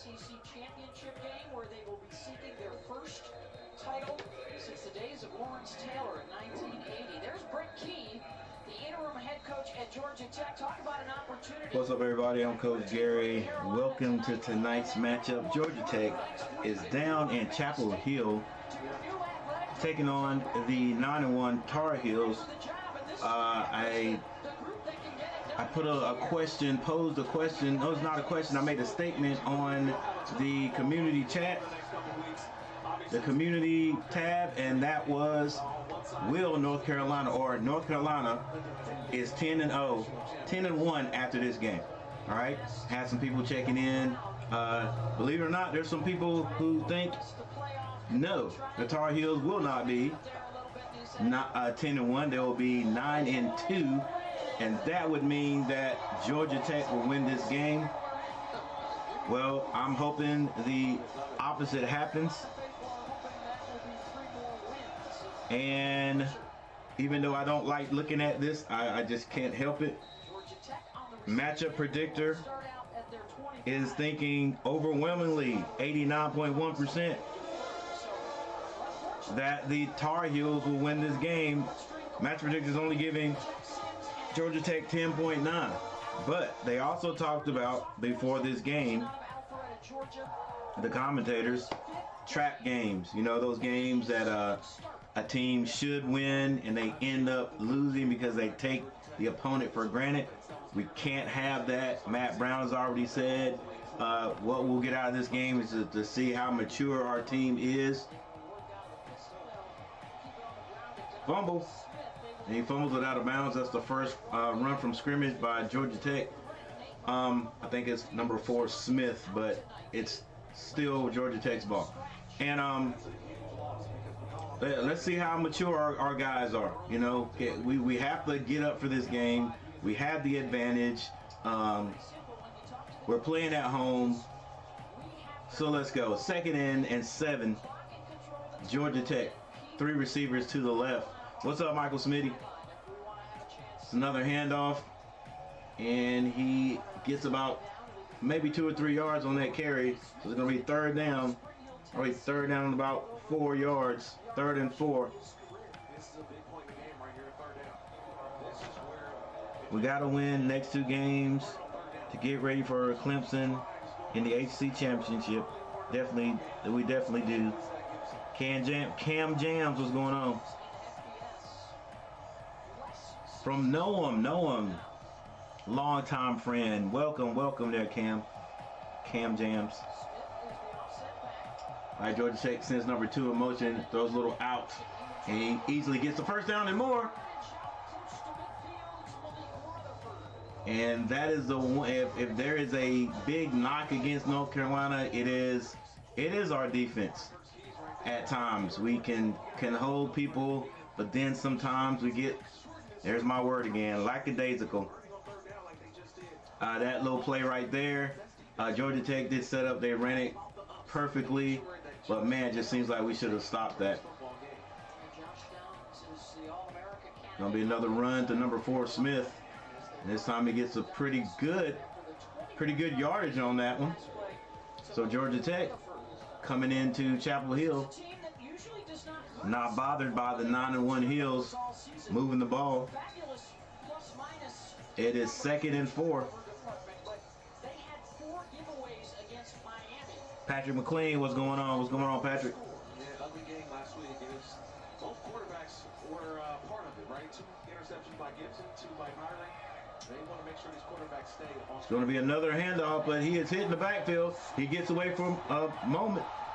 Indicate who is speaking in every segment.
Speaker 1: ACC championship game where they will be seeking their first title since the days of Lawrence Taylor in 1980. There's Brett Keen, the interim head coach at Georgia Tech. Talk about an opportunity.
Speaker 2: What's up, everybody? I'm Coach Gary. Welcome to tonight's matchup. Georgia Tech is down in Chapel Hill, taking on the 9-1 Tar Heels. I put a question, posed a question. No, it's not a question. I made a statement on the community chat, the community tab, and that was, will North Carolina, or North Carolina is 10-0, 10-1 after this game. All right, had some people checking in. Believe it or not, there's some people who think no, the Tar Heels will not be 10-1. They will be 9-2. And that would mean that Georgia Tech will win this game. Well, I'm hoping the opposite happens. And even though I don't like looking at this, I just can't help it. Matchup predictor is thinking overwhelmingly 89.1% that the Tar Heels will win this game. Match predictor is only giving Georgia Tech 10.9, but they also talked about before this game, the commentators, trap games. You know, those games that a team should win and they end up losing because they take the opponent for granted. We can't have that. Matt Brown has already said what we'll get out of this game is to see how mature our team is. Fumble. And he fumbles it out of bounds. That's the first run from scrimmage by Georgia Tech. I think it's number 4, Smith, but it's still Georgia Tech's ball. And let's see how mature our guys are. You know, we have to get up for this game. We have the advantage. We're playing at home. So let's go. 2nd and 7. Georgia Tech. 3 receivers to the left. What's up, Michael Smitty? It's another handoff, and he gets about maybe 2 or 3 yards on that carry. So it's going to be 3rd down, or 3rd down and about 4 yards, 3rd and 4. We got to win next 2 games to get ready for Clemson in the ACC championship. We definitely do. Cam Jams, what's going on? From Noam, longtime friend. Welcome there, Cam Jams. All right, Georgia Tech sends number 2 in motion, throws a little out, and he easily gets the 1st down and more. And that is the one. If there is a big knock against North Carolina, it is our defense. At times we can hold people, but then sometimes we get. There's my word again, lackadaisical. That little play right there, Georgia Tech did set up. They ran it perfectly, but man, it just seems like we should have stopped that. Gonna be another run to number 4, Smith. And this time he gets a pretty good yardage on that one. So Georgia Tech coming into Chapel Hill, not bothered by the 9-1 Heels moving the ball. It is 2nd and 4. Patrick McLean, what's going on? What's going on, Patrick?
Speaker 3: Yeah, ugly game last week. Both quarterbacks were part of it, right? 2 interceptions by Gibson, 2 by Myron. They want to make sure these quarterbacks stay on.
Speaker 2: It's going to be another handoff, but he is hitting the backfield. He gets away for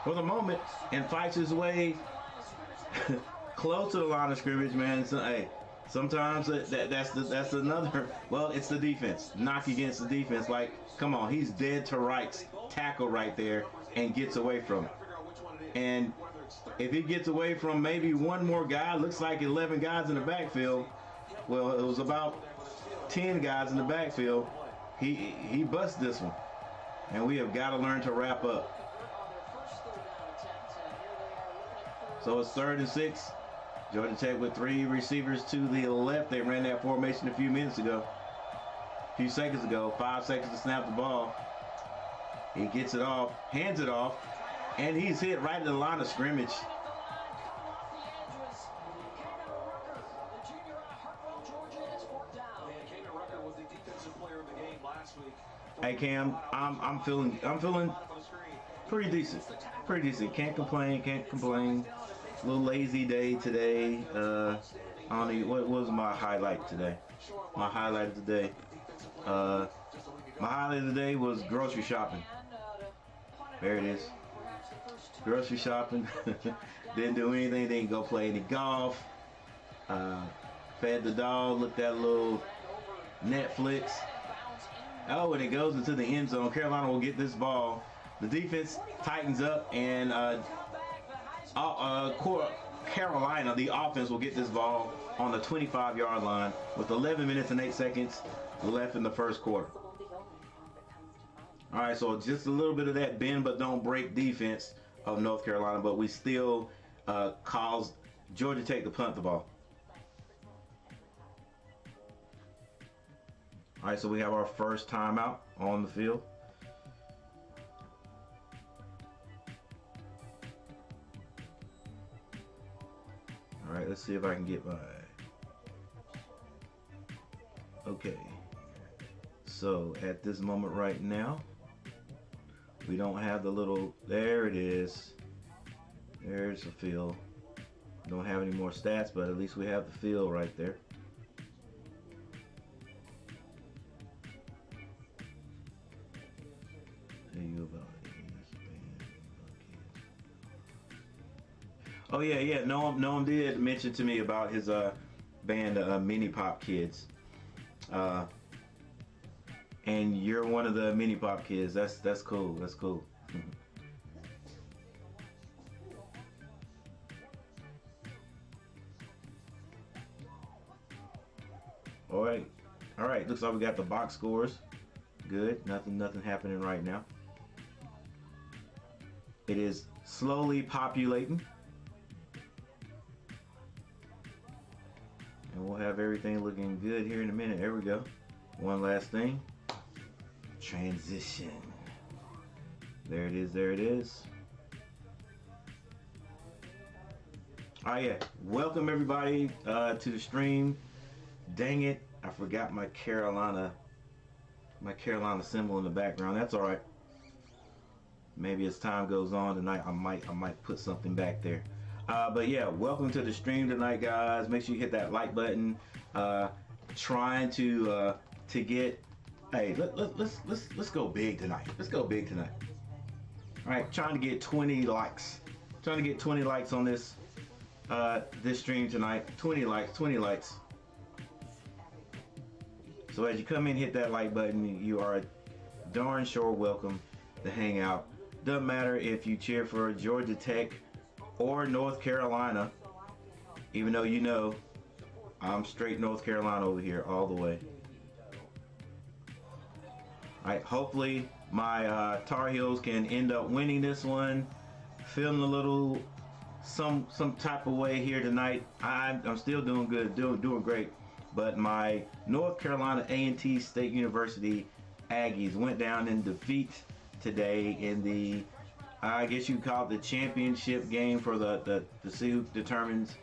Speaker 2: the moment, and fights his way close to the line of scrimmage, man. So, hey, sometimes that's another. Well, it's the defense. Knock against the defense. Like, come on, he's dead to rights. Tackle right there and gets away from it. And if he gets away from maybe one more guy, looks like 11 guys in the backfield. Well, it was about 10 guys in the backfield. He busts this one, and we have got to learn to wrap up. So it's 3rd and 6. Georgia Tech with 3 receivers to the left. They ran that formation a few seconds ago. 5 seconds to snap the ball. He gets it off, hands it off, and he's hit right at the line of scrimmage. Hey Cam, I'm feeling pretty decent. Pretty decent. Can't complain. A little lazy day today. I don't even, what was my highlight today? My highlight of the day. My highlight of the day was grocery shopping. There it is. Grocery shopping. Didn't do anything. Didn't go play any golf. Fed the dog. Looked at a little Netflix. Oh, and it goes into the end zone. Carolina will get this ball. The defense tightens up, and Carolina, the offense, will get this ball on the 25-yard line with 11 minutes and 8 seconds left in the first quarter. All right, so just a little bit of that bend but don't break defense of North Carolina, but we still caused Georgia Tech to punt the ball. All right, so we have our first timeout on the field. All right, let's see if I can get by. Okay. So at this moment right now, we don't have the little, there it is. There's the field. Don't have any more stats, but at least we have the field right there. Oh yeah. Noam did mention to me about his band, Mini Pop Kids, and you're one of the Mini Pop Kids. That's cool. That's cool. All right. Looks like we got the box scores. Good. Nothing happening right now. It is slowly populating. And we'll have everything looking good here in a minute. There we go. One last thing. Transition. There it is. Oh yeah. Welcome everybody to the stream. Dang it. I forgot my Carolina symbol in the background. That's all right. Maybe as time goes on tonight, I might put something back there. But yeah, welcome to the stream tonight, guys. Make sure you hit that like button. Trying to get. Hey, let's go big tonight. Let's go big tonight. All right, trying to get 20 likes. Trying to get 20 likes on this this stream tonight. 20 likes. So as you come in, hit that like button. You are darn sure welcome to hang out. Doesn't matter if you cheer for Georgia Tech or North Carolina, even though you know I'm straight North Carolina over here all the way. All right, hopefully my Tar Heels can end up winning this one. Feeling a little some type of way here tonight. I'm still doing good, doing great, but my North Carolina A&T State University Aggies went down in defeat today in the, I guess you could call it the championship game for the to see who determines,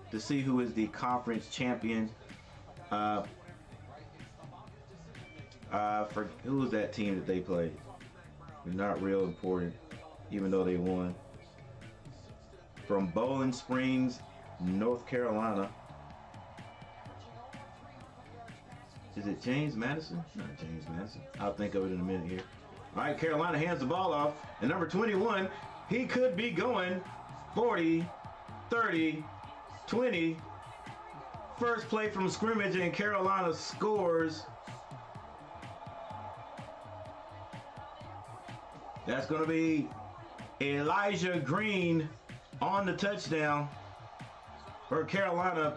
Speaker 2: to see who is the conference champion. For who was that team that they played? Not real important, even though they won. From Bowling Springs, North Carolina. Is it James Madison? Not James Madison. I'll think of it in a minute here. All right, Carolina hands the ball off. And number 21, he could be going 40, 30, 20. First play from scrimmage, and Carolina scores. That's going to be Elijah Green on the touchdown for Carolina.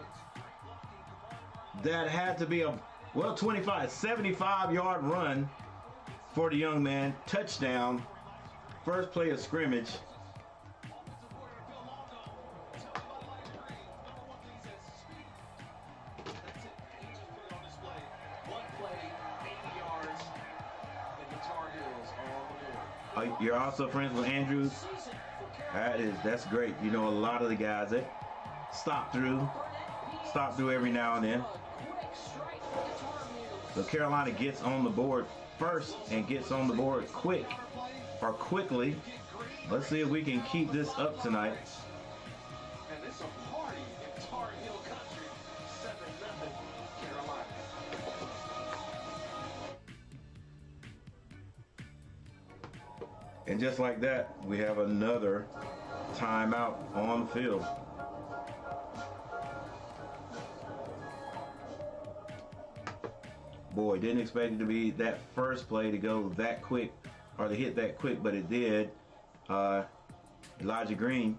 Speaker 2: That had to be a, 75-yard run for the young man. Touchdown. First play of scrimmage. You're also friends with Andrews. That's great. You know a lot of the guys that stop through every now and then. So Carolina gets on the board first and gets on the board quickly. Let's see if we can keep this up tonight.
Speaker 3: And it's a party in Tar Heel country. 7-0 Carolina.
Speaker 2: And just like that, we have another timeout on the field. Boy, didn't expect it to be that first play to go that quick or to hit that quick, but it did. Elijah Green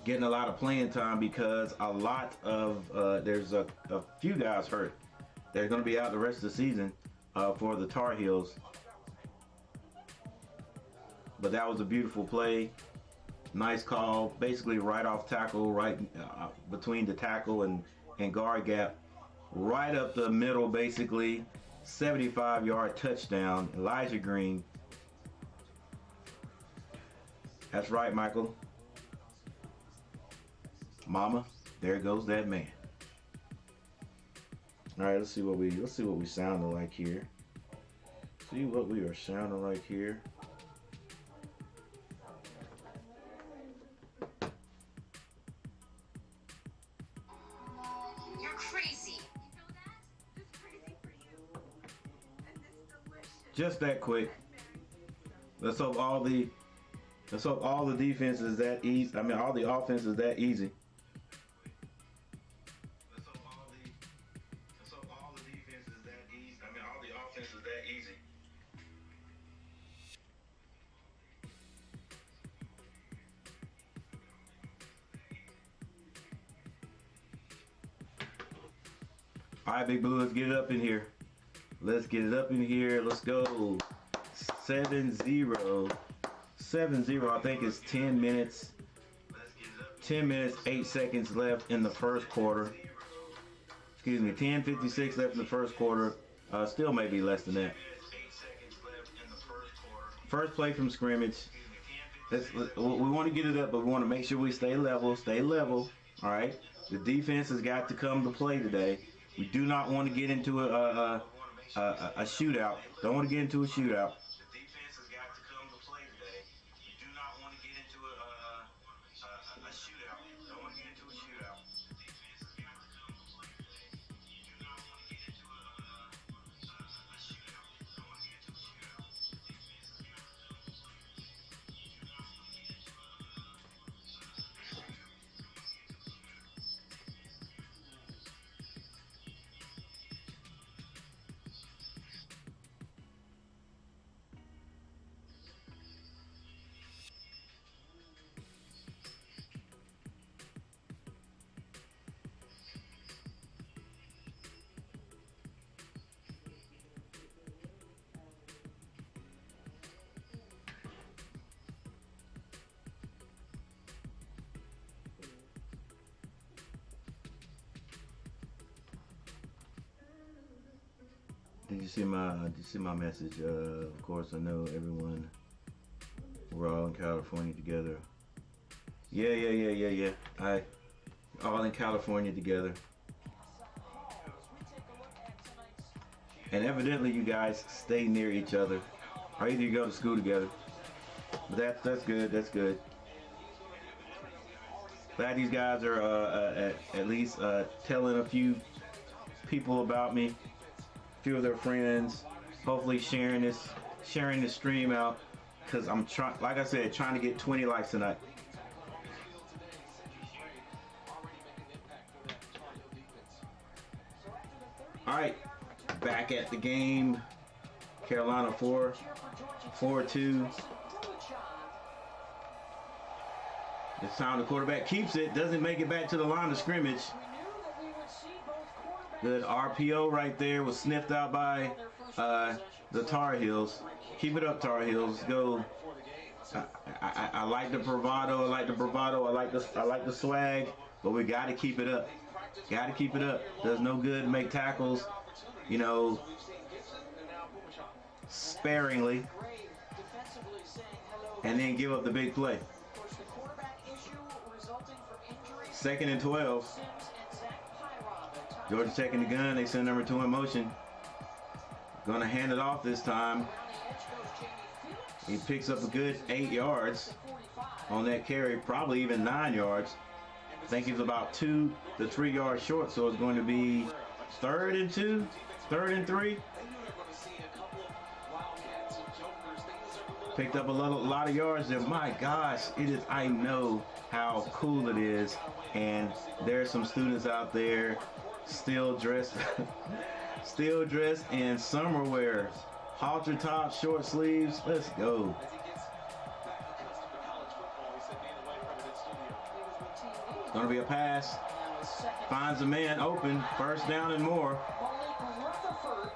Speaker 2: getting a lot of playing time because a lot of there's a few guys hurt. They're going to be out the rest of the season for the Tar Heels. But that was a beautiful play. Nice call, basically right off tackle, right between the tackle and guard gap. Right up the middle, basically. 75-yard touchdown. Elijah Green. That's right, Michael. Mama, there goes that man. All right, let's see what we sounding like here. See what we are sounding like here. Just that quick. Let's hope all the defense is that easy. I mean, all the offense is that easy. Let's hope all the defense is that easy. I mean, all the offense is that easy. All right, Big Blue, let's get it up in here. Let's get it up in here. Let's go. 7-0. 7-0. I think it's 10 minutes. 10 minutes, 8 seconds left in the first quarter. Excuse me, 10:56 left in the first quarter. Still maybe less than that. First play from scrimmage. We want to get it up, but we want to make sure we stay level. Stay level. All right. The defense has got to come to play today. We do not want to get into a shootout. Don't want to get into a shootout. The defense has got to come to play today. You do not want to get into a shootout. Don't want to get into a shootout. The defense has got to come to play today. You do not want to get into a shootout. Don't want to get into a shootout. The defense has got to come to play today. You do not want to get into a shootout. Did you see my message? Of course, I know everyone. We're all in California together. Yeah. All in California together. And evidently, you guys stay near each other, or either you go to school together. But that's good. That's good. Glad these guys are at least telling a few people about me. Few of their friends, hopefully sharing this stream out, because I'm trying, like I said, trying to get 20 likes tonight. All right, back at the game. Carolina 4-2. This time the quarterback keeps it, doesn't make it back to the line of scrimmage. Good RPO right there, was sniffed out by the Tar Heels. Keep it up, Tar Heels. Go. I like the bravado. I like the swag. But we got to keep it up. Got to keep it up. Does no good to make tackles. You know, sparingly, and then give up the big play. Second and 12. Georgia Tech in the gun. They send number 2 in motion. Going to hand it off this time. He picks up a good 8 yards on that carry, probably even 9 yards. I think he's about 2 to 3 yards short, so it's going to be 3rd and 2, 3rd and 3. Picked up a lot of yards there. My gosh, it is. I know how cool it is, and there's some students out there still dressed in summer wear, halter tops, short sleeves. Let's go. Gonna be a pass. Finds a man open. First down and more.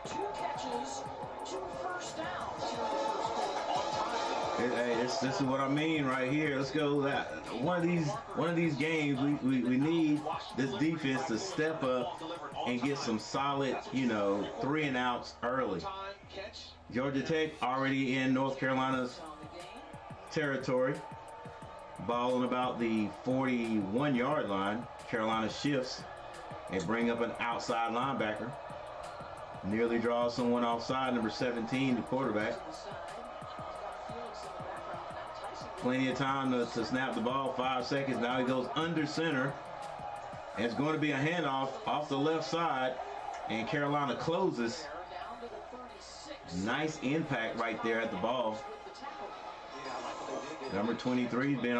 Speaker 1: Two catches, 2 first downs.
Speaker 2: Hey, this is what I mean right here. Let's go. One of these games, we need this defense to step up and get some solid, 3 and outs early. Georgia Tech already in North Carolina's territory. Ball on about the 41-yard line. Carolina shifts and bring up an outside linebacker. Nearly draws someone offside, number 17, the quarterback. Plenty of time to snap the ball, 5 seconds. Now he goes under center. And it's going to be a handoff off the left side. And Carolina closes. Nice impact right there at the ball. Number 23's been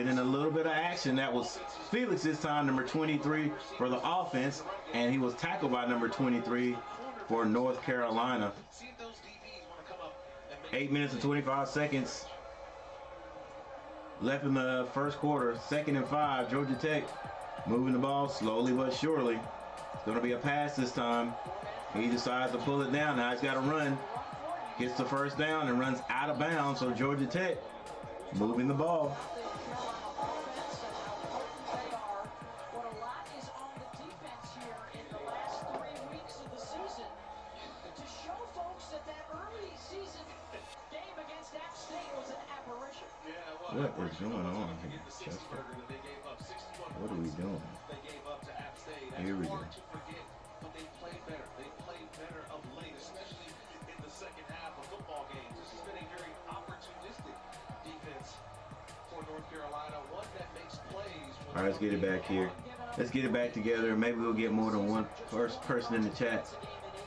Speaker 2: in a little bit of action. That was Felix this time, number 23 for the offense, and he was tackled by number 23 for North Carolina. 8 minutes and 25 seconds left in the first quarter. 2nd and 5. Georgia Tech moving the ball slowly but surely. It's going to be a pass this time. He decides to pull it down. Now he's got to run. Gets the first down and runs out of bounds. So Georgia Tech moving the ball. What is going on here, Chester? What are we doing? Here we go. They played better of late, especially in the second half of football games. This has been a very opportunistic defense for North Carolina, one that makes plays. All right, let's get it back here. Let's get it back together. Maybe we'll get more than one person in the chat.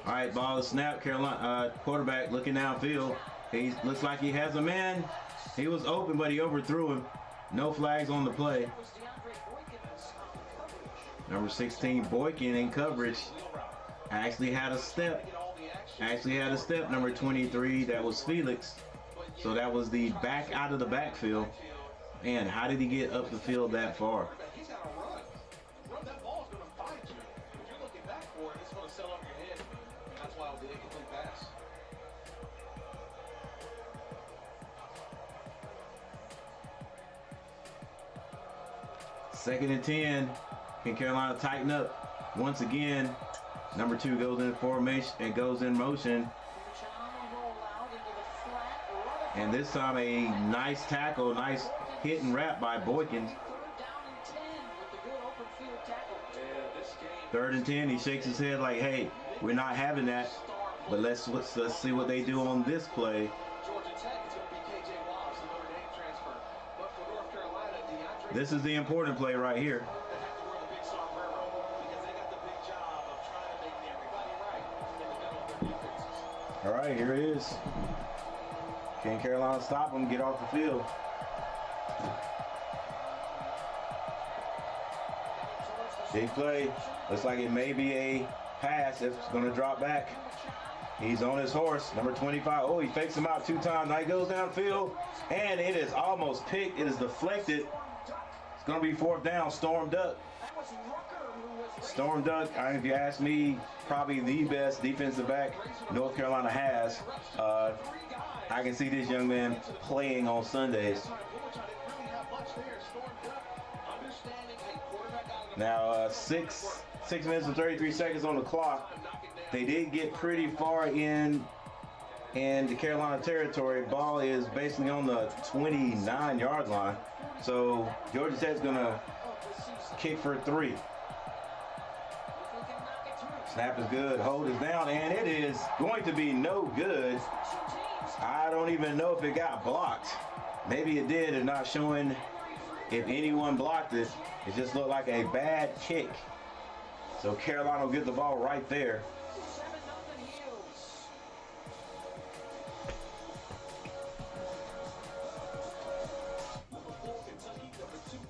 Speaker 2: All right, ball is snapped. Carolina quarterback looking downfield. He looks like he has a man. He was open, but he overthrew him. No flags on the play. Number 16, Boykin in coverage. Actually had a step. Number 23, that was Felix. So that was the back out of the backfield. Man, how did he get up the field that far? That ball's going to find you. If you're looking back for it, it's going to sell up your head. That's why it was an incomplete pass. Second and 10. Can Carolina tighten up once again? Number 2 goes in formation and goes in motion. And this time a nice tackle, nice hit and wrap by Boykin. 3rd and 10. He shakes his head like, hey, we're not having that. But let's see what they do on this play. This is the important play right here. All right, here it is. Can Carolina stop him, get off the field? Big play. Looks like it may be a pass. It's going to drop back. He's on his horse, number 25. Oh, he fakes him out 2 times. Now he goes downfield, and it is almost picked. It is deflected. It's going to be 4th down. Storm Duck. Storm Duck, if you ask me, probably the best defensive back North Carolina has. I can see this young man playing on Sundays. Now 6 minutes and 33 seconds on the clock. they did get pretty far in the Carolina territory. Ball is basically on the 29-yard line. So Georgia Tech's gonna kick for 3. Snap is good, hold is down, and it is going to be no good. I don't even know if it got blocked. Maybe it did, and not showing if anyone blocked it. It just looked like a bad kick. So Carolina will get the ball right there.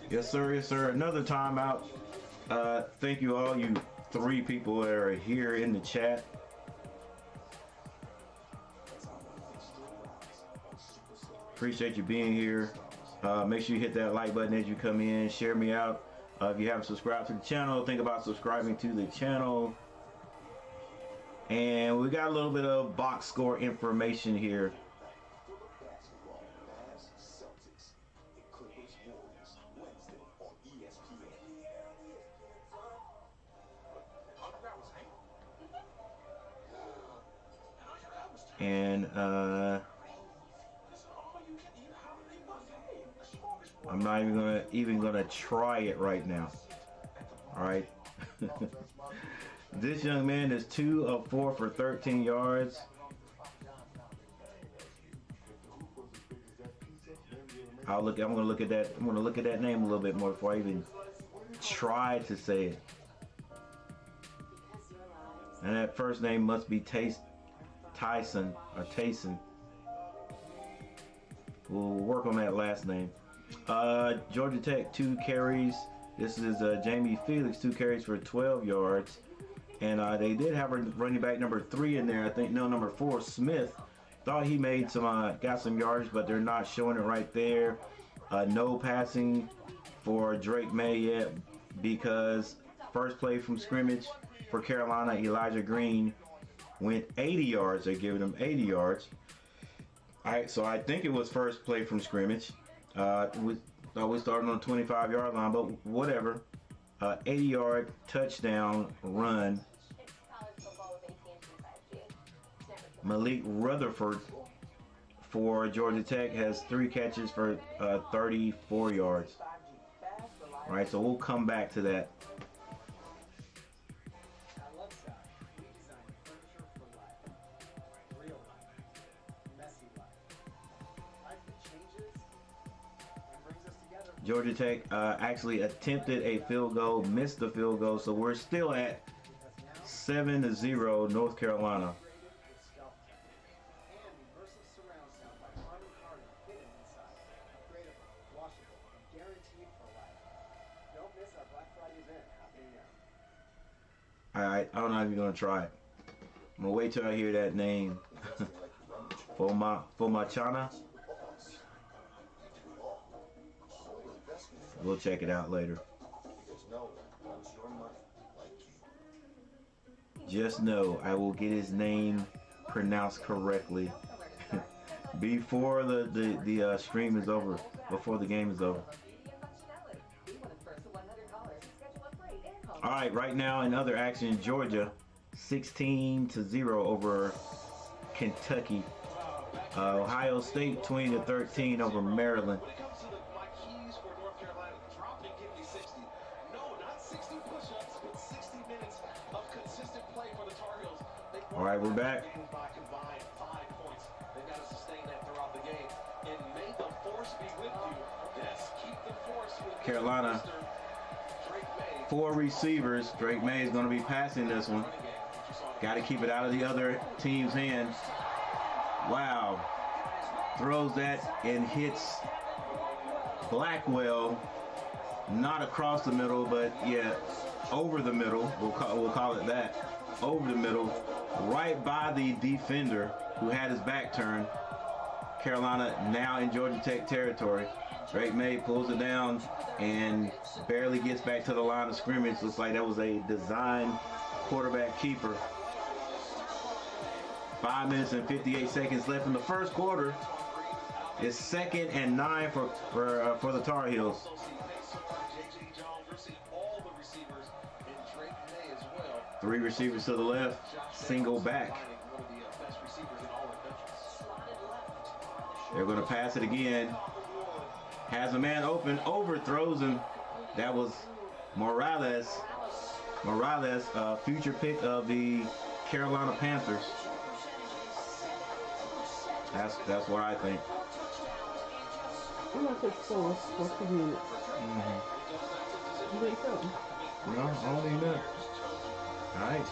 Speaker 2: Yes, sir. Yes, sir. Another timeout. Thank you all, you 3 people that are here in the chat. Appreciate you being here. Make sure you hit that like button as you come in. Share me out. If you haven't subscribed to the channel, think about subscribing to the channel. And we got a little bit of box score information here. And I'm not even gonna try it right now. All right. This young man is 2 of 4 for 13 yards. I'm gonna look at that. I'm gonna look at that name a little bit more before I even try to say it. And that first name must be Tyson. We'll work on that last name. Georgia Tech 2 carries. This is Jamie Felix, 2 carries for 12 yards. And they did have a running back number 3 in there. I think number 4, Smith. Thought he made got some yards, but they're not showing it right there. No passing for Drake May yet, because first play from scrimmage for Carolina, Elijah Green went 80 yards. They're giving him 80 yards. All right, so I think it was first play from scrimmage. We thought we started on the 25-yard line, but whatever. 80-yard touchdown run. Malik Rutherford for Georgia Tech has 3 catches for 34 yards. All right, so we'll come back to that. Georgia Tech actually attempted a field goal, missed the field goal, so we're still at 7-0 North Carolina. Alright, I don't know if you're gonna try it. I'm gonna wait till I hear that name. Fomachana. We'll check it out later. Just know I will get his name pronounced correctly before the stream is over, before the game is over. All right, right now in other action, Georgia 16-0 over Kentucky. Ohio State 20-13 over Maryland. All right, we're back. Carolina, 4 receivers. Drake May is going to be passing this one. Got to keep it out of the other team's hands. Wow. Throws that and hits Blackwell. Not across the middle, but yeah, over the middle. We'll call it that. Over the middle, right by the defender who had his back turned. Carolina now in Georgia Tech territory. Drake May pulls it down and barely gets back to the line of scrimmage. Looks like that was a design quarterback keeper. 5 minutes and 58 seconds left in the first quarter. It's 2nd and 9 for the Tar Heels. 3 receivers to the left. single back. They're going to pass it again. Has a man open, overthrows him. That was Morales. Morales, future pick of the Carolina Panthers. That's what I think.
Speaker 4: I'm not so sure what's the unit. You think so?
Speaker 2: No, I don't think that. All right.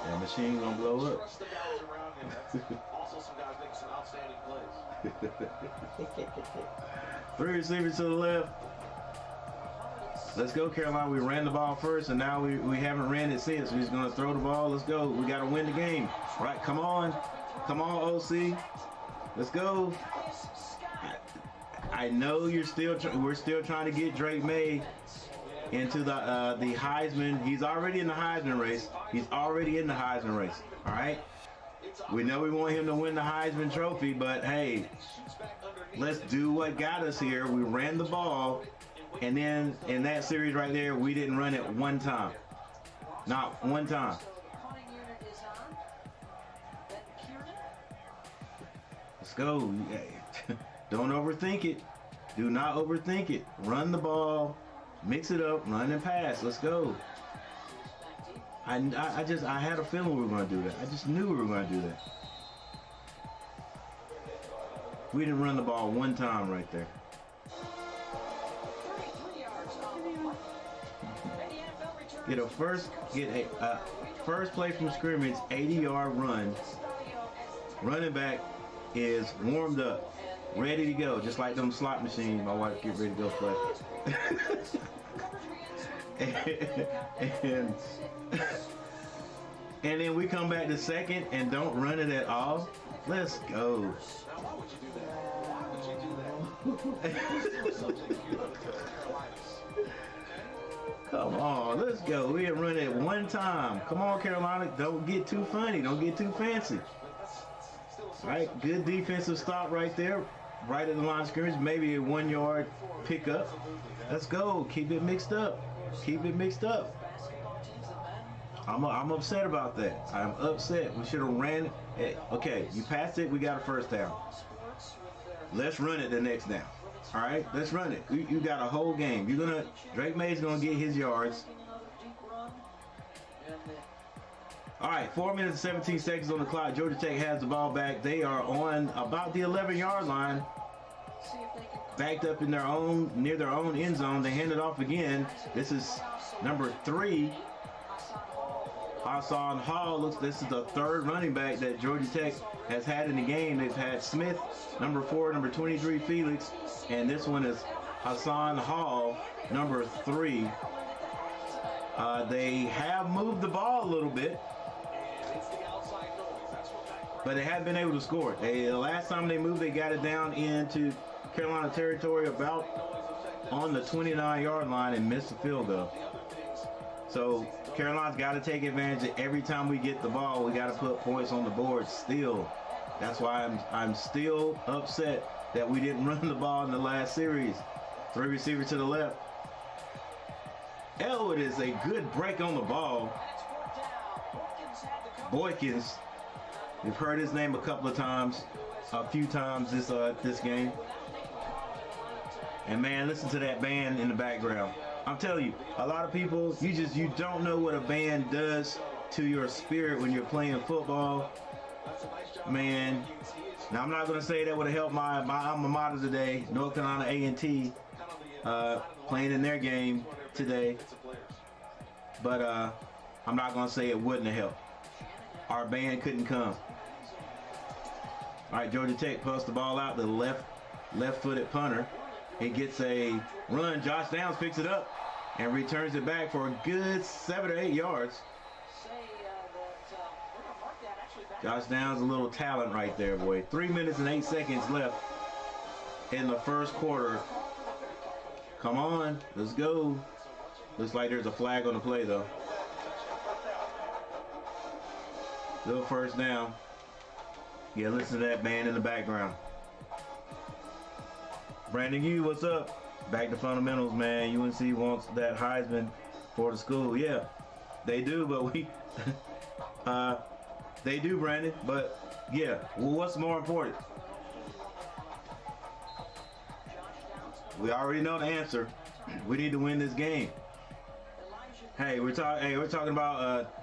Speaker 2: That machine gonna blow up.
Speaker 3: Also, some guys making some outstanding plays.
Speaker 2: 3 receivers to the left. Let's go, Carolina. We ran the ball first, and now we haven't ran it since. We're just gonna throw the ball. Let's go. We gotta win the game. Right? Come on, OC. Let's go. I know you're still. We're still trying to get Drake May into the Heisman. He's already in the Heisman race. He's already in the Heisman race. All right. We know we want him to win the Heisman Trophy, but hey, let's do what got us here. We ran the ball, and then in that series right there, we didn't run it one time. Not one time. Let's go. Don't overthink it. Do not overthink it. Run the ball, mix it up, run and pass. Let's go. I had a feeling we were going to do that. I just knew we were going to do that. We didn't run the ball one time right there. Get a first play from scrimmage, 80-yard run. Running back is warmed up, ready to go, just like them slot machines. My wife get ready to go play. and then we come back to second and don't run it at all. Let's go.
Speaker 3: Now, why would you do that? Why would you do that?
Speaker 2: Come on, let's go. We didn't run it one time. Come on, Carolina. Don't get too funny. Don't get too fancy. All right, good defensive stop right there. Right at the line of scrimmage. Maybe a 1 yard pickup. Let's go. Keep it mixed up. Keep it mixed up. I'm upset about that. I'm upset. We should have ran it. Okay, you passed it. We got a first down. Let's run it the next down. All right, let's run it. You got a whole game. Drake May's gonna get his yards. All right, 4 minutes and 17 seconds on the clock. Georgia Tech has the ball back. They are on about the 11-yard line, backed up in near their own end zone. They hand it off again. This is number 3. Hassan Hall. This is the third running back that Georgia Tech has had in the game. They've had Smith, number 4, number 23, Felix, and this one is Hassan Hall, number 3. They have moved the ball a little bit, but they haven't been able to score it. The last time they moved, they got it down into Carolina territory about on the 29-yard line and missed the field goal. So Carolina's got to take advantage of every time we get the ball. We got to put points on the board still. That's why I'm still upset that we didn't run the ball in the last series. 3 receivers to the left. Elwood is a good break on the ball. Boykins, we've heard his name a few times this game. And man, listen to that band in the background. I'm telling you, a lot of people, you don't know what a band does to your spirit when you're playing football. Man, now I'm not going to say that would have helped my alma mater today, North Carolina A&T, playing in their game today. But I'm not going to say it wouldn't have helped. Our band couldn't come. All right, Georgia Tech puts the ball out, the left-footed punter. He gets a run. Josh Downs picks it up and returns it back for a good 7 or 8 yards. Josh Downs, a little talent right there, boy. 3 minutes and 8 seconds left in the first quarter. Come on, let's go. Looks like there's a flag on the play, though. Little first down. Yeah, listen to that band in the background. Brandon Yu, what's up? Back to fundamentals, man. UNC wants that Heisman for the school. Yeah, they do, but They do, Brandon. But yeah, well, what's more important? We already know the answer. We need to win this game. Hey, we're talking about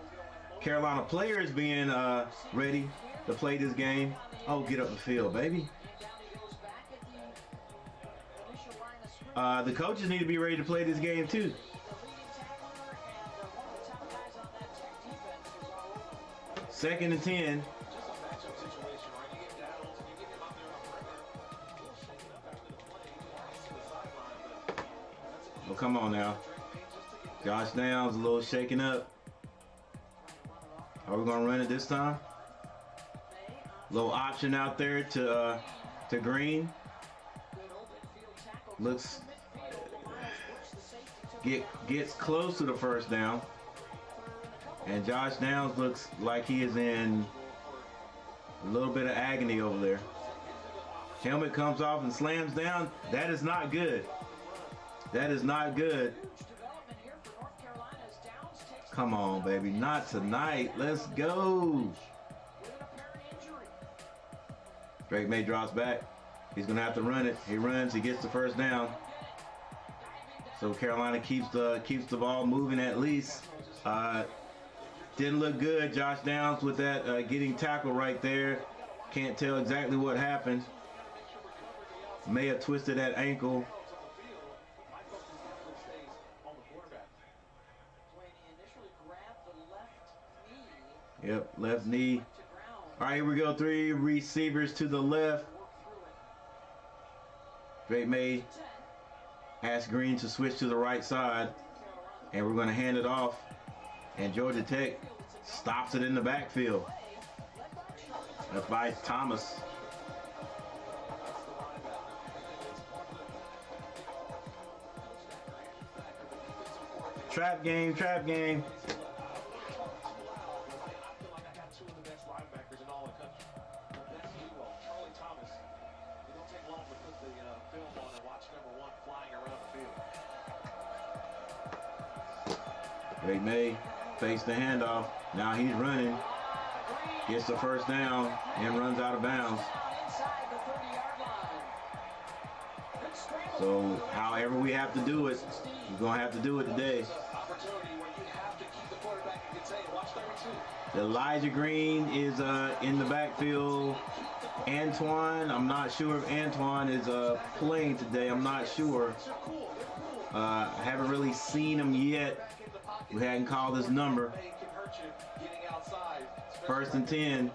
Speaker 2: Carolina players being ready to play this game. Oh, get up the field, baby. The coaches need to be ready to play this game too. Second and 10. Oh, come on now. Josh Downs a little shaken up. Are we gonna run it this time? Little option out there to Green. Looks gets close to the first down. And Josh Downs looks like he is in a little bit of agony over there. Helmet comes off and slams down. That is not good. That is not good. Come on, baby. Not tonight. Let's go. Drake May drops back. He's going to have to run it. He runs. He gets the first down. So Carolina keeps the ball moving at least. Didn't look good. Josh Downs with that getting tackled right there. Can't tell exactly what happened. May have twisted that ankle. Yep, left knee. All right, here we go. 3 receivers to the left. Drake May asks Green to switch to the right side. And we're going to hand it off. And Georgia Tech stops it in the backfield. That's by Thomas. Trap game, trap game. Drake May fakes the handoff. Now he's running. Gets the first down and runs out of bounds. So however we have to do it, we're going to have to do it today. Elijah Green is in the backfield. Antoine, I'm not sure if Antoine is playing today. I'm not sure. I haven't really seen him yet. We hadn't called his number. First and 10.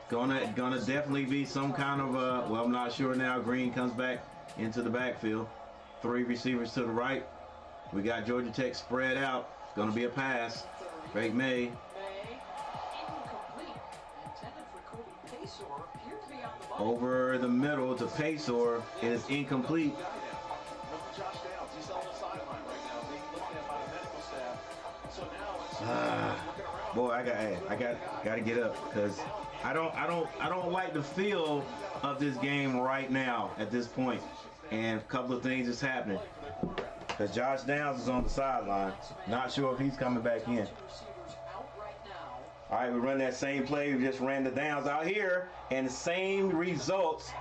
Speaker 2: Gonna definitely be some kind of well, I'm not sure now. Green comes back into the backfield. 3 receivers to the right. We got Georgia Tech spread out. It's gonna be a pass. Drake May. Over the middle to Paysor. It is incomplete. Boy, I got to get up because I don't like the feel of this game right now at this point. And a couple of things is happening because Josh Downs is on the sideline. Not sure if he's coming back in. All right, we run that same play. We just ran the Downs out here, and the same results.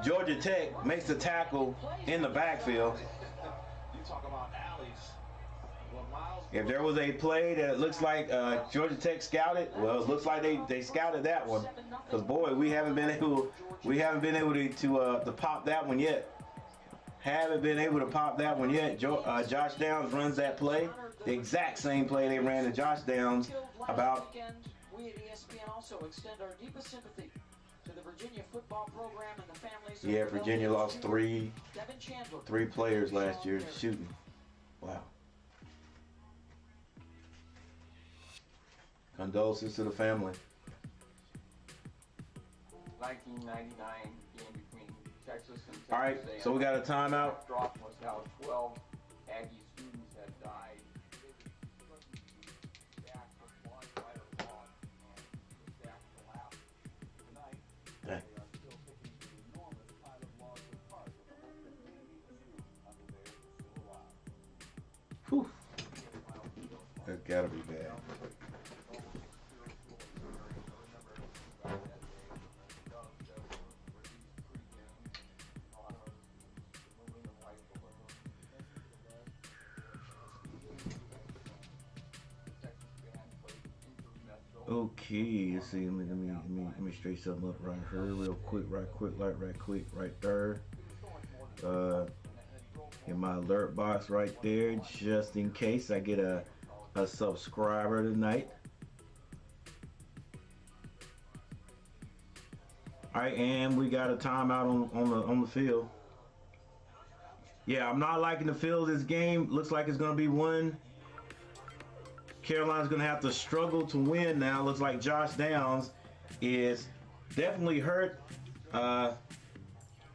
Speaker 2: Georgia Tech makes the tackle in the backfield. If there was a play that looks like Georgia Tech scouted, well, it looks like they scouted that one. Because boy, we haven't been able to pop that one yet. Haven't been able to pop that one yet. Josh Downs runs that play, the exact same play they ran to Josh Downs about.
Speaker 1: We at ESPN also extend our deepest sympathy to the Virginia football program and the families.
Speaker 2: Yeah, Virginia lost three players last year shooting. Wow. Condolences to the family.
Speaker 5: 1999 game between Texas and Texas.
Speaker 2: All right, so we got a timeout.
Speaker 5: Drop was how 12 Aggie students had died.
Speaker 2: Dang. Whew. That's gotta be bad. Okay, let's see. Let me straighten something up right here, real quick, right there. In my alert box right there, just in case I get a subscriber tonight. All right, and we got a timeout on the field. Yeah, I'm not liking the feel of this game. Looks like it's going to be one. Carolina's going to have to struggle to win now. Looks like Josh Downs is definitely hurt.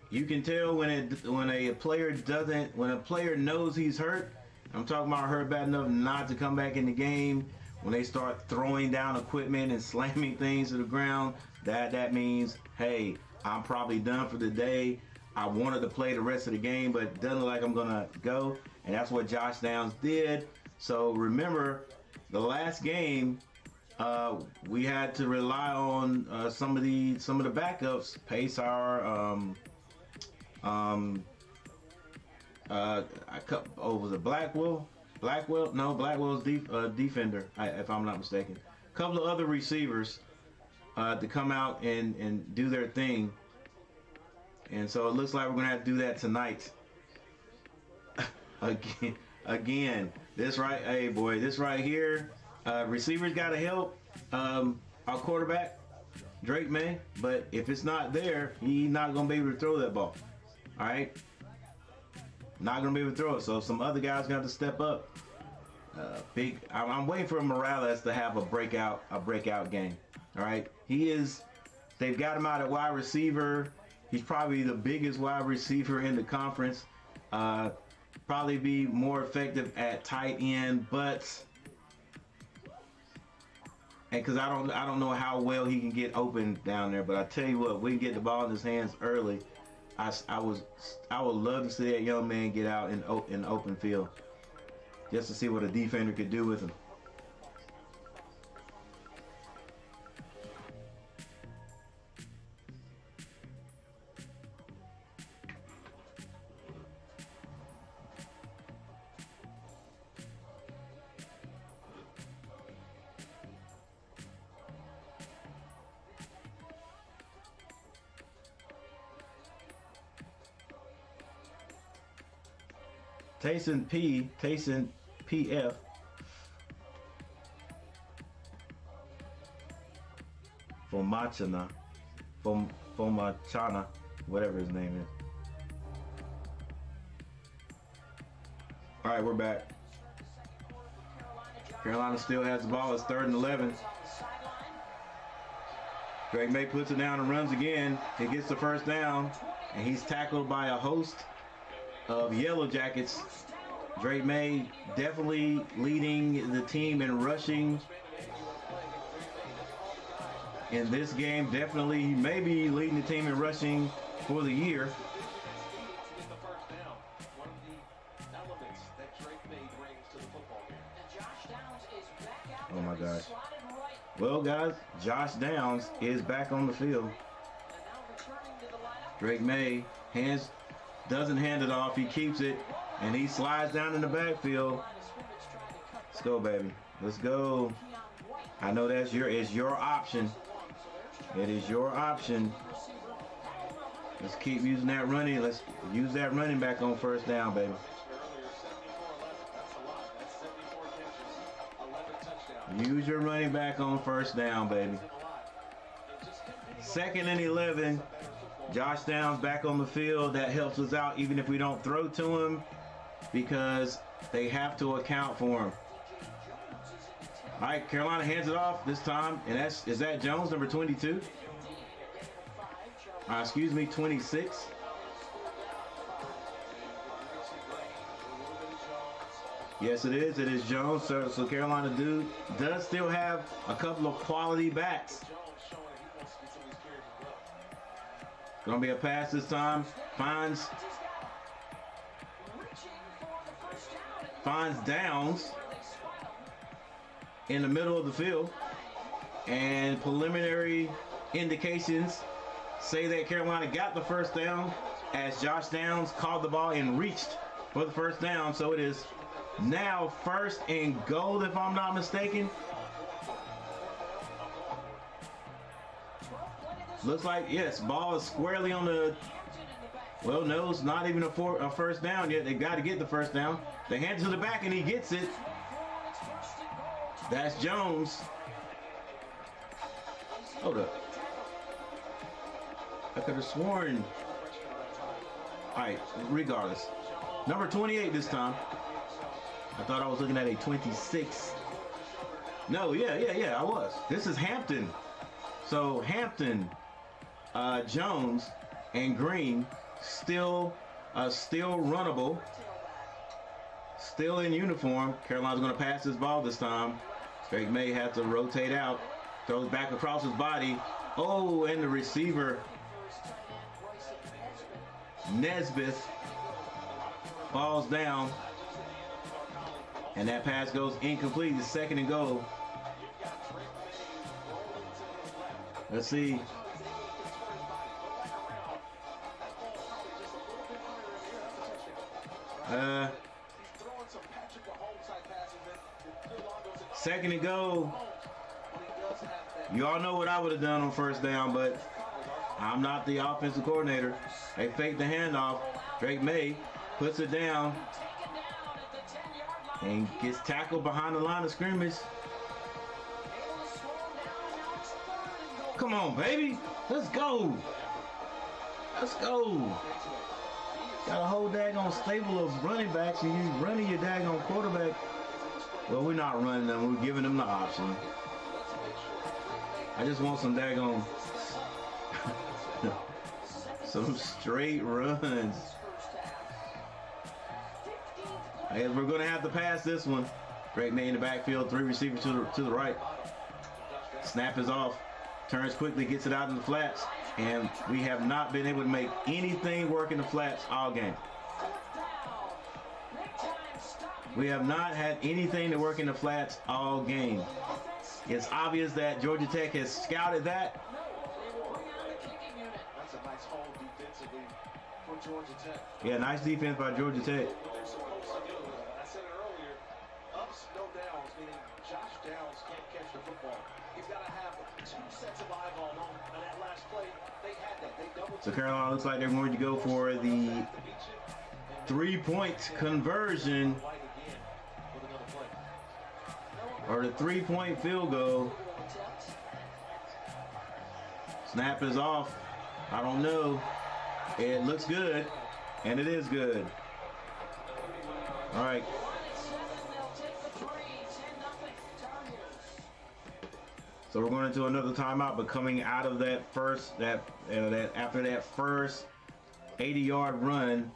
Speaker 2: You can tell when a player knows he's hurt. I'm talking about hurt bad enough not to come back in the game. When they start throwing down equipment and slamming things to the ground, that means, hey, I'm probably done for the day. I wanted to play the rest of the game, but it doesn't look like I'm gonna go. And that's what Josh Downs did. So remember, the last game, we had to rely on some of the backups. Paysar, was it Blackwell? No, Blackwell's defender, if I'm not mistaken. A couple of other receivers to come out and do their thing. And so it looks like we're gonna have to do that tonight. Again, this right here. Receivers gotta help our quarterback, Drake May. But if it's not there, he's not gonna be able to throw that ball. All right, not gonna be able to throw it. So some other guys gonna have to step up. I'm waiting for Morales to have a breakout game. All right, they've got him out at wide receiver. He's probably the biggest wide receiver in the conference. Probably be more effective at tight end, but because I don't know how well he can get open down there. But I tell you what, we can get the ball in his hands early. I would love to see that young man get out in the open field, just to see what a defender could do with him. Tayson PF Fomachana, whatever his name is. All right, we're back. Carolina still has the ball. It's 3rd and 11. Drake May puts it down and runs again. He gets the first down, and he's tackled by a host of Yellow Jackets. Drake May definitely leading the team in rushing in this game. Definitely maybe leading the team in rushing for the year. Oh my gosh. Well guys, Josh Downs is back on the field. Drake May doesn't hand it off, he keeps it, and he slides down in the backfield. Let's go, baby. Let's go. I know it's your option. It is your option. Let's keep using that running. Let's use that running back on first down, baby. Use your running back on first down, baby. 2nd and 11. Josh Downs back on the field. That helps us out even if we don't throw to him, because they have to account for him. All right, Carolina hands it off this time, and is that Jones, number 22? Excuse me, 26. Yes, it is. It is Jones. So Carolina does still have a couple of quality backs. Gonna be a pass this time. Finds Downs in the middle of the field, and preliminary indications say that Carolina got the first down as Josh Downs caught the ball and reached for the first down. So it is now 1st and goal, if I'm not mistaken. Looks like, yes, ball is squarely on the, well, no, it's not even a first down yet. They got to get the first down. They hand it to the back, and he gets it. That's Jones. Hold up. I could have sworn. All right, regardless. Number 28 this time. I thought I was looking at a 26. No, yeah, I was. This is Hampton. So Hampton, Jones, and Green still runnable. Still in uniform. Carolina's going to pass this ball this time. Drake May had to rotate out. Throws back across his body. Oh, and the receiver, Nesbitt, falls down. And that pass goes incomplete. It's 2nd and goal. Let's see. Second and goal. You all know what I would have done on first down, but I'm not the offensive coordinator. They fake the handoff. Drake May puts it down and gets tackled behind the line of scrimmage. Come on, baby. Let's go. Let's go. Got a whole daggone stable of running backs, and you running your daggone quarterback. Well, we're not running them. We're giving them the option. I just want some daggone some straight runs. I guess we're going to have to pass this one. Drake May in the backfield, 3 receivers to the right. Snap is off. Turns quickly, gets it out in the flats. And we have not been able to make anything work in the flats all game. We have not had anything to work in the flats all game. It's obvious that Georgia Tech has scouted that.
Speaker 3: That's a nice hold defensively for Georgia Tech.
Speaker 2: Yeah, nice defense by Georgia Tech.
Speaker 3: They're supposed to do. I said it earlier. Ups, no downs, meaning Josh Downs can't catch the football. He's got to have 2 sets of eyeballs on him. And that last play, they had that. They doubled.
Speaker 2: So Carolina looks like they're going to go for the 3-point conversion. Or the 3-point field goal. Snap is off. I don't know. It looks good. And it is good. All right. So we're going into another timeout, but coming out of that after that first 80-yard run,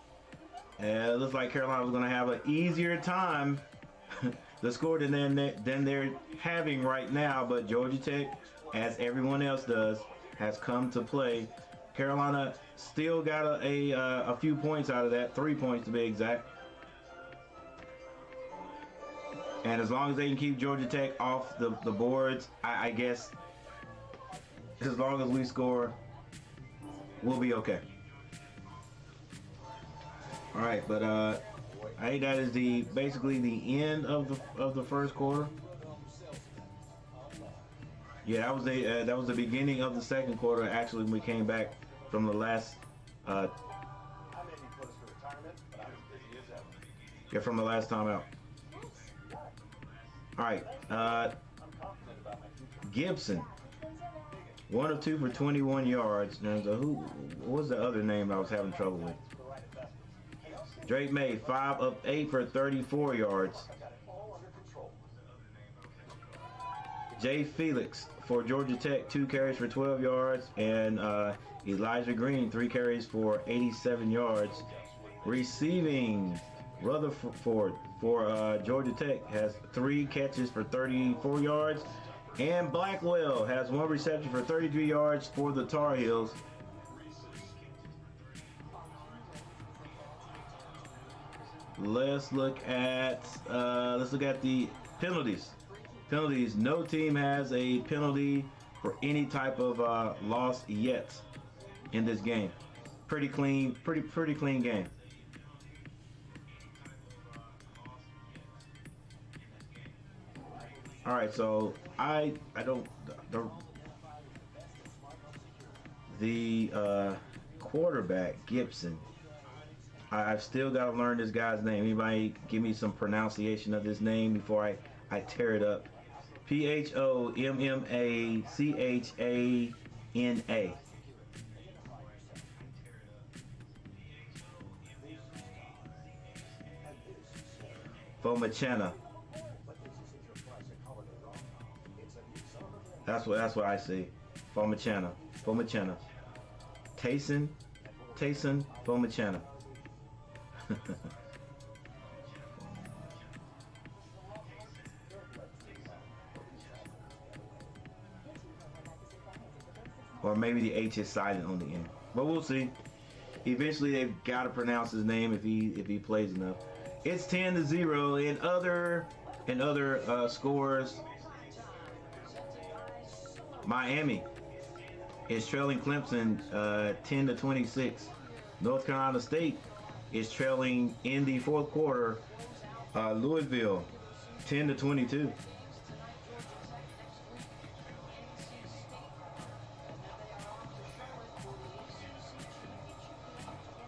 Speaker 2: it looks like Carolina was going to have an easier time the score than they're having right now, but Georgia Tech, as everyone else does, has come to play. Carolina still got a few points out of that, 3 points to be exact. And as long as they can keep Georgia Tech off the boards, I guess as long as we score, we'll be okay. All right, but I think that is basically the end of the first quarter. Yeah, that was the beginning of the second quarter. Actually, when we came back from the last from the last time out. All right, Gibson, 1 of 2 for 21 yards. Now, what was the other name I was having trouble with? Drake May, 5 of 8 for 34 yards. Jay Felix for Georgia Tech, 2 carries for 12 yards. And Elijah Green, 3 carries for 87 yards. Receiving, Rutherford for Georgia Tech has 3 catches for 34 yards. And Blackwell has 1 reception for 33 yards for the Tar Heels. Let's look at the penalties. Penalties. No team has a penalty for any type of loss yet in this game. Pretty clean game. All right, so I don't the quarterback, Gibson. I've still got to learn this guy's name. Anybody give me some pronunciation of this name before I tear it up? P-H-O-M-M-A-C-H-A-N-A. Fomachena. That's what I see. Fomachena. Taysom Fomachena. Or maybe the H is silent on the end. But we'll see. Eventually they've got to pronounce his name if he plays enough. It's 10-0 in other scores. Miami is trailing Clemson 10-26. North Carolina State is trailing in the fourth quarter Louisville 10-22.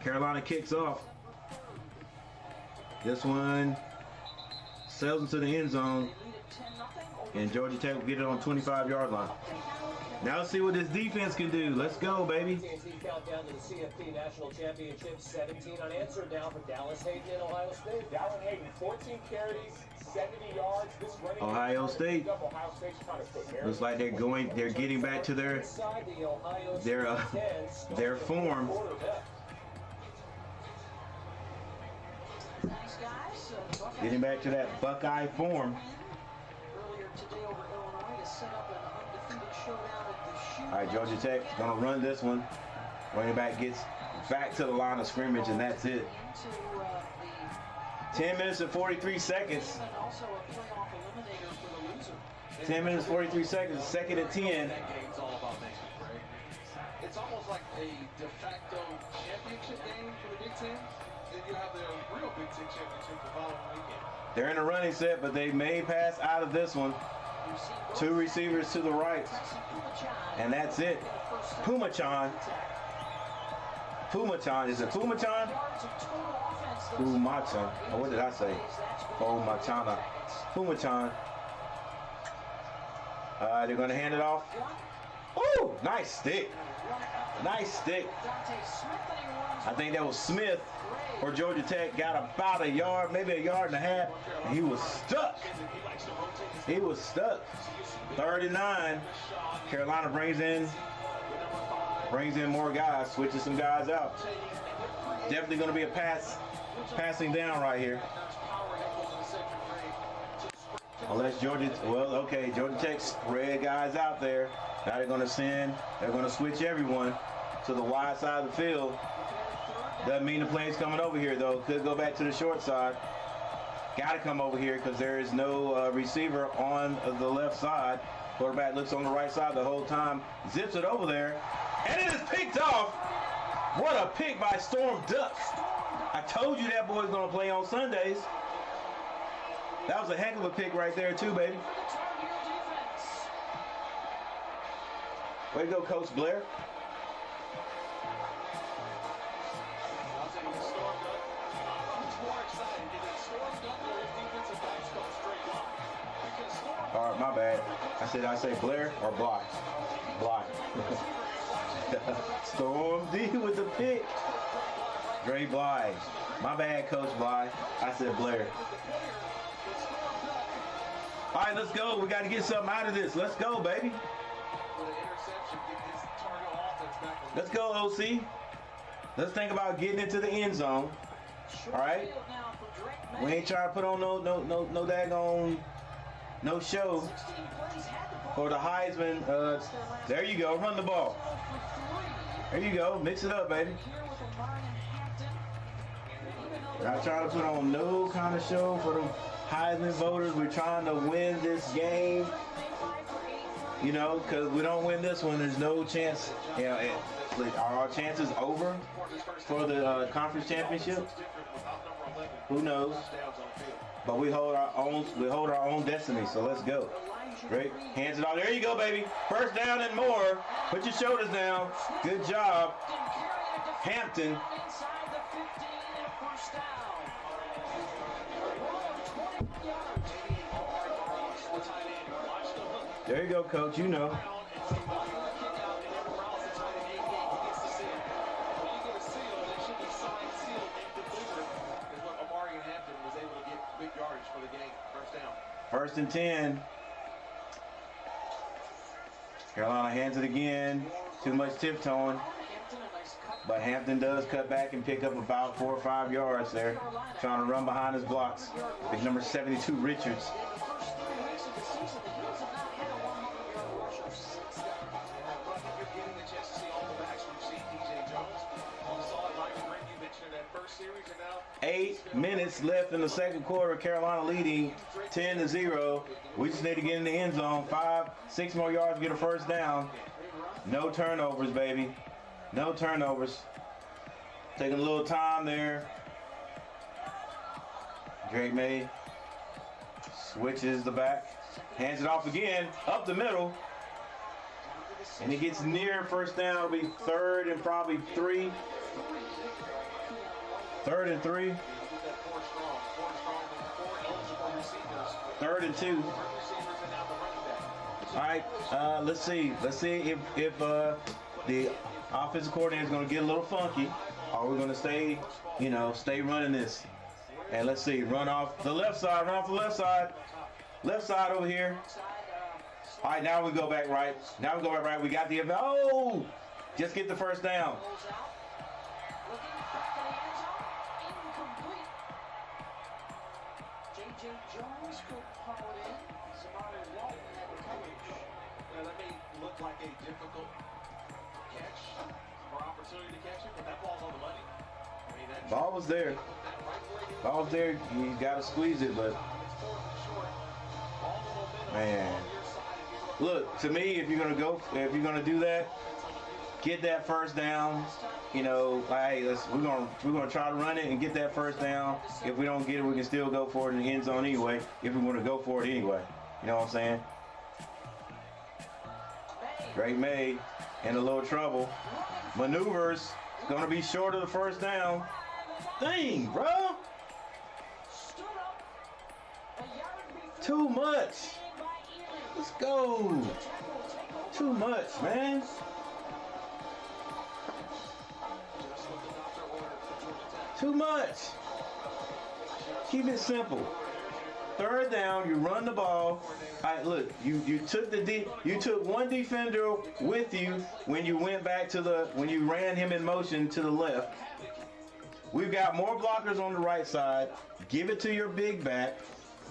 Speaker 2: Carolina kicks off. This one sails into the end zone, and Georgia Tech will get it on 25-yard line. Now let's see what this defense can do. Let's go, baby.
Speaker 6: Countdown to the CFP National Championship, 17 unanswered down for Dallas Hayden in Ohio State. Dallas Hayden, 14 carries, 70 yards. This running
Speaker 2: Ohio State. Looks like they're getting back to their form. Getting back to that Buckeye form. All right, Georgia Tech gonna run this one. Running back gets back to the line of scrimmage, and that's it. 10 minutes and 43 seconds. 10 minutes, 43 seconds, second and 10.
Speaker 3: It's almost like a de facto championship game for the Big Ten. Then you have the real Big Ten championship the following weekend.
Speaker 2: They're in a running set, but they may pass out of this one. Two receivers to the right. And that's it. Pumachan. Is it Pumachan? Pumachan. Oh, what did I say? Pumachan. They're going to hand it off. Ooh, nice stick. Nice stick. I think that was Smith for Georgia Tech. Got about a yard, maybe a yard and a half. And he was stuck. Third and 9. Carolina brings in more guys, switches some guys out. Definitely going to be a passing down right here. Unless Georgia Tech spread guys out there. Now they're going to switch everyone to the wide side of the field. Doesn't mean the play's coming over here though. Could go back to the short side. Got to come over here because there is no receiver on the left side. Quarterback looks on the right side the whole time. Zips it over there. And it is picked off. What a pick by Storm Duck. I told you that boy's going to play on Sundays. That was a heck of a pick right there too, baby. Way to go, Coach Blair. All right, my bad. I say Blair or Bly? Bly. Storm D with the pick. Dre Bly. My bad, Coach Bly. I said Blair. All right, let's go. We got to get something out of this. Let's go, baby. Let's go, OC. Let's think about getting into the end zone. All right. We ain't trying to put on no daggone no show for the Heisman. There you go. Run the ball. There you go. Mix it up, baby. Not trying to put on no kind of show for the Heisman voters. We're trying to win this game. You know, because we don't win this one, there's no chance. You know, are our chances over for the conference championship? Who knows? But we hold our own destiny. So let's go. Great. Hands it off. There you go, baby. First down and more. Put your shoulders down. Good job. Hampton.
Speaker 1: Inside the 15 and a first down.
Speaker 2: There you go, coach. You know. First and 10. Carolina hands it again. Too much tiptoeing. But Hampton does cut back and pick up about 4 or 5 yards there. Trying to run behind his blocks. Big number 72, Richards. Eight minutes left in the second quarter. Carolina leading 10-0. We just need to get in the end zone. 5-6 more yards to get a first down. No turnovers, baby. No turnovers. Taking a little time there. Drake May switches the back. Hands it off again. Up the middle. And he gets near first down. It'll be 3rd and probably 3. 3rd and 3. 3rd and 2. All right, let's see. Let's see if the offensive coordinator is going to get a little funky, or we're going to stay, stay running this. And let's see, run off the left side, run off the left side. Left side over here. All right, now we go back right. Now we go back right. We got the, oh, just get the first down.
Speaker 3: That may look like a difficult catch or opportunity to catch it, but that ball's on the money. I mean, that
Speaker 2: ball was there. Ball was there. You got to squeeze it, but man, look, to me, if you're gonna do that, get that first down. Hey, we're gonna try to run it and get that first down. If we don't get it, we can still go for it in the end zone anyway. If we want to go for it anyway, you know what I'm saying? Drake May in a little trouble. Maneuvers. Gonna be short of the first down. Dang, bro. Too much. Let's go. Too much, man. Too much. Keep it simple. 3rd down, you run the ball. All right, look, you took one defender with you when you went back to when you ran him in motion to the left. We've got more blockers on the right side. Give it to your big back.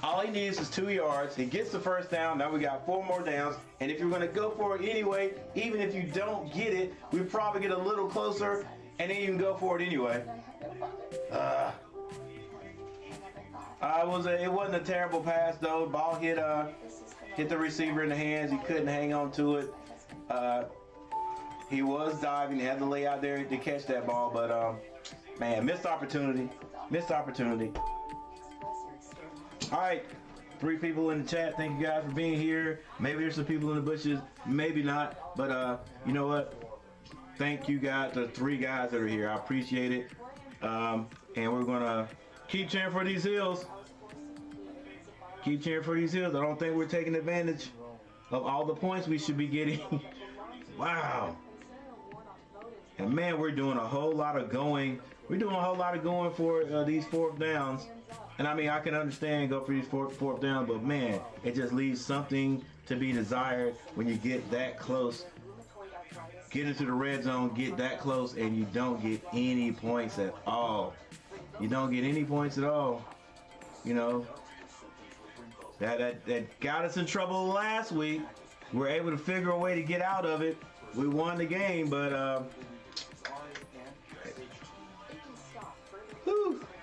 Speaker 2: All he needs is 2 yards. He gets the first down. Now we got 4 more downs. And if you're going to go for it anyway, even if you don't get it, we probably get a little closer, and then you can go for it anyway. It wasn't a terrible pass though. Ball hit the receiver in the hands. He couldn't hang on to it. He was diving. He had to lay out there to catch that ball, but man, missed opportunity. Missed opportunity. All right, 3 people in the chat. Thank you guys for being here. Maybe there's some people in the bushes, maybe not. But you know what? Thank you guys, the 3 guys that are here. I appreciate it. And we're gonna keep cheering for these Hills. Keep cheering for these Hills. I don't think we're taking advantage of all the points we should be getting. Wow. And man, we're doing a whole lot of going. We're doing a whole lot of going for these 4th downs. And I mean, I can understand go for these fourth down, but man, it just leaves something to be desired when you get that close. Get into the red zone, get that close, and you don't get any points at all. You don't get any points at all. That got us in trouble last week. We were able to figure a way to get out of it. We won the game, but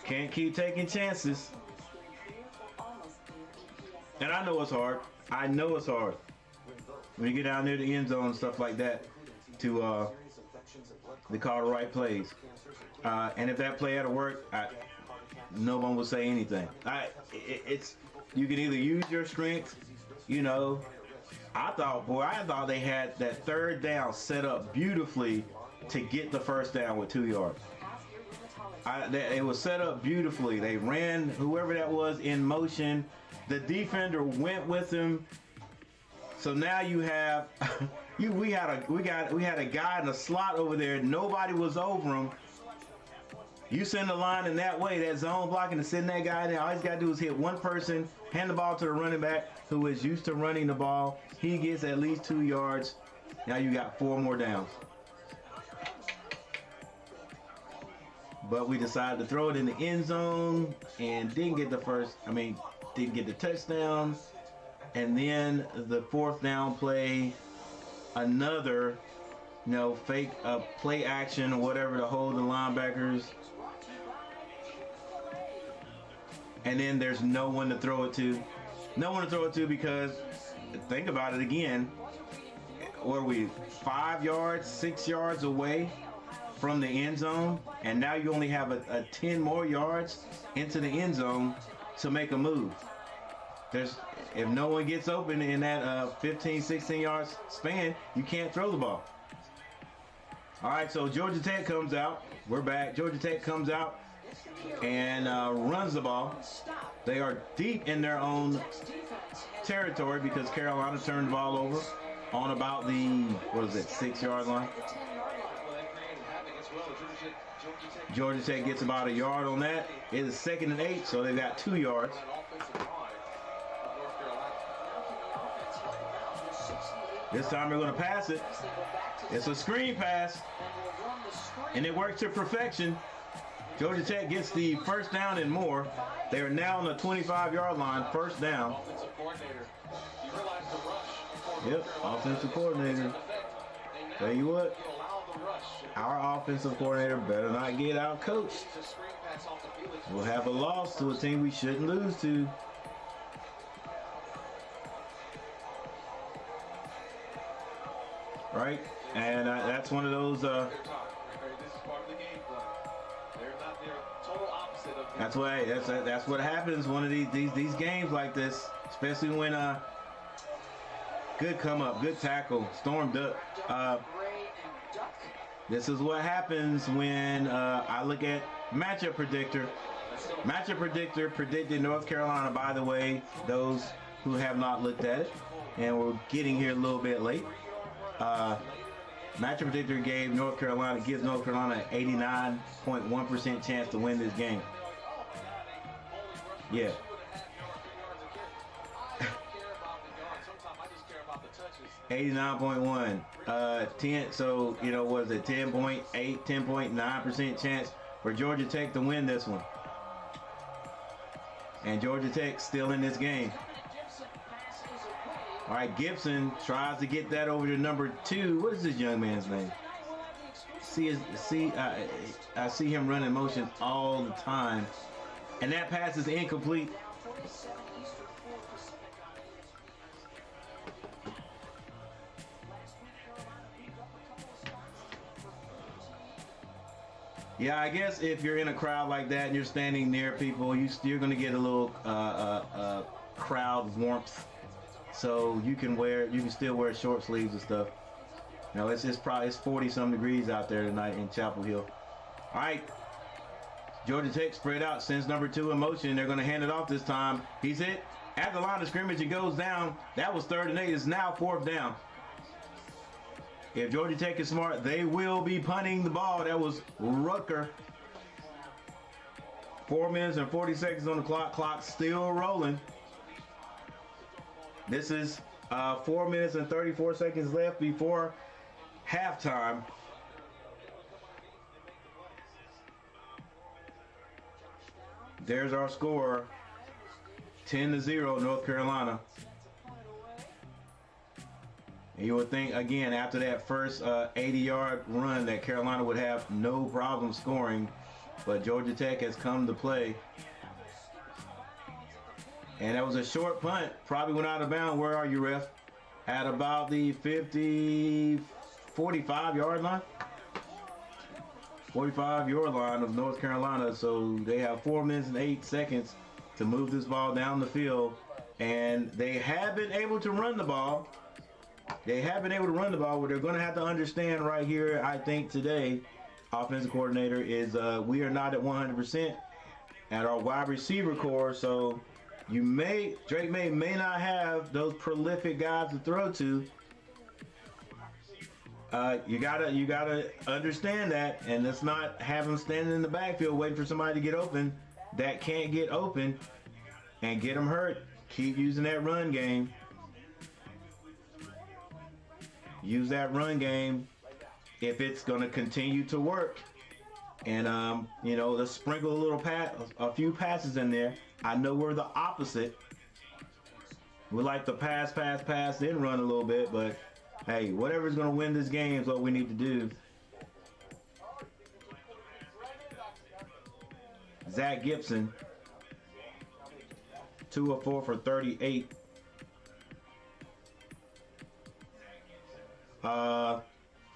Speaker 2: can't keep taking chances. And I know it's hard. I know it's hard when you get down near the end zone and stuff like that to call the right plays. And if that play had to work, no one will say anything. You can either use your strength, I thought they had that third down set up beautifully to get the first down with 2 yards. It was set up beautifully. They ran whoever that was in motion. The defender went with him. So now you have we had a guy in the slot over there. Nobody was over him. You send the line in that way, that zone blocking, to send that guy there. All he's got to do is hit one person, hand the ball to the running back who is used to running the ball. He gets at least 2 yards. Now you got 4 more downs. But we decided to throw it in the end zone and didn't get the touchdown. And then the 4th down play, another, fake play action or whatever to hold the linebackers. And then there's no one to throw it to. No one to throw it to because, think about it again, what are we, 5 yards, 6 yards away from the end zone? And now you only have a 10 more yards into the end zone to make a move. If no one gets open in that 15, 16 yards span, you can't throw the ball. All right, so Georgia Tech comes out. We're back. Georgia Tech comes out and runs the ball. They are deep in their own territory because Carolina turned the ball over on about the, 6-yard line. Georgia Tech gets about a yard on that. It is 2nd and 8, so they got 2 yards. This time they're going to pass it. It's a screen pass, and it works to perfection. Georgia Tech gets the first down and more. They are now on the 25-yard line, first down. Yep, offensive coordinator. Tell you what, our offensive coordinator better not get out coached. We'll have a loss to a team we shouldn't lose to. Right, and that's one of those. That's what happens. One of these games like this, especially when good come up, good tackle, storm duck. This is what happens when I look at matchup predictor. Matchup predictor predicted North Carolina. By the way, those who have not looked at it, and we're getting here a little bit late. Matchup predictor gives North Carolina an 89.1% chance to win this game. Yeah. 89.1. 10. So was it 10.8, 10.9% chance for Georgia Tech to win this one? And Georgia Tech still in this game. All right, Gibson tries to get that over to number 2. What is this young man's name? I see him running motion all the time, and that pass is incomplete. Yeah, I guess if you're in a crowd like that and you're standing near people, you're going to get a little crowd warmth. So you can still wear short sleeves and stuff. It's 40 some degrees out there tonight in Chapel Hill. All right, Georgia Tech spread out, sends number 2 in motion. They're going to hand it off this time. He's hit at the line of scrimmage. It goes down. That was 3rd and 8. It's now 4th down. If Georgia Tech is smart, they will be punting the ball. That was Rucker. 4 minutes and 40 seconds on the clock. Clock still rolling. This is 4 minutes and 34 seconds left before halftime. There's our score. 10-0 North Carolina. And you would think, again, after that first 80-yard run that Carolina would have no problem scoring. But Georgia Tech has come to play. And that was a short punt. Probably went out of bounds. Where are you, ref? At about the 45-yard line. 45-yard line of North Carolina. So they have 4 minutes and 8 seconds to move this ball down the field. And they have been able to run the ball. They have been able to run the ball. What they're going to have to understand right here, I think today, offensive coordinator, is we are not at 100% at our wide receiver core. So Drake May not have those prolific guys to throw to. You gotta understand that, and let's not have him standing in the backfield waiting for somebody to get open that can't get open and get them hurt. Keep using that run game. Use that run game if it's going to continue to work. And, let's sprinkle a few passes in there. I know we're the opposite. We like to pass, then run a little bit. But, hey, whatever's going to win this game is what we need to do. Zach Gibson, 2 of 4 for 38.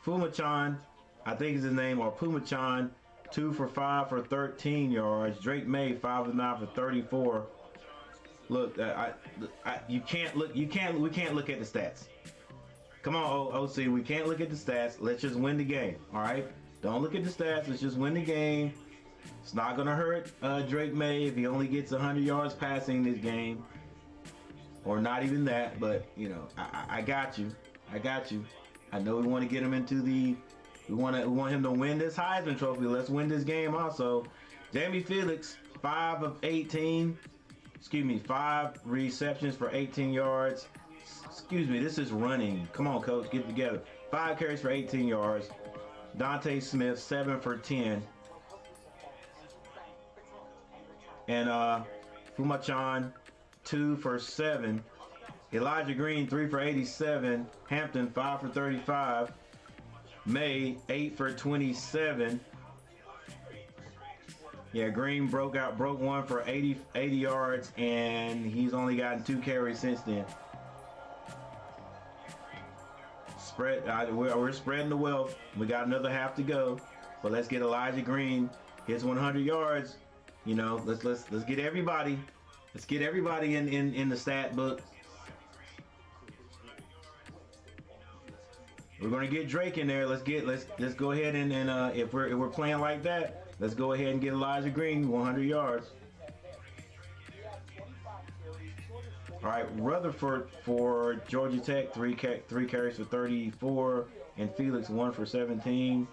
Speaker 2: Fumachan, I think is his name, or Pumachan, 2 for 5 for 13 yards. Drake May, 5 of 9 for 34. Look, we can't look at the stats. Come on, OC, we can't look at the stats. Let's just win the game, all right? Don't look at the stats. Let's just win the game. It's not gonna hurt Drake May if he only gets 100 yards passing this game, or not even that. But I got you. I know we want to get him into we want him to win this Heisman Trophy. Let's win this game also. Jamie Felix, 5 of 18. 5 receptions for 18 yards. This is running. Come on, coach, get it together. 5 carries for 18 yards. Dante Smith, 7 for 10. And Fumachan, 2 for 7. Elijah Green, 3 for 87. Hampton, 5 for 35. May, 8 for 27. Yeah, Green broke one for 80 yards, and he's only gotten 2 carries since then. We're spreading the wealth. We got another half to go, but let's get Elijah Green his 100 yards. Let's get everybody. Let's get everybody in the stat book. We're gonna get Drake in there. Let's go ahead and if we're playing like that, let's go ahead and get Elijah Green 100 yards. All right, Rutherford for Georgia Tech, 3 carries for 34, and Felix 1 for 17.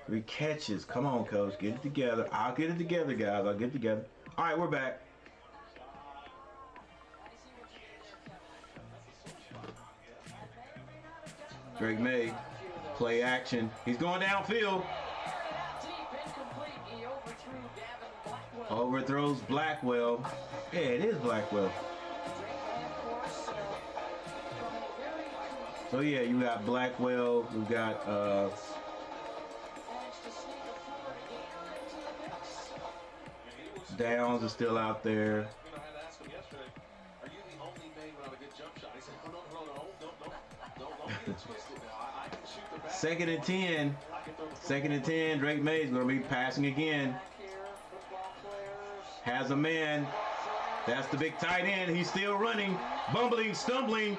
Speaker 2: 3 catches. Come on, coach, get it together. I'll get it together, guys. I'll get it together. All right, we're back. Drake May, play action. He's going downfield. Overthrows Blackwell. Yeah, it is Blackwell. So yeah, you got Blackwell. We got Downs is still out there. Second and 10. Second and 10. Drake May is going to be passing again. Has a man. That's the big tight end. He's still running, bumbling, stumbling,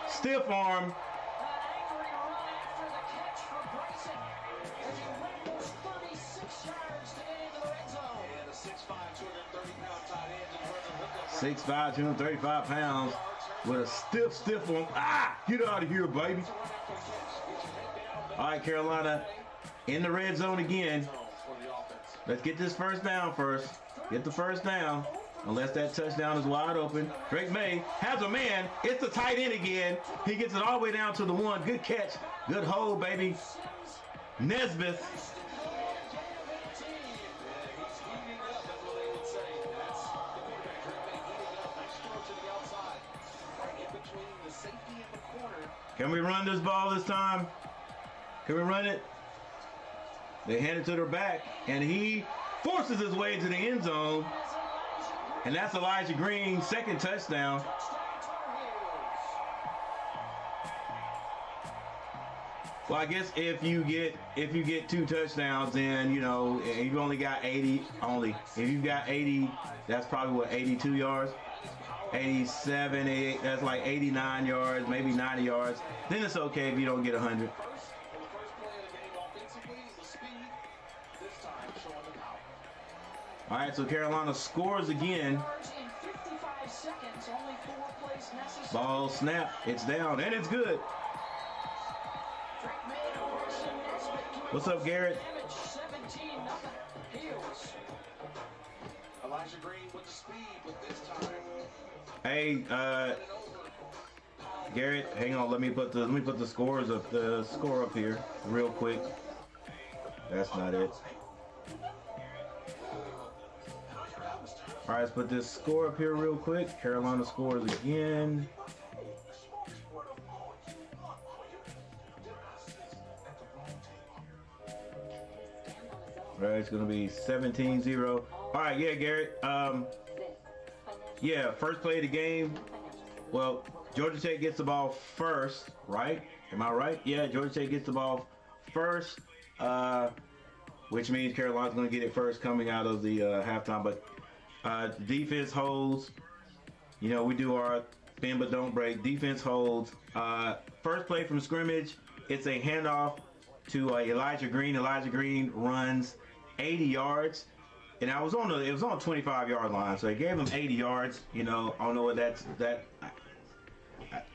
Speaker 2: stiff arm. Six 6'5", 235 pounds with a stiff one. Get out of here, baby. All right, Carolina in the red zone again. Let's get this first down first. Get the first down. Unless that touchdown is wide open. Drake May has a man. It's the tight end again. He gets it all the way down to the 1. Good catch. Good hold, baby. Nesbitt. Can we run this ball this time? Can we run it? They hand it to their back, and he forces his way to the end zone. And that's Elijah Green's second touchdown. Well, I guess if you get 2 touchdowns, then if you only got 80, if you've got 80, that's probably what, 82 yards. 87, 88, that's like 89 yards, maybe 90 yards. Then it's okay if you don't get 100.
Speaker 3: In the first play of the game offensively, the speed, this time showing the power.
Speaker 2: All right, so Carolina scores again.
Speaker 1: Yards in 55 seconds, only 4 plays necessary.
Speaker 2: Ball snap, it's down, and it's good.
Speaker 1: Drake May and Orson Nesbitt doing
Speaker 2: What's up, Garrett?
Speaker 1: damage, 17-0. Heels.
Speaker 3: Elijah Green with the speed, but this time
Speaker 2: Hey, Garrett, hang on. Let me put the scores of the score up here real quick. That's not it. All right, let's put this score up here real quick. Carolina scores again. All right, it's gonna be 17-0. All right, yeah, Garrett. Yeah, first play of the game. Well, Georgia Tech gets the ball first, right? Am I right? Yeah, Georgia Tech gets the ball first, which means Carolina's going to get it first coming out of the halftime. But defense holds. You know, we do our bend but don't break. Defense holds. First play from scrimmage, it's a handoff to Elijah Green. Elijah Green runs 80 yards. And it was on the 25-yard line, so they gave him 80 yards. You know, I don't know what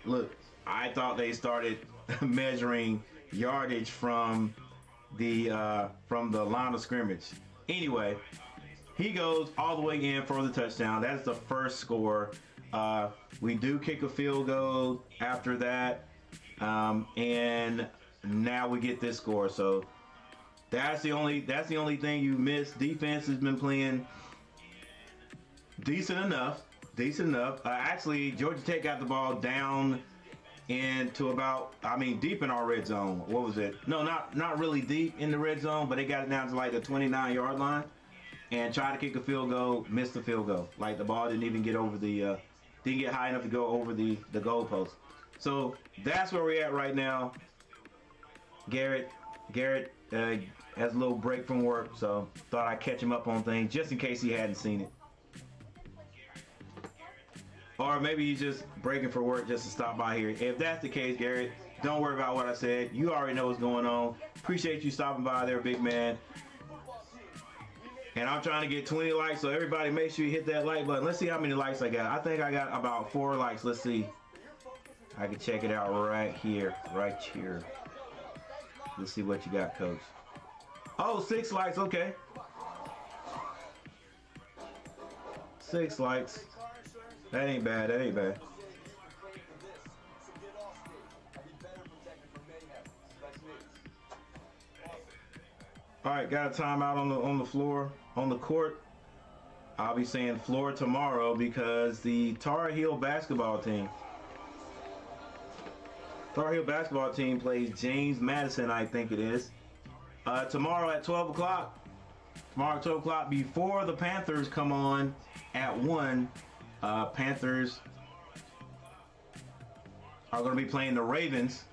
Speaker 2: look, I thought they started measuring yardage from the line of scrimmage. Anyway, he goes all the way in for the touchdown. That's the first score. We do kick a field goal after that, and now we get this score. So. That's the only thing you missed. Defense has been playing decent enough. Actually, Georgia Tech got the ball down into about, deep in our red zone. What was it? No, not really deep in the red zone, but they got it down to like the 29-yard line and tried to kick a field goal, missed the field goal. Like the ball didn't even get over the, didn't get high enough to go over the goalpost. So that's where we're at right now. Garrett has a little break from work, so thought I'd catch him up on things just in case he hadn't seen it. Or maybe he's just breaking for work just to stop by here. If that's the case, Garrett, don't worry about what I said. You already know what's going on. Appreciate you stopping by there, big man. And I'm trying to get 20 likes, so everybody make sure you hit that like button. Let's see how many likes I got. I think I got about 4 likes. Let's see. I can check it out right here. Let's see what you got, Coach. Oh, 6 likes, okay. 6 likes. That ain't bad. All right, got a timeout on the floor, on the court. I'll be saying floor tomorrow because the Tar Heel basketball team plays James Madison, I think it is. Tomorrow at 12 o'clock. Before the Panthers come on at 1. Panthers are going to be playing the Ravens,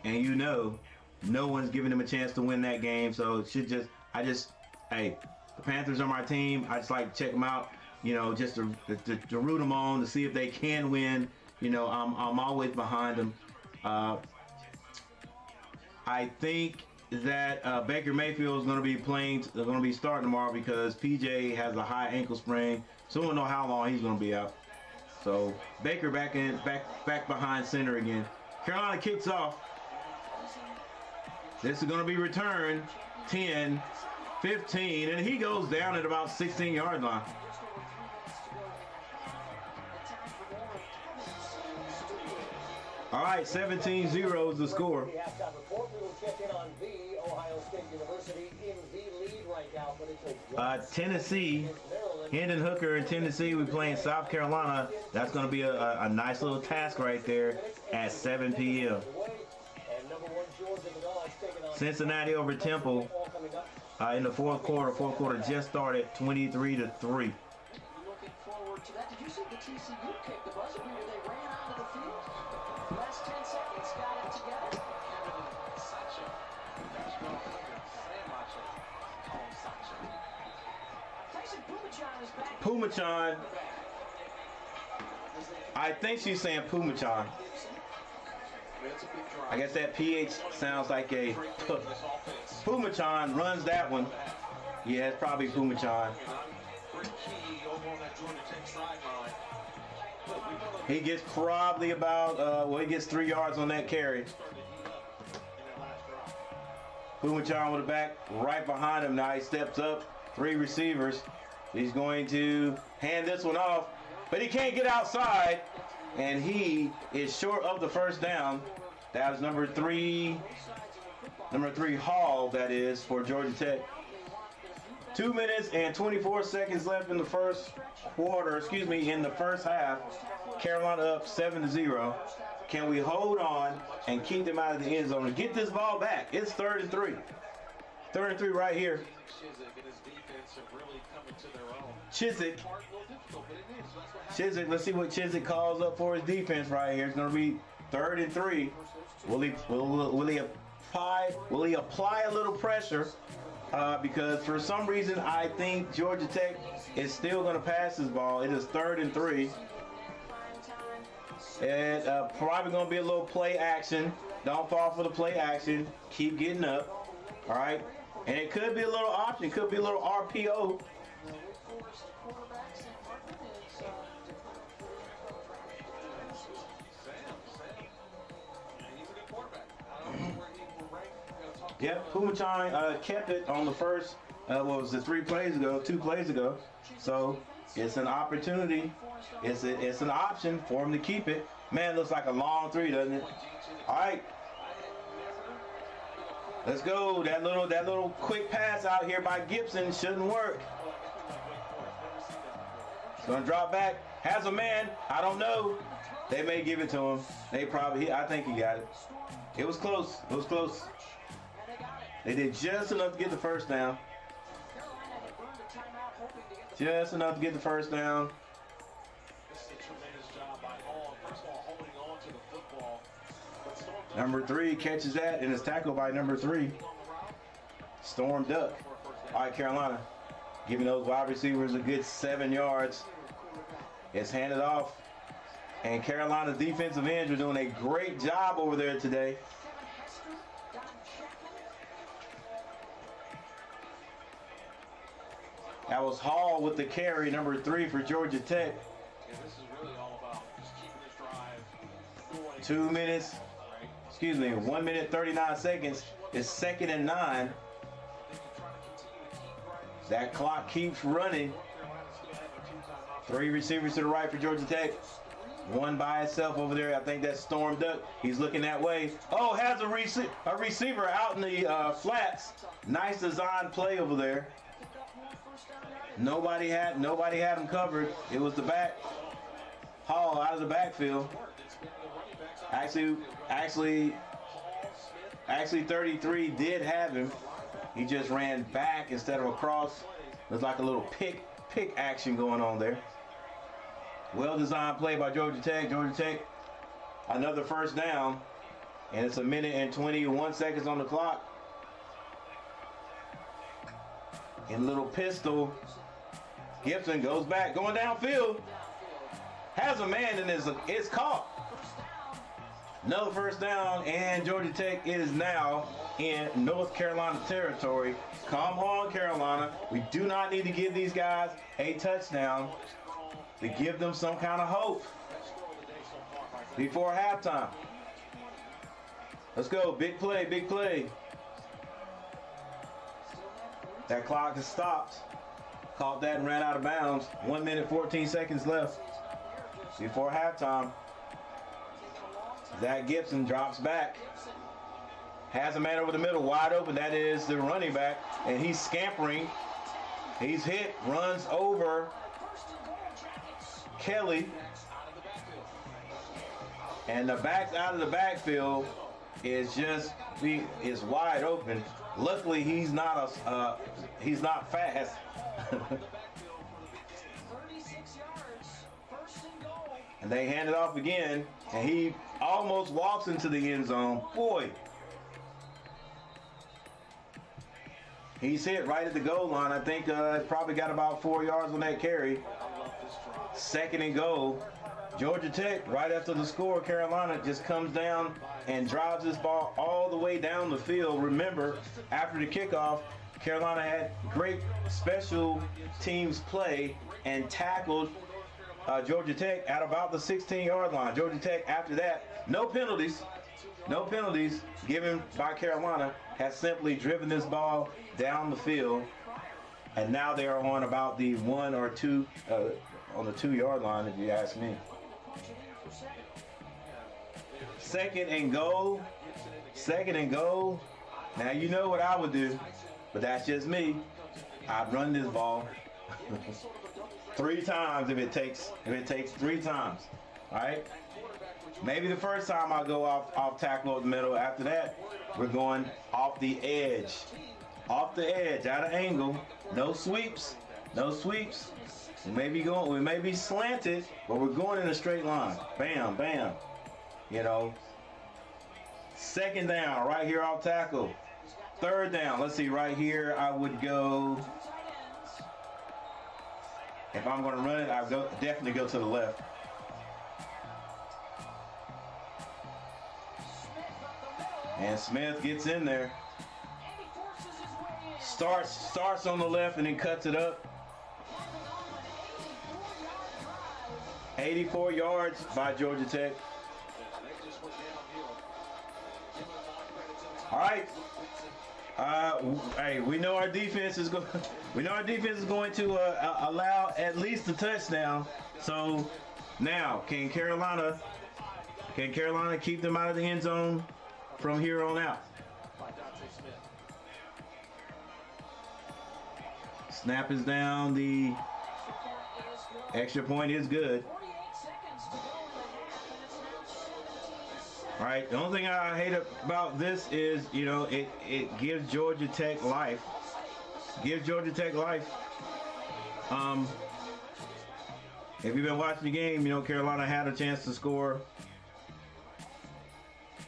Speaker 2: and you know, no one's giving them a chance to win that game. So it should hey, the Panthers are my team. I just like to check them out, you know, just to root them on, to see if they can win. You know, I'm always behind them. I think that Baker Mayfield is going to be starting tomorrow because PJ has a high ankle sprain, so we don't know how long he's going to be out. So Baker back behind center again. Carolina kicks off. This is going to be returned 10, 15, and he goes down at about 16-yard line. All right, 17-0 is the score. Tennessee, Hendon Hooker in Tennessee. We're playing South Carolina. That's going to be a nice little task right there at 7 p.m. Cincinnati over Temple in the fourth quarter. Fourth quarter just started, 23-3.
Speaker 1: Looking forward to that. Did you see the TCU kick the buzzer beater? They ran onto the field. Last 10 seconds, got it together.
Speaker 2: Pumachan. I think she's saying Pumachan. I guess that PH sounds like a P. Pumachan runs that one. Yeah, it's probably Pumachan. He gets probably about, well, he gets 3 yards on that carry. Pumachan with the back right behind him. Now he steps up, 3 receivers. He's going to hand this one off, but he can't get outside, and he is short of the first down. That was number 3 Hall, that is, for Georgia Tech. 2 minutes and 24 seconds left in the first quarter, in the first half. Carolina up 7-0. Can we hold on and keep them out of the end zone and get this ball back? It's 3rd and 3. 3rd and 3 right here. Chiswick, let's see what Chiswick calls up for his defense right here. It's going to be 3rd and 3. Will he apply a little pressure? Because for some reason I think Georgia Tech is still going to pass this ball. It is 3rd and 3. And probably going to be a little play action. Don't fall for the play action. Keep getting up. All right. And it could be a little option. It could be a little RPO. Yep, Pumachan kept it on the first, what was it, 2 plays ago. So it's an opportunity. It's an option for him to keep it. Man, it looks like a long 3, doesn't it? All right. Let's go. That little quick pass out here by Gibson shouldn't work. It's gonna drop back. Has a man. I don't know. They may give it to him. I think he got it. It was close. It was close. They did just enough to get the first down. Just enough to get the first down. Number 3 catches that and is tackled by number 3. Storm Duck. All right, Carolina giving those wide receivers a good 7 yards. It's handed off. And Carolina's defensive ends are doing a great job over there today. That was Hall with the carry, number 3 for Georgia Tech. 1 minute 39 seconds. It's 2nd and 9. That clock keeps running. 3 receivers to the right for Georgia Tech. 1 by itself over there. I think that's Storm Duck. He's looking that way. Oh, has a receiver out in the flats. Nice design play over there. Nobody had him covered. It was the back. Hall out of the backfield. Actually 33 did have him. He just ran back instead of across. There's like a little pick action going on there. Well designed play by Georgia Tech. Georgia Tech, another first down. And it's 1 minute and 21 seconds on the clock. And little pistol. Gibson goes back, going downfield. Has a man and is caught. Another first down, and Georgia Tech is now in North Carolina territory. Come on, Carolina. We do not need to give these guys a touchdown to give them some kind of hope before halftime. Let's go. Big play, big play. That clock has stopped. Caught that and ran out of bounds. 1 minute, 14 seconds left before halftime. Zach Gibson drops back. Has a man over the middle, wide open. That is the running back. And he's scampering. He's hit, runs over Kelly. And the back out of the backfield is wide open. Luckily, he's not fast.
Speaker 1: 36 yards, 1st and goal.
Speaker 2: And they hand it off again, and he almost walks into the end zone. Boy, he's hit right at the goal line. I think probably got about 4 yards on that carry. 2nd and goal. Georgia Tech, right after the score, Carolina just comes down and drives this ball all the way down the field. Remember, after the kickoff, Carolina had great special teams play and tackled Georgia Tech at about the 16-yard line. Georgia Tech, after that, no penalties given by Carolina, has simply driven this ball down the field. And now they are on about the 1 or 2, on the 2-yard line, if you ask me. Second and goal. Now you know what I would do, but that's just me. I'd run this ball 3 times if it takes 3 times. All right. Maybe the first time I'll go off tackle over the middle. After that, we're going off the edge. Out of angle. No sweeps. We may be slanted, but we're going in a straight line. Bam, bam. You know. Second down, right here off tackle. Third down, let's see, right here I would go. If I'm going to run it, I'll definitely go to the left. And Smith gets in there. Starts on the left and then cuts it up. 84 yards by Georgia Tech. All right. Hey, we know our defense is going. We know our defense is going to allow at least a touchdown. So now, can Carolina keep them out of the end zone from here on out? Snap is down. The extra point is good. All right. The only thing I hate about this is, you know, it gives Georgia Tech life. If you've been watching the game, you know Carolina had a chance to score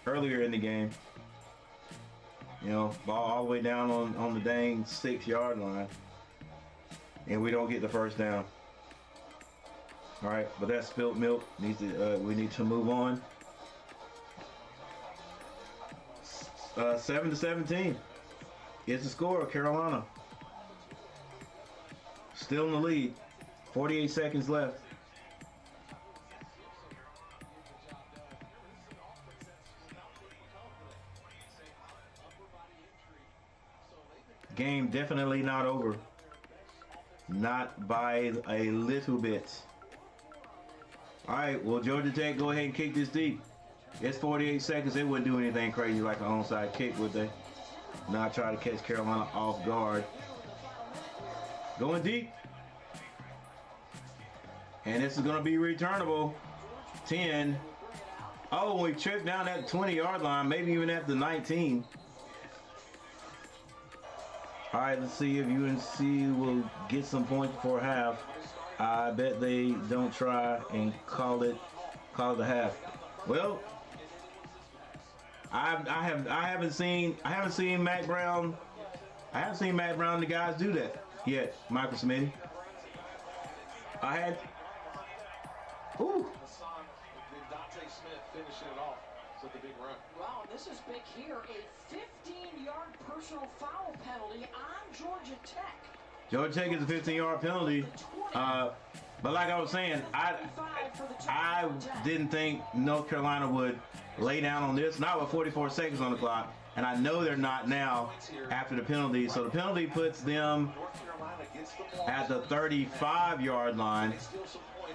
Speaker 2: earlier in the game. You know, ball all the way down on the dang 6-yard line, and we don't get the first down. All right, but that spilt milk needs to. We need to move on. 7-17 is the score. Carolina still in the lead. 48 seconds left. Game definitely not over. Not by a little bit. All right, well, Georgia Tech, go ahead and kick this deep. It's 48 seconds. They wouldn't do anything crazy like an onside kick, would they? Not try to catch Carolina off guard. Going deep. And this is going to be returnable. 10. Oh, we tripped down at the 20-yard line, maybe even at the 19. All right, let's see if UNC will get some points before half. I bet they don't try and call it a half. Well, I haven't seen Matt Brown. I haven't seen Matt Brown and the guys do that yet. Michael Smitty. I had. Ooh.
Speaker 1: Wow, and this is big here. A 15-yard personal foul penalty on Georgia Tech.
Speaker 2: Georgia Tech is a 15-yard penalty. But like I was saying, I didn't think North Carolina would lay down on this. Not with 44 seconds on the clock. And I know they're not now after the penalty. So the penalty puts them at the 35-yard line.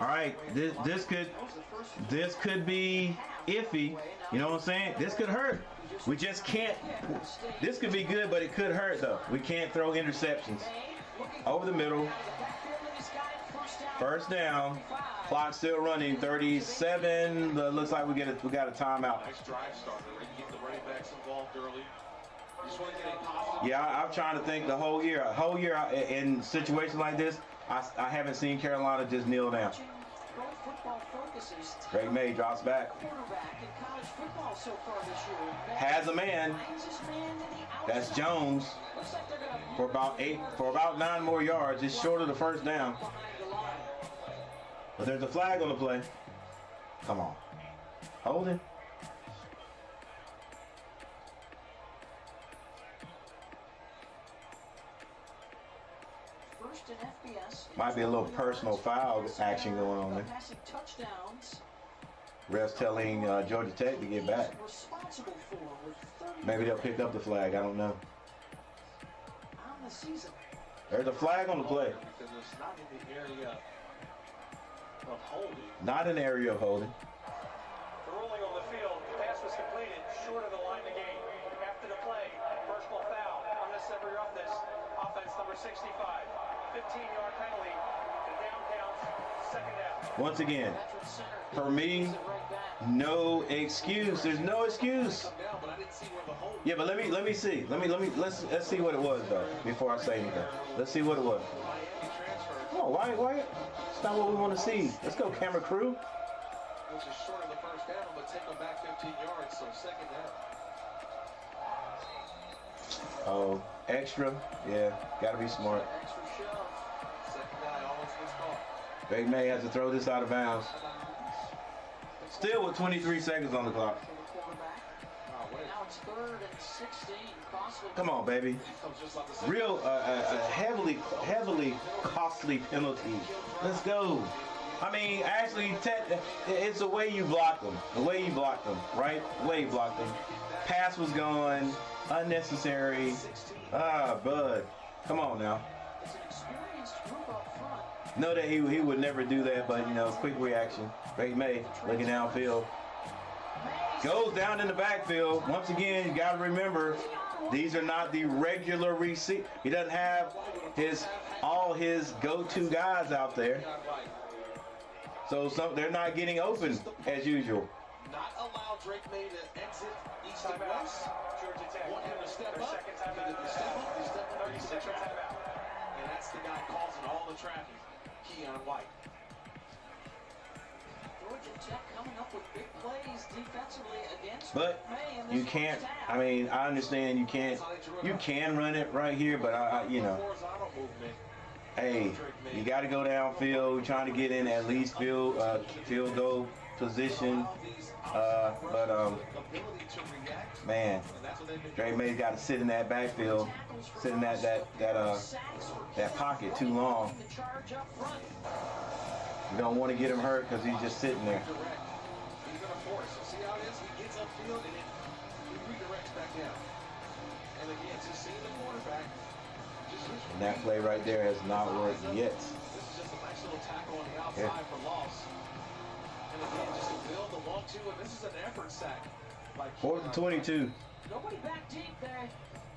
Speaker 2: All right, this could be iffy. You know what I'm saying? This could hurt. We just can't. This could be good, but it could hurt though. We can't throw interceptions. Over the middle. First down. Clock still running. 37. Looks like we got a timeout.
Speaker 3: Nice drive starter. You get the running backs involved early. You just want to get a positive.
Speaker 2: Yeah, I'm trying to think the whole year. In situations like this, I haven't seen Carolina just kneel down. Greg May drops back. Has a man. That's Jones. For about 9 more yards. It's short of the first down. But there's a flag on the play. Come on. Holding.
Speaker 1: First in FBS.
Speaker 2: Might be a little personal foul action going on there.
Speaker 1: Passing touchdowns.
Speaker 2: Refs telling Georgia Tech to get back.
Speaker 1: Responsible for with 30
Speaker 2: Maybe they'll pick up the flag. I don't know.
Speaker 1: on the season.
Speaker 2: There's a flag on the play.
Speaker 3: Because it's not in the area of holding.
Speaker 2: Not an area of holding.
Speaker 6: The ruling on the field, the pass was completed short of the line of the game. After the play, personal foul, unnecessary roughness, offense number 65, 15-yard penalty, the down counts, second down.
Speaker 2: Once again,
Speaker 1: Veteran center.
Speaker 2: for me,
Speaker 1: It right back.
Speaker 2: no excuse. There's no excuse.
Speaker 3: Come down, but I didn't see where the hold.
Speaker 2: Yeah, but let me see. Let's see what it was though before I say anything. Let's see what it was.
Speaker 3: Miami transfer,
Speaker 2: Oh, why? It's not what we want to see. Let's go, camera crew.
Speaker 3: which is short of the first down, but take them back 15 yards, so second down.
Speaker 2: Oh, extra. Yeah, gotta be smart.
Speaker 1: Extra shove.
Speaker 3: Second guy always gets caught.
Speaker 2: Big May has to throw this out of bounds. Still with 23 seconds on the clock.
Speaker 1: For the quarterback.
Speaker 3: Oh, wait.
Speaker 1: Now it's 3rd and 16. Costly.
Speaker 2: Come on, baby.
Speaker 3: Comes just like the second.
Speaker 2: Real heavily costly penalty. Let's go. I mean, actually, it's the way you block them. The way you block them, right? The way you block them. Pass was gone. Unnecessary. Ah, bud. Come on now.
Speaker 1: It's an experienced group up front.
Speaker 2: Know that he would never do that, but you know, quick reaction. Big May looking downfield. Goes down in the backfield. Once again, you gotta remember, these are not the regular receipt. He doesn't have all his go-to guys out there. So they're not getting open as usual.
Speaker 3: Not allow Drake May to exit east and
Speaker 6: Timeout.
Speaker 3: west.
Speaker 6: Georgia Tech.
Speaker 3: Want him to step
Speaker 6: Their
Speaker 3: up.
Speaker 6: second
Speaker 3: If
Speaker 6: timeout.
Speaker 3: you step up, you step up, you step
Speaker 6: 30-second
Speaker 3: up.
Speaker 6: timeout.
Speaker 3: And that's the guy causing all the traffic. Kenan White.
Speaker 1: Georgia Tech coming up with big plays defensively against
Speaker 2: But
Speaker 1: May in this
Speaker 2: you can't.
Speaker 1: first half.
Speaker 2: I mean, I understand you can't. You can run it right here, but you know,
Speaker 3: Horizontal movement.
Speaker 2: hey, you got to go downfield, trying to get in at least field goal position. But
Speaker 3: Ability to react.
Speaker 2: man,
Speaker 3: And that's what they've been
Speaker 2: Drake May's got to sit in that backfield, sit in that pocket too long.
Speaker 1: The charge up front.
Speaker 2: You don't want to get him hurt because he's just sitting there.
Speaker 3: direct. He's going to force. See how it is? He gets upfield and then he redirects back down. And again, just seeing the quarterback.
Speaker 2: And that play right there has not worked yet.
Speaker 3: This is just a nice little tackle on the outside for loss. And again, just to build the 1-2, and this is an effort sack. By
Speaker 2: 4th and 22.
Speaker 1: Nobody back deep there.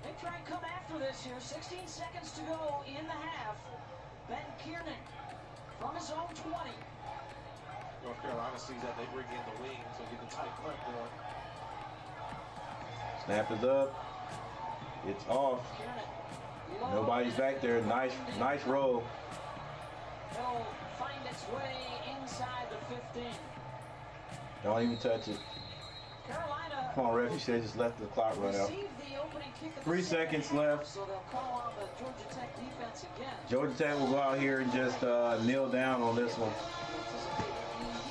Speaker 1: They try and come after this here. 16 seconds to go in the half. Ben Kenan from his own 20.
Speaker 3: North Carolina sees that, they bring in the wings, so get the tight clip going.
Speaker 2: Snap is up. It's off.
Speaker 1: Kenan.
Speaker 2: Nobody's back there. Nice roll.
Speaker 1: It'll find its way inside the 15.
Speaker 2: Don't even touch it.
Speaker 1: Carolina.
Speaker 2: Come on, ref. You should have just let the clock run out.
Speaker 1: received the opening kick of the
Speaker 2: 3
Speaker 1: second
Speaker 2: seconds
Speaker 1: half,
Speaker 2: left.
Speaker 1: So they'll call on the Georgia Tech defense again.
Speaker 2: Georgia Tech will go out here and just kneel down on this one.
Speaker 1: Anticipating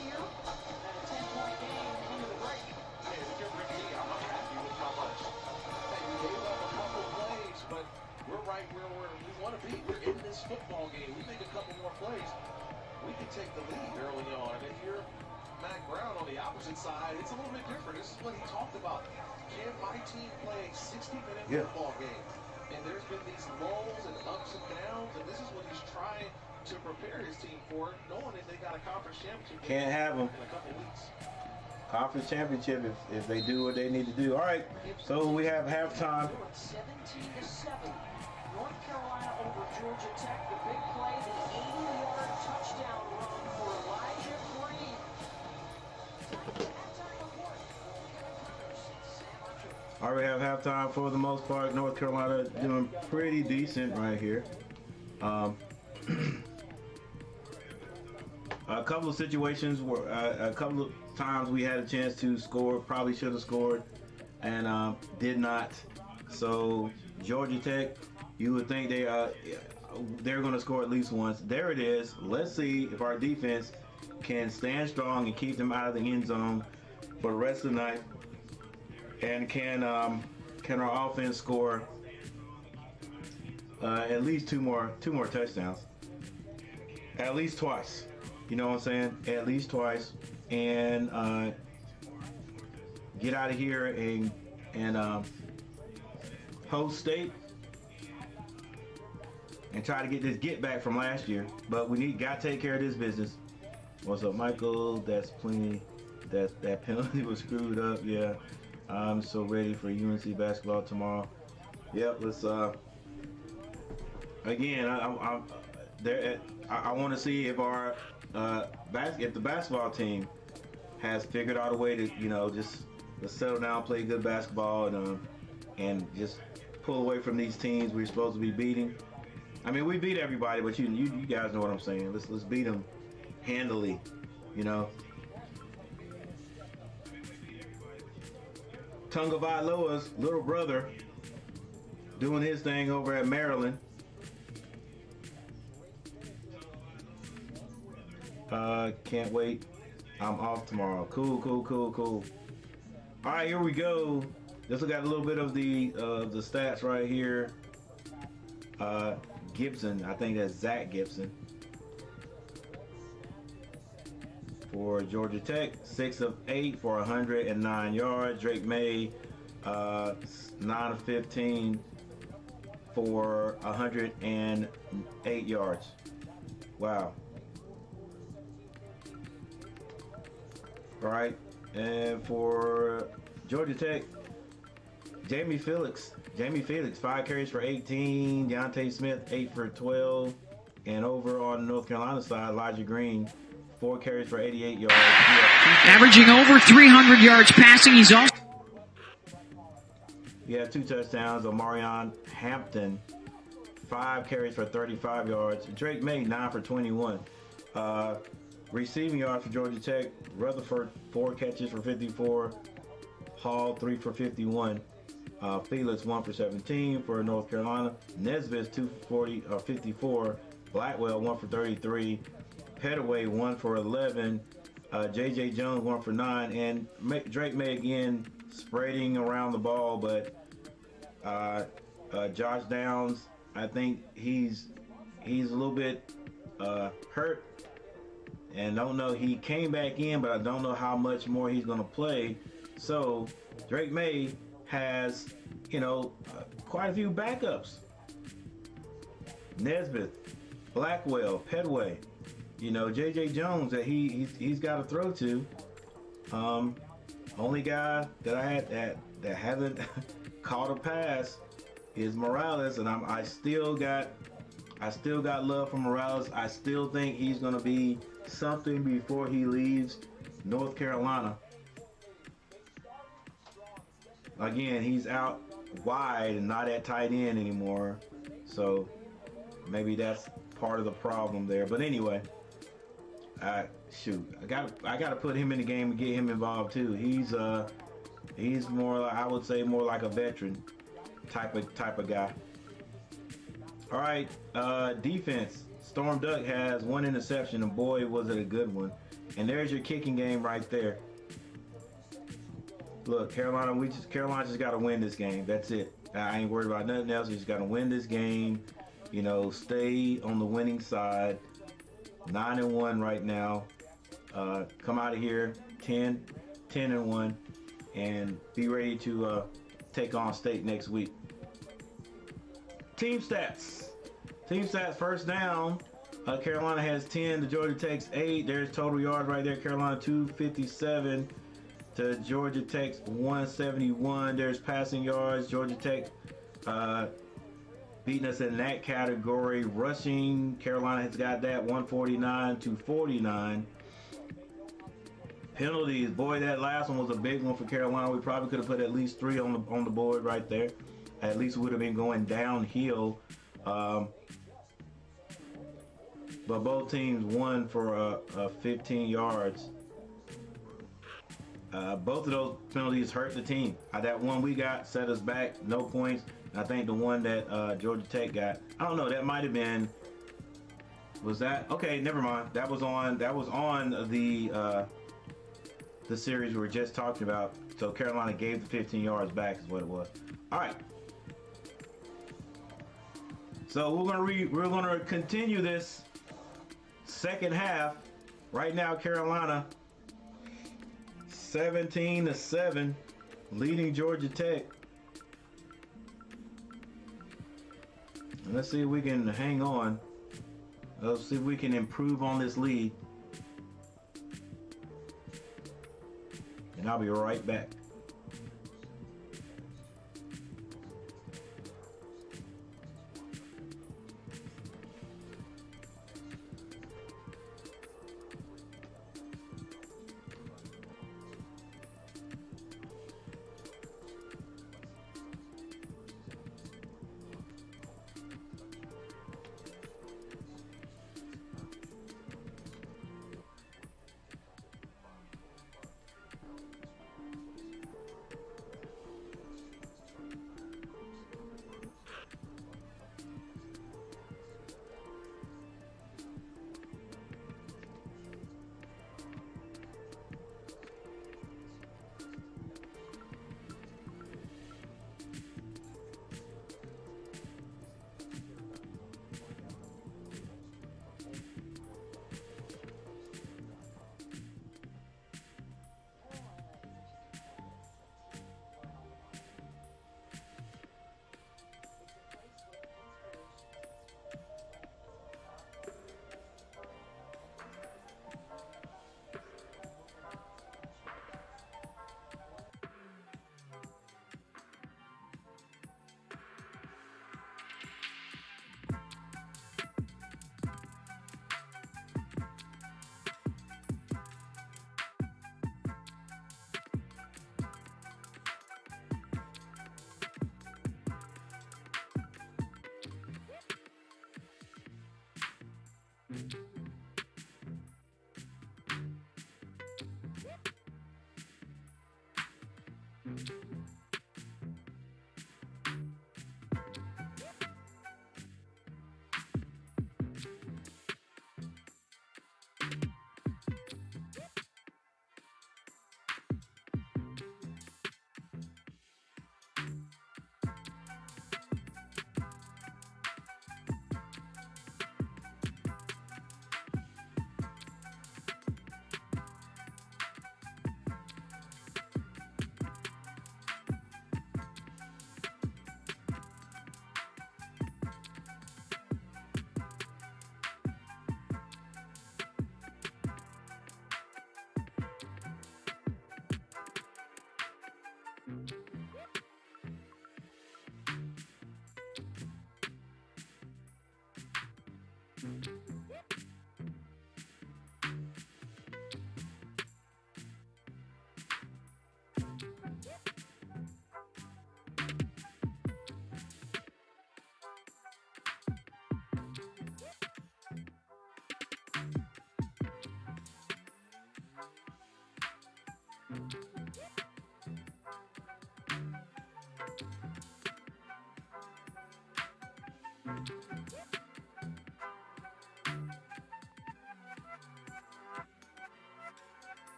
Speaker 1: here at a 10-point game into the break.
Speaker 3: Hey, if you're Ricky, I'm happy with how much. Hey, we gave up a couple plays, but we're right where we want to be. We're in this football game. We make a couple more plays, we can take the lead early on. If you're Matt Brown on the opposite side, it's a little bit different. This is what he talked about. Can my team play a 60-minute football game? And there's been these lulls and ups and downs, and this is what he's trying to prepare his team for, knowing that they got a conference championship
Speaker 2: Can't have them.
Speaker 3: in a couple weeks.
Speaker 2: Conference championship if they do what they need to do. All right, so we have halftime.
Speaker 1: 17-7. North Carolina over Georgia Tech. The big play, the 80-yard touchdown run for Elijah Green.
Speaker 2: All right, we have halftime for the most part. North Carolina doing pretty decent right here. A couple of situations where a couple of times we had a chance to score, probably should have scored, and did not. So Georgia Tech, you would think they're going to score at least once. There it is. Let's see if our defense can stand strong and keep them out of the end zone for the rest of the night, and can our offense score at least two more touchdowns, at least twice. You know what I'm saying? At least twice, and get out of here and host State and try to get this get back from last year. But we gotta take care of this business. What's up, Michael? That's plenty. That penalty was screwed up. Yeah, I'm so ready for UNC basketball tomorrow. Yep. Let's again. I want to see if our if the basketball team has figured out a way to just let's settle down, play good basketball, and just pull away from these teams we're supposed to be beating. I mean, we beat everybody, but you guys know what I'm saying. Let's beat them handily, Tungavailoa's little brother doing his thing over at Maryland. Can't wait. I'm off tomorrow. Cool. All right, here we go. This will got a little bit of the stats right here. Gibson, I think that's Zach Gibson for Georgia Tech, 6 of 8 for 109 yards. Drake May, 9 of 15 for 108 yards. Wow. All right, and for Georgia Tech, Jamie Felix, 5 carries for 18. Deontay Smith, 8 for 12. And over on the North Carolina side, Elijah Green, 4 carries for 88 yards.
Speaker 7: Averaging over 300 yards passing. He's also...
Speaker 2: You have 2 touchdowns. Omarion Hampton, 5 carries for 35 yards. Drake May, 9 for 21. Receiving yards for Georgia Tech, Rutherford, 4 catches for 54. Hall, 3 for 51. Felix, 1 for 17 for North Carolina. Nesbitt, 2 for 54. Blackwell, 1 for 33. Petaway, 1 for 11. J.J. Jones, 1 for 9. And Drake May again spreading around the ball, but Josh Downs, I think he's a little bit hurt. And don't know, he came back in, but I don't know how much more he's going to play. So Drake May has, quite a few backups. Nesbitt, Blackwell, Petway, J.J. Jones that he's got to throw to. Only guy that I had that haven't caught a pass is Morales, and I still got love for Morales. I still think he's going to be something before he leaves North Carolina. Again, he's out wide and not at tight end anymore, so maybe that's part of the problem there. But anyway, I gotta put him in the game and get him involved too. He's more, I would say, more like a veteran type of guy. All right, defense. Storm Duck has 1 interception, and boy, was it a good one. And there's your kicking game right there. Look, Carolina just got to win this game. That's it. I ain't worried about nothing else. You just got to win this game. Stay on the winning side. 9-1 right now. Come out of here 10-1, and be ready to take on State next week. Team stats. First down. Carolina has 10 to Georgia Tech's 8. There's total yards right there. Carolina 257 to Georgia Tech's 171. There's passing yards. Georgia Tech beating us in that category. Rushing, Carolina has got that 149 to 49. Penalties, boy, that last one was a big one for Carolina. We probably could have put at least 3 on the board right there. At least we would have been going downhill. But both teams won for 15 yards. Both of those penalties hurt the team. That one we got set us back, no points. I think the one that Georgia Tech got, I don't know, that might have been Was that okay? Never mind. That was on the series we were just talking about. So Carolina gave the 15 yards back is what it was. All right. So we're gonna continue this second half. Right now, Carolina 17-7, leading Georgia Tech. And let's see if we can hang on. Let's see if we can improve on this lead. And I'll be right back.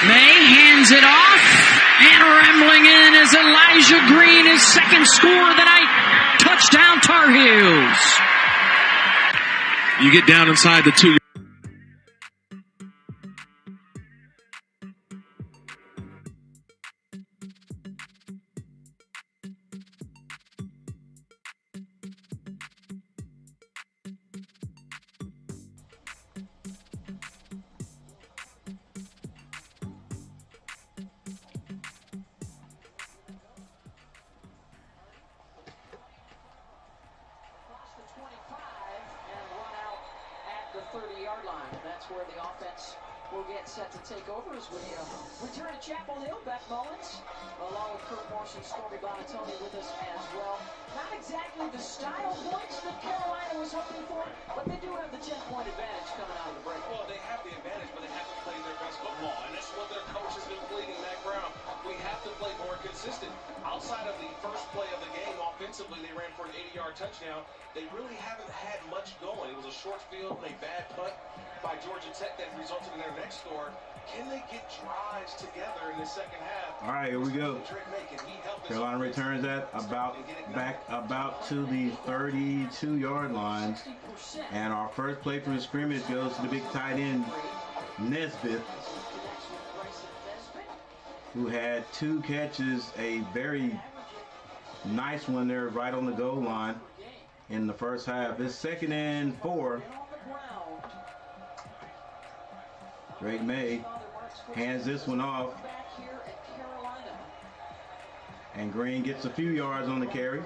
Speaker 7: May hands it off, and rambling in is Elijah Green, his second score of the night. Touchdown, Tar Heels.
Speaker 8: You get down inside the 2.
Speaker 1: The 30-yard line. That's where the offense will get set to take over as we return to Chapel Hill. Beth Mullins, along with Kurt Morse and Stormy Bonatoni with us as well. Not exactly the style points that Carolina was hoping for, but they do have the 10-point advantage coming out of the break.
Speaker 3: Well, they have the advantage, but they haven't played their best football, and that's what their coach has been pleading, Matt Brown. We have to play more consistent. Outside of the first play of the game, offensively, they ran for an 80-yard touchdown. They really haven't had much going. It was a short field and a bad punt by Georgia Tech that resulted in their next score. Can they get drives together in the second half?
Speaker 2: All right, here we go. Carolina returns that back about to the 32-yard line. And our first play from the scrimmage goes to the big tight end, Nesbitt, who had 2 catches, a very nice one there right on the goal line in the first half. It's 2nd and 4. Drake May hands this one off. And Green gets a few yards on the carry.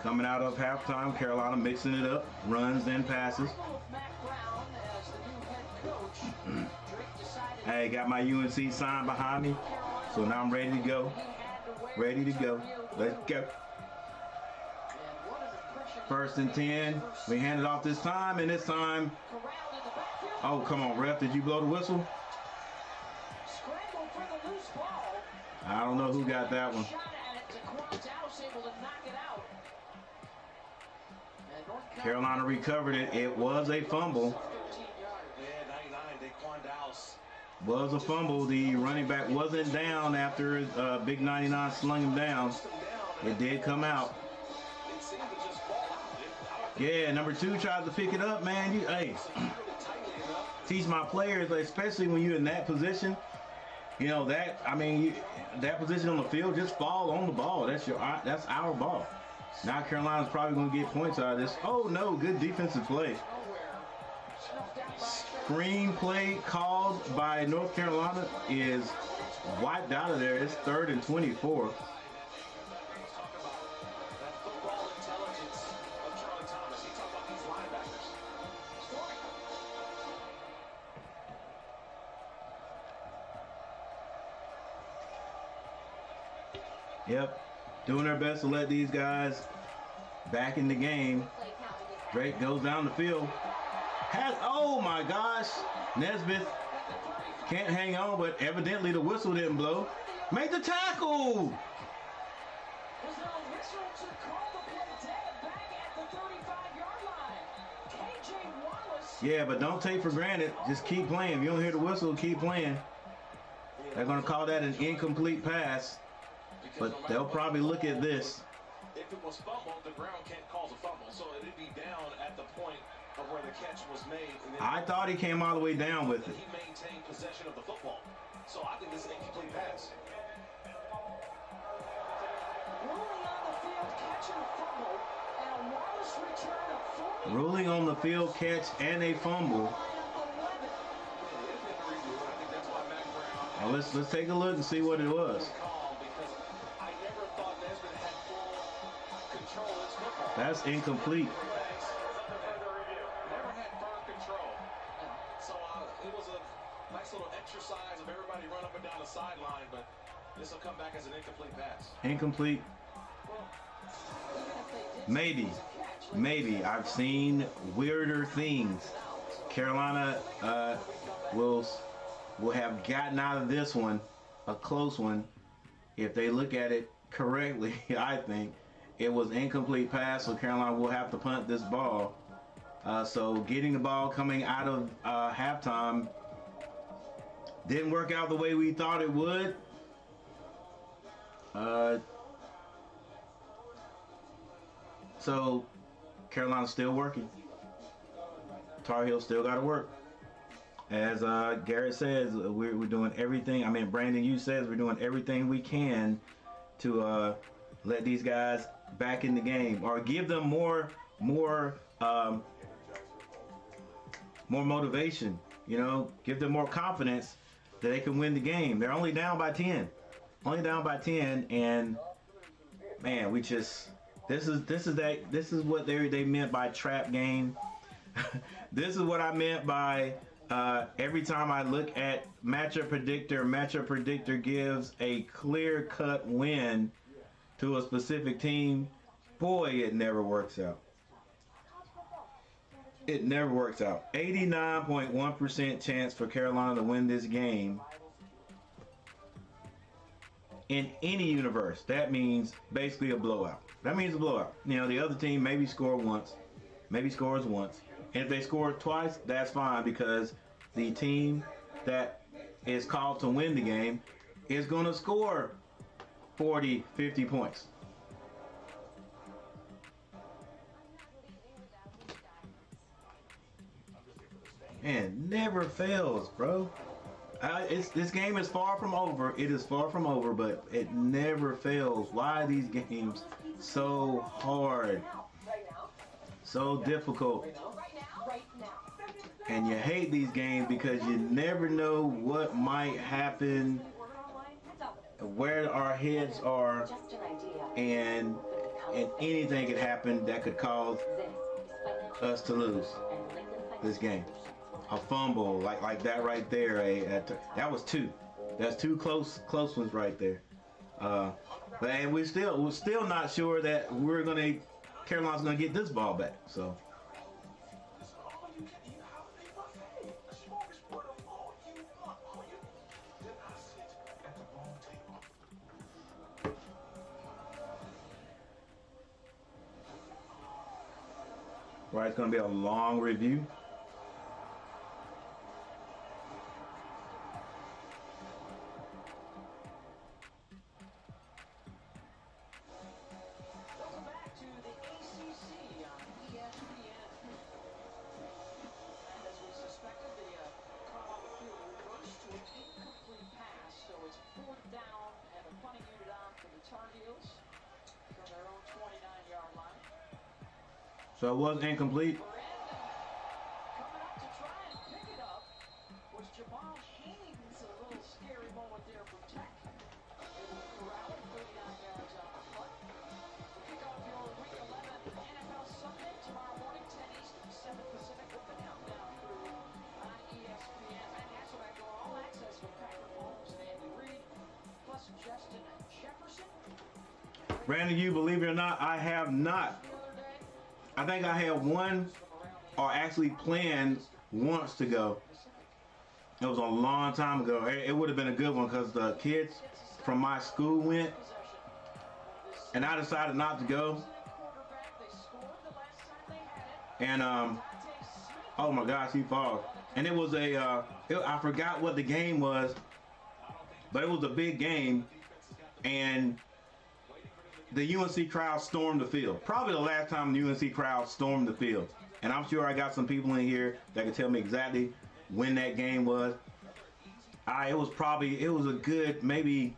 Speaker 2: Coming out of halftime, Carolina mixing it up, runs and passes. Hey, got my UNC sign behind me, so now I'm ready to go. Ready to go. Let's go. 1st and 10. We hand it off this time, and this time, oh, come on, ref, did you blow the whistle? I don't know who got that one. Carolina recovered it. It was a fumble. Was a fumble. The running back wasn't down after Big 99 slung him down. It did come out. Yeah, number 2 tries to pick it up, man. Hey, teach my players, especially when you're in that position. You know that. I mean, that position on the field, just fall on the ball. That's our ball. Now Carolina's probably going to get points out of this. Oh no, good defensive play. Screen play called by North Carolina is wiped out of there. It's 3rd and 24. Yep, doing their best to let these guys back in the game. Drake goes down the field. Oh my gosh, Nesbitt can't hang on, but evidently the whistle didn't blow. Make the tackle. Yeah, but don't take for granted. Just keep playing. If you don't hear the whistle, keep playing. They're going to call that an incomplete pass. But they'll probably look at this.
Speaker 3: If it was fumbled, the ground can't cause a fumble, so it'd be down at the point of where the catch was made. And then
Speaker 2: I thought he came all the way down with it.
Speaker 3: He maintained possession of the football, so I think this is an incomplete pass.
Speaker 2: Ruling on the field, catch and a fumble. Now let's take a look and see what it was. That's incomplete.
Speaker 3: Never had firm control. So it was a nice little exercise of everybody run up and down the sideline, but this will come back as an incomplete pass.
Speaker 2: Incomplete. Maybe. I've seen weirder things. Carolina will have gotten out of this one, a close one, if they look at it correctly. I think it was incomplete pass, so Carolina will have to punt this ball. So getting the ball coming out of halftime Didn't work out the way we thought it would. So Carolina's still working. Tar Heels still got to work. As Garrett says, we're doing everything. I mean, Brandon, you says we're doing everything we can to let these guys back in the game, or give them more motivation. You know, give them more confidence that they can win the game. They're only down by 10. Only down by 10, and man, we just this is what they meant by trap game. This is what I meant by every time I look at matchup predictor gives a clear-cut win to a specific team. Boy, it never works out. It never works out. 89.1% chance for Carolina to win this game. In any universe, that means basically a blowout. That means a blowout. You know, the other team maybe scores once. And if they score twice, that's fine, because the team that is called to win the game is going to score 40, 50 points. And never fails, bro. This game is far from over. It is far from over, but it never fails. Why are these games so hard? So difficult. And you hate these games because you never know what might happen, where our heads are, and anything could happen that could cause us to lose this game. A fumble like that right there. That was two. That's two close ones right there. And we're still not sure that Carolina's gonna get this ball back. So. Right, it's gonna be a long review. So it was incomplete. Brandon, you believe it or not, I have not. I think I had one, or actually planned once to go. It was a long time ago. It would have been a good one because the kids from my school went, and I decided not to go. And oh my gosh, he falls. And it was I forgot what the game was, but it was a big game, and the UNC crowd stormed the field. Probably the last time the UNC crowd stormed the field. And I'm sure I got some people in here that can tell me exactly when that game was. It was a good, maybe,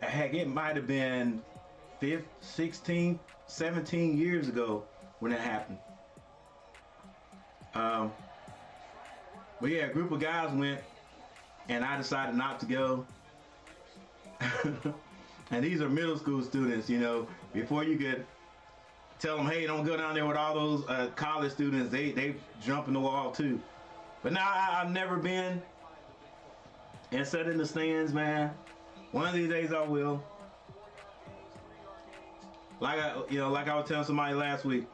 Speaker 2: heck, it might have been 16, 17 years ago when it happened. But yeah, a group of guys went, and I decided not to go. And these are middle school students, you know. Before you could tell them, hey, don't go down there with all those college students, they jump in the wall too. But now I've never been and sat in the stands, man. One of these days I will. Like I was telling somebody last week,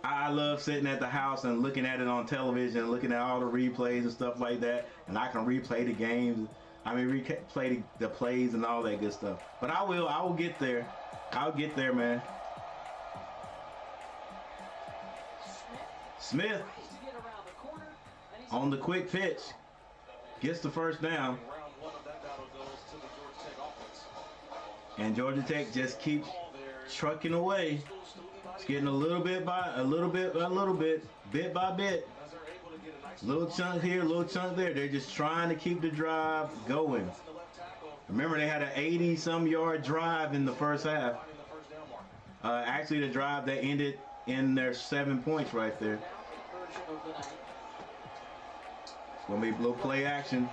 Speaker 2: I love sitting at the house and looking at it on television, looking at all the replays and stuff like that, and I can replay the games. I mean, replay the plays and all that good stuff. But I will get there. I'll get there, man. Smith on the quick pitch. gets the first down.
Speaker 3: Round one of that battle goes to the Georgia Tech offense.
Speaker 2: And Georgia Tech just keeps trucking away. It's getting a little bit, bit by bit. Little chunk here, little chunk there. They're just trying to keep the drive going. Remember, they had an 80-some yard drive in the first half. Actually, the drive that ended in their 7 points right there. It's going to be a little play action.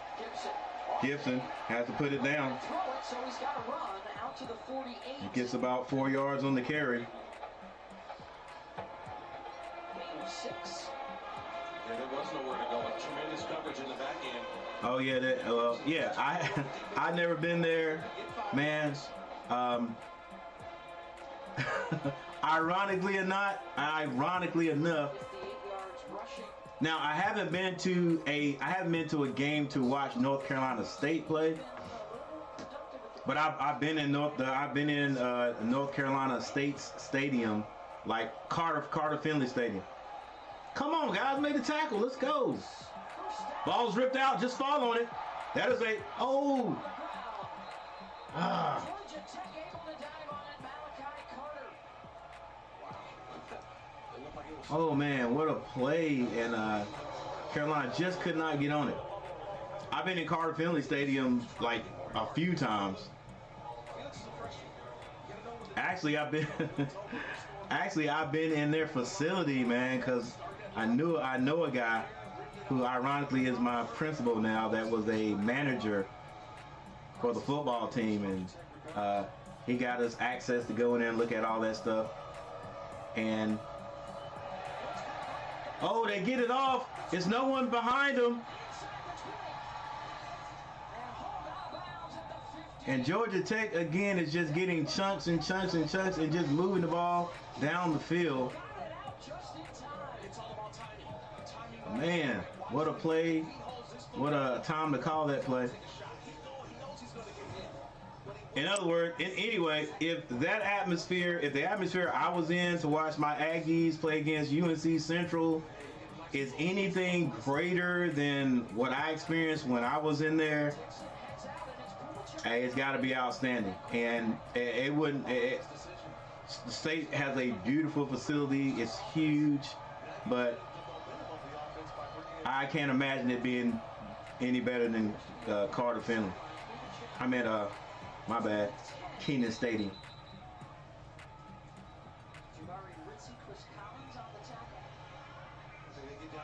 Speaker 2: Gibson has to put it down. He gets about 4 yards on the carry.
Speaker 3: Yeah, there was nowhere to go. Tremendous coverage in the back end.
Speaker 2: Oh yeah, I never been there, man. Ironically enough, now I haven't been to a game to watch North Carolina State play, but I've been in North Carolina State's stadium, like Carter Finley Stadium. Come on, guys, make the tackle. Let's go. Ball's ripped out. Just fall on it. That is Oh man, what a play! And Carolina just could not get on it. I've been in Carter Finley Stadium like a few times. Actually, I've been in their facility, man, because I know a guy who ironically is my principal now that was a manager for the football team, and he got us access to go in there and look at all that stuff. And oh, they get it off. There's no one behind them. And Georgia Tech again is just getting chunks and chunks and chunks and just moving the ball down the field. Man, what a play. What a time to call that play. In other words, anyway, if the atmosphere I was in to watch my Aggies play against UNC Central is anything greater than what I experienced when I was in there, hey, it's got to be outstanding. And the state has a beautiful facility. It's huge, but I can't imagine it being any better than Carter Finley. I meant, my bad, Kenan Stadium.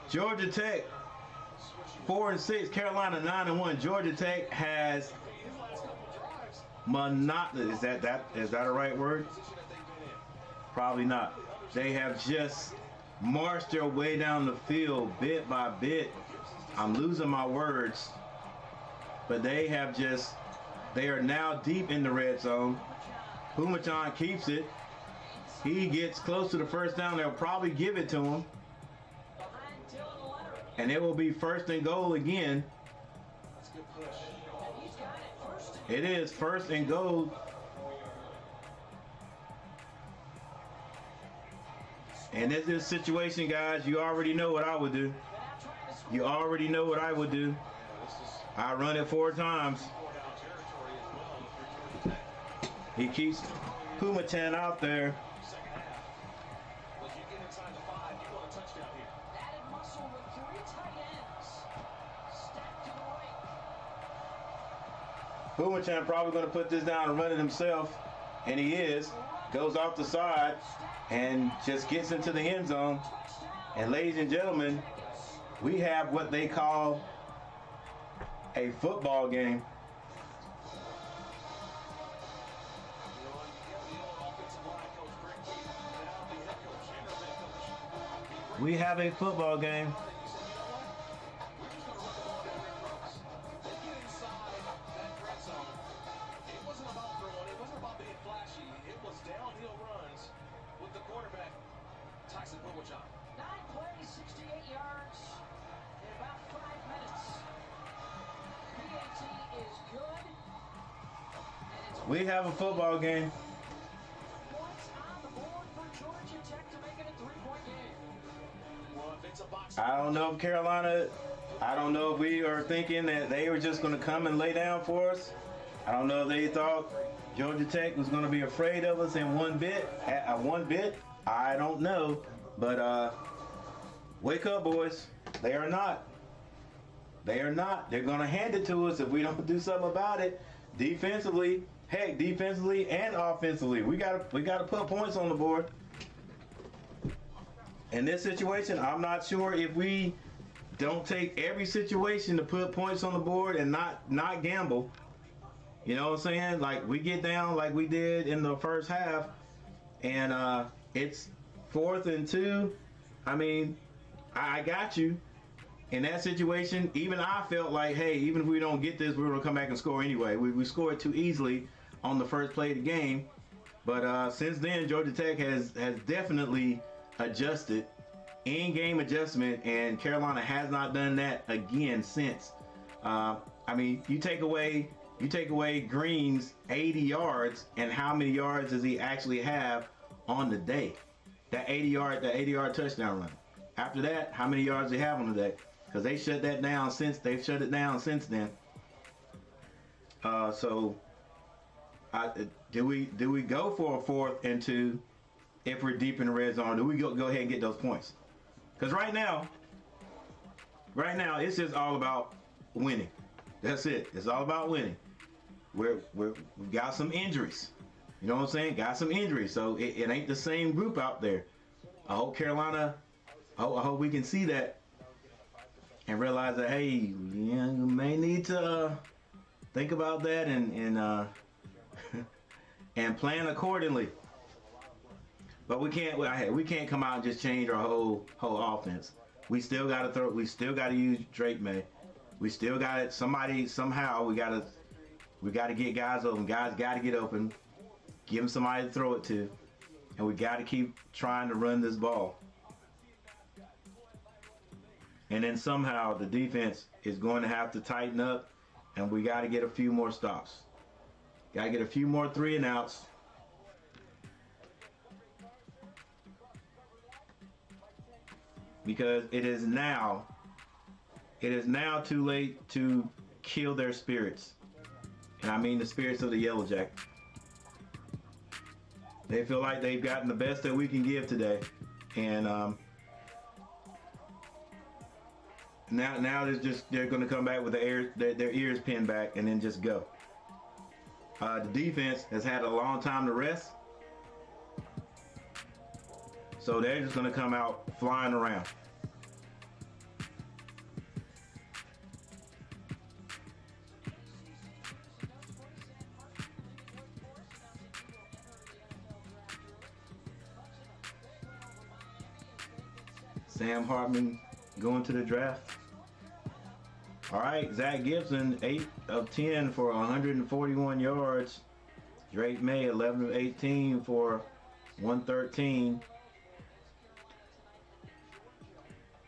Speaker 2: Georgia Tech 4-6, Carolina 9-1. Georgia Tech has monotonous. Is that a right word? Probably not. They have just marched their way down the field bit by bit. I'm losing my words, but they are now deep in the red zone. Pumachan keeps it. He gets close to the first down. They'll probably give it to him. And it will be first and goal again. It is first and goal. And in this situation, guys, you already know what I would do. You already know what I would do. I run it 4 times. He keeps Pumachan out there. Pumachan probably going to put this down and run it himself, and he is. Goes off the side and just gets into the end zone. And ladies and gentlemen, we have what they call a football game. We have a football game. We have a football game. I don't know if Carolina I don't know if we are thinking that they were just going to come and lay down for us. I don't know if they thought Georgia Tech was going to be afraid of us in one bit. I don't know. But wake up, boys. They are not. They are not. They're going to hand it to us if we don't do something about it. Defensively, heck, defensively and offensively. We got to put points on the board. In this situation, I'm not sure if we don't take every situation to put points on the board and not gamble. You know what I'm saying? Like, we get down like we did in the first half, and it's 4th and 2. I mean, I got you. In that situation, even I felt like, hey, even if we don't get this, we're going to come back and score anyway. We scored too easily on the first play of the game. But since then, Georgia Tech has definitely adjusted, in-game adjustment, and Carolina has not done that again since. I mean, you take away Green's 80 yards, and how many yards does he actually have on the day? That 80-yard touchdown run. After that, how many yards do they have on the day? Because they've shut it down since then. So do we go for a 4th and 2 if we're deep in the red zone? Do we go ahead and get those points? Because right now it's just all about winning. That's it. It's all about winning. We've got some injuries. You know what I'm saying? Got some injuries. So it ain't the same group out there. I hope Carolina. I hope we can see that and realize that, hey, yeah, you may need to think about that and and plan accordingly. But we can't come out and just change our whole offense. We still got to throw. We still got to use Drake May. We still got it. Somehow we got to get guys open. Guys got to get open. Give them somebody to throw it to, and we got to keep trying to run this ball. And then somehow the defense is going to have to tighten up, and we got to get a few more stops. Got to get a few more 3 and outs. Because it is now too late to kill their spirits. And I mean the spirits of the Yellow Jackets. They feel like they've gotten the best that we can give today. And now they're going to come back with their ears pinned back and then just go. The defense has had a long time to rest. So they're just going to come out flying around. Sam Hartman going to the draft. All right, Zach Gibson, 8 of 10 for 141 yards. Drake May, 11 of 18 for 113.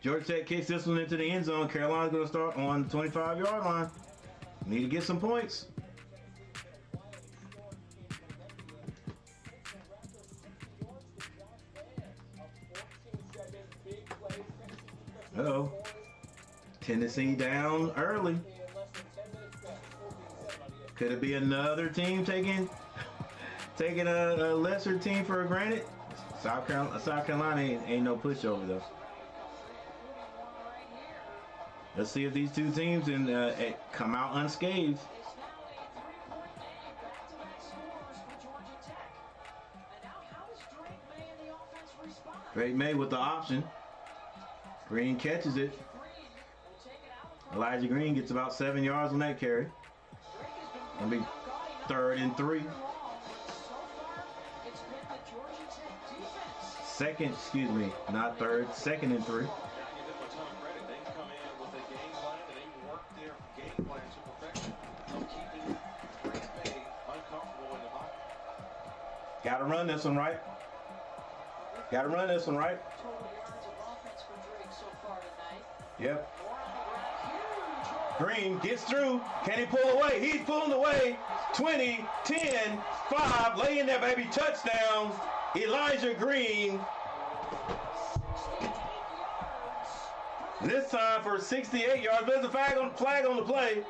Speaker 2: Georgia Tech kicks this one into the end zone. Carolina's going to start on the 25-yard line. Need to get some points. Uh-oh. Tennessee down early. Could it be another team taking a lesser team for granted? South Carolina ain't no pushover though. Let's see if these two teams can come out unscathed. Drake May with the option. Green catches it. Elijah Green gets about 7 yards on that carry. It'll be 3rd and 3. Second, excuse me, not 3rd, 2nd and 3. Got to run this one right. Got to run this one right. Yep. Green gets through. Can he pull away? He's pulling away. 20, 10, 5. Lay in there, baby. Touchdown. Elijah Green. This time for 68 yards. There's a flag on the play.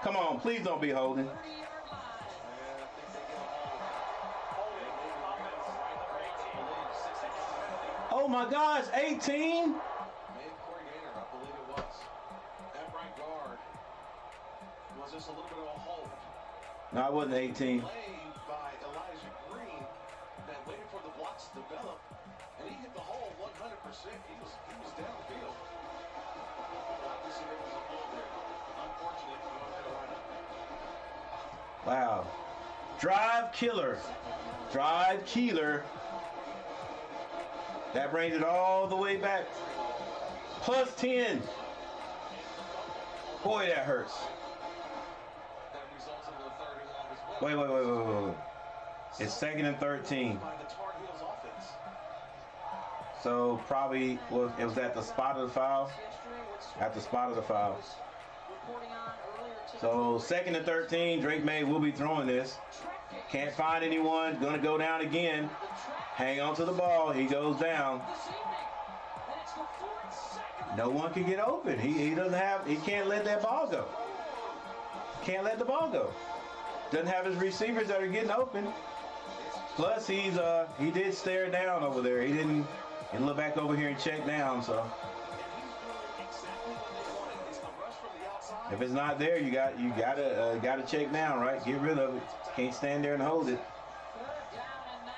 Speaker 2: Come on, please don't be holding. Oh my gosh, 18?
Speaker 3: Made Corey Gaynor, I believe it was. At right guard. Was this a little bit of a hold?
Speaker 2: No, it wasn't 18.
Speaker 3: Play by Elijah Green that waited for the blocks to develop, and he hit the hole 100%. He was downfield. Obviously, there was a hold there. Unfortunate for North Carolina.
Speaker 2: Wow. Drive killer. Drive killer. That brings it all the way back. Plus 10. Boy, that hurts.
Speaker 3: That results in the third and long as well.
Speaker 2: Wait. It's 2nd and 13.
Speaker 3: By the Tar Heels offense.
Speaker 2: So probably it was at the spot of the foul. At the spot of the foul. So 2nd and 13. Drake May will be throwing this. Can't find anyone. Gonna go down again. Hang on to the ball. He goes down. No one can get open. He doesn't have. He can't let that ball go. Can't let the ball go. Doesn't have his receivers that are getting open. Plus he did stare down over there. He didn't look back over here and check down. So if it's not there, you gotta check down, right? Get rid of it. Can't stand there and hold it.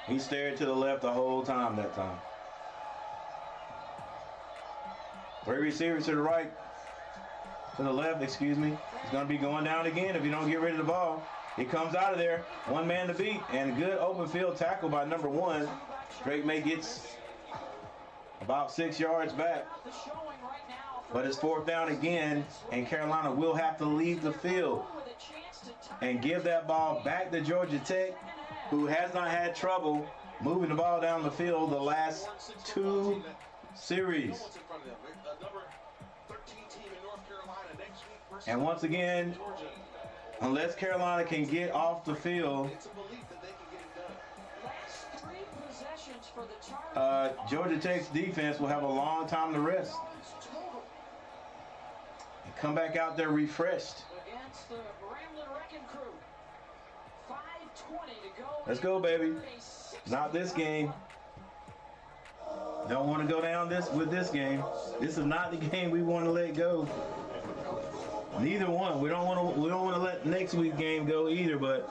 Speaker 2: He stared to the left the whole time that time. 3 receivers to the right. To the left, excuse me. He's going to be going down again if you don't get rid of the ball. He comes out of there. 1 man to beat. And a good open field tackle by number 1. Drake May gets about 6 yards back. But it's 4th down again. And Carolina will have to leave the field and give that ball back to Georgia Tech, who has not had trouble moving the ball down the field the last 2 series. And once again, unless Carolina can get off the field, Georgia Tech's defense will have a long time to rest. And come back out there refreshed. Let's go, baby. Not this game. Don't want to go down with this game. This is not the game we want to let go. Neither one. We don't want to let next week's game go either. But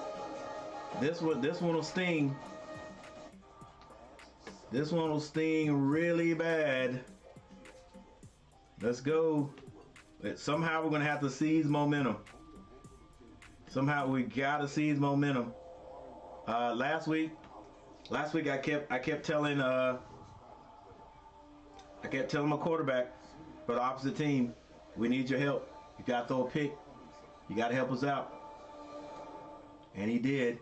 Speaker 2: this one will sting. This one will sting really bad. Let's go. Somehow we're gonna have to seize momentum. Somehow we gotta seize momentum. Last week I kept telling my quarterback for the opposite team, we need your help. You gotta throw a pick. You gotta help us out. And he did.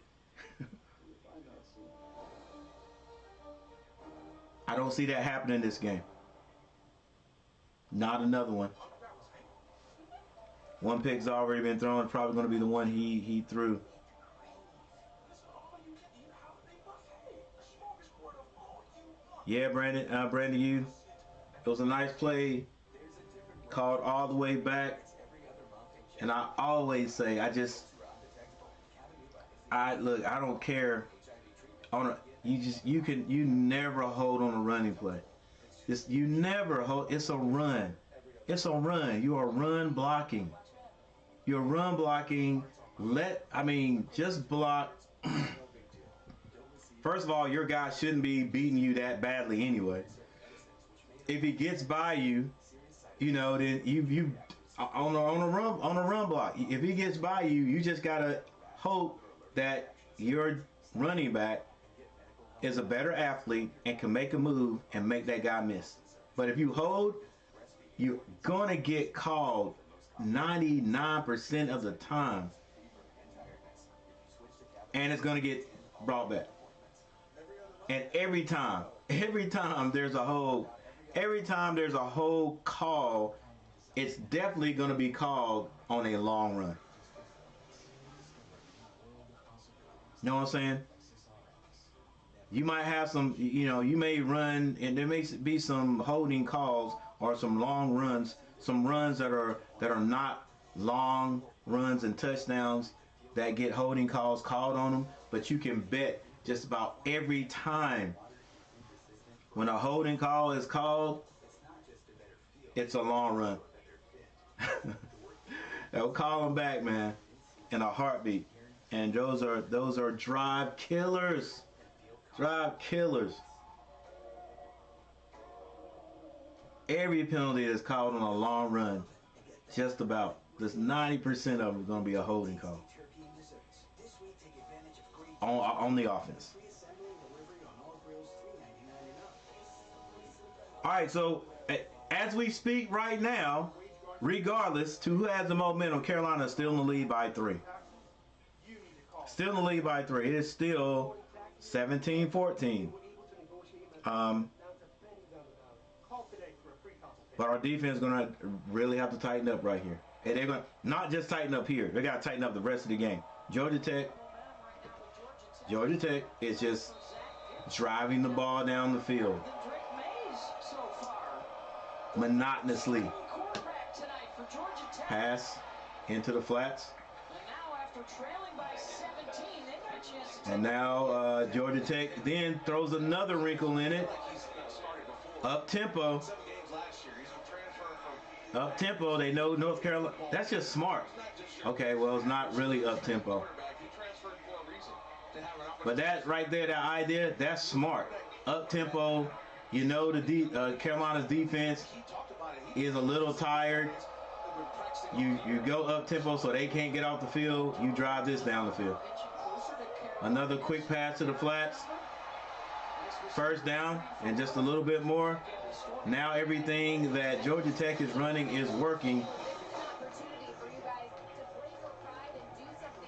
Speaker 2: I don't see that happening this game. Not another one. 1 pick's already been thrown. Probably going to be the one he threw. Yeah, Brandon, you. It was a nice play, called all the way back. And I always say, I don't care. You never hold on a running play. You never hold. It's a run. It's a run. You are run blocking. You're run blocking. Just block. First of all, your guy shouldn't be beating you that badly anyway. If he gets by you, then you on a run block. If he gets by you, you just gotta hope that your running back is a better athlete and can make a move and make that guy miss. But if you hold, you're gonna get called 99% of the time, and it's gonna get brought back. And every time there's a hold, call, it's definitely gonna be called on a long run. You know what I'm saying? You might have some, you may run, and there may be some holding calls or some long runs, some runs that are not long runs and touchdowns that get holding calls called on them, but you can bet just about every time when a holding call is called, it's a long run. They'll call them back, man, in a heartbeat. And those are drive killers. Drive killers. Every penalty is called on a long run, just about. There's 90% of them are going to be a holding call on the offense. All right, so as we speak right now, regardless to who has the momentum, Carolina is still in the lead by 3. Still in the lead by 3. It is still 17-14. But our defense is going to really have to tighten up right here. And they're going to not just tighten up here. They got to tighten up the rest of the game. Georgia Tech is just driving the ball down the field monotonously. Pass into the flats. And now Georgia Tech then throws another wrinkle in it. Up tempo. Up tempo. They know North Carolina. That's just smart. Okay, well, it's not really up tempo. But that right there, that idea, that's smart. Up tempo. You know Carolina's defense is a little tired. You go up tempo so they can't get off the field. You drive this down the field. Another quick pass to the flats. First down and just a little bit more. Now everything that Georgia Tech is running is working.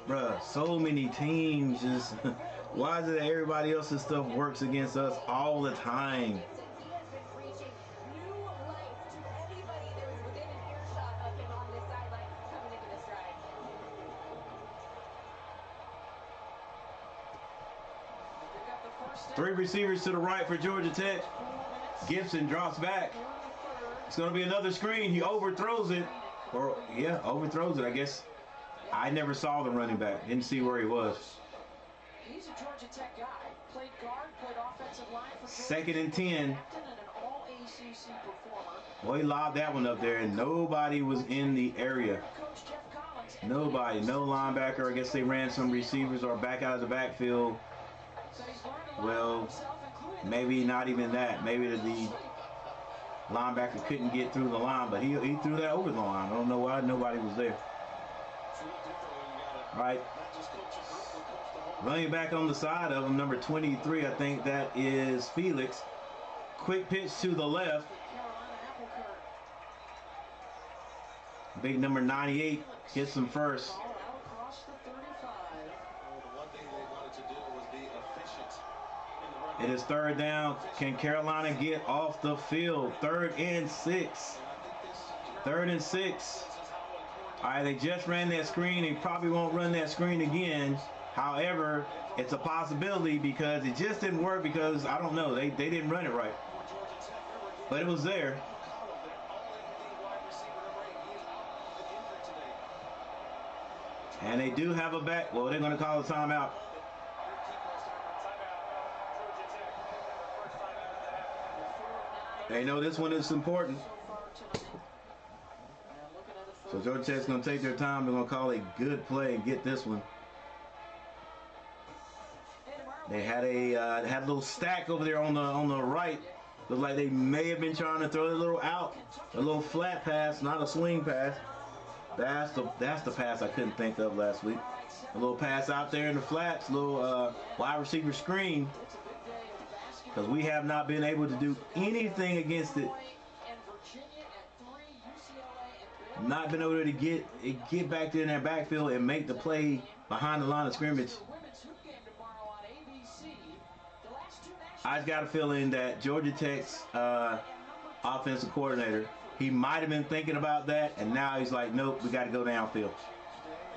Speaker 2: Bruh, so many teams just... Why is it that everybody else's stuff works against us all the time? Three receivers to the right for Georgia Tech. Gibson drops back. It's going to be another screen. He overthrows it. Or, yeah, overthrows it, I guess. I never saw the running back. Didn't see where he was.
Speaker 1: He's a Georgia Tech guy. Played guard, played offensive line for
Speaker 2: Second and 10.
Speaker 1: And an all-ACC performer.
Speaker 2: Well, he lobbed that one up there, and nobody was in the area. Nobody. No linebacker. I guess they ran some receivers or back out of the backfield. Well, maybe not even that. Maybe the linebacker couldn't get through the line, but he threw that over the line. I don't know why nobody was there. All right. Running back on the side of him, number 23, I think that is Felix. Quick pitch to the left. Big number 98 gets him first. It is third down. Can Carolina get off the field? 3rd and 6. 3rd and 6. All right, they just ran that screen. They probably won't run that screen again. However, it's a possibility because it just didn't work because, I don't know, they didn't run it right. But it was there. And they do have a back. Well, they're going to call a timeout. They know this one is important. So Georgia Tech's going to take their time. They're going to call a good play and get this one. They had a little stack over there on the right. Looked like they may have been trying to throw a little out, a little flat pass, not a swing pass. That's the pass I couldn't think of last week. A little pass out there in the flats, a little wide receiver screen. Because we have not been able to do anything against it. Not been able to get back there in that backfield and make the play behind the line of scrimmage. I just got a feeling that Georgia Tech's offensive coordinator, he might have been thinking about that, and now he's like, nope, we got to go downfield.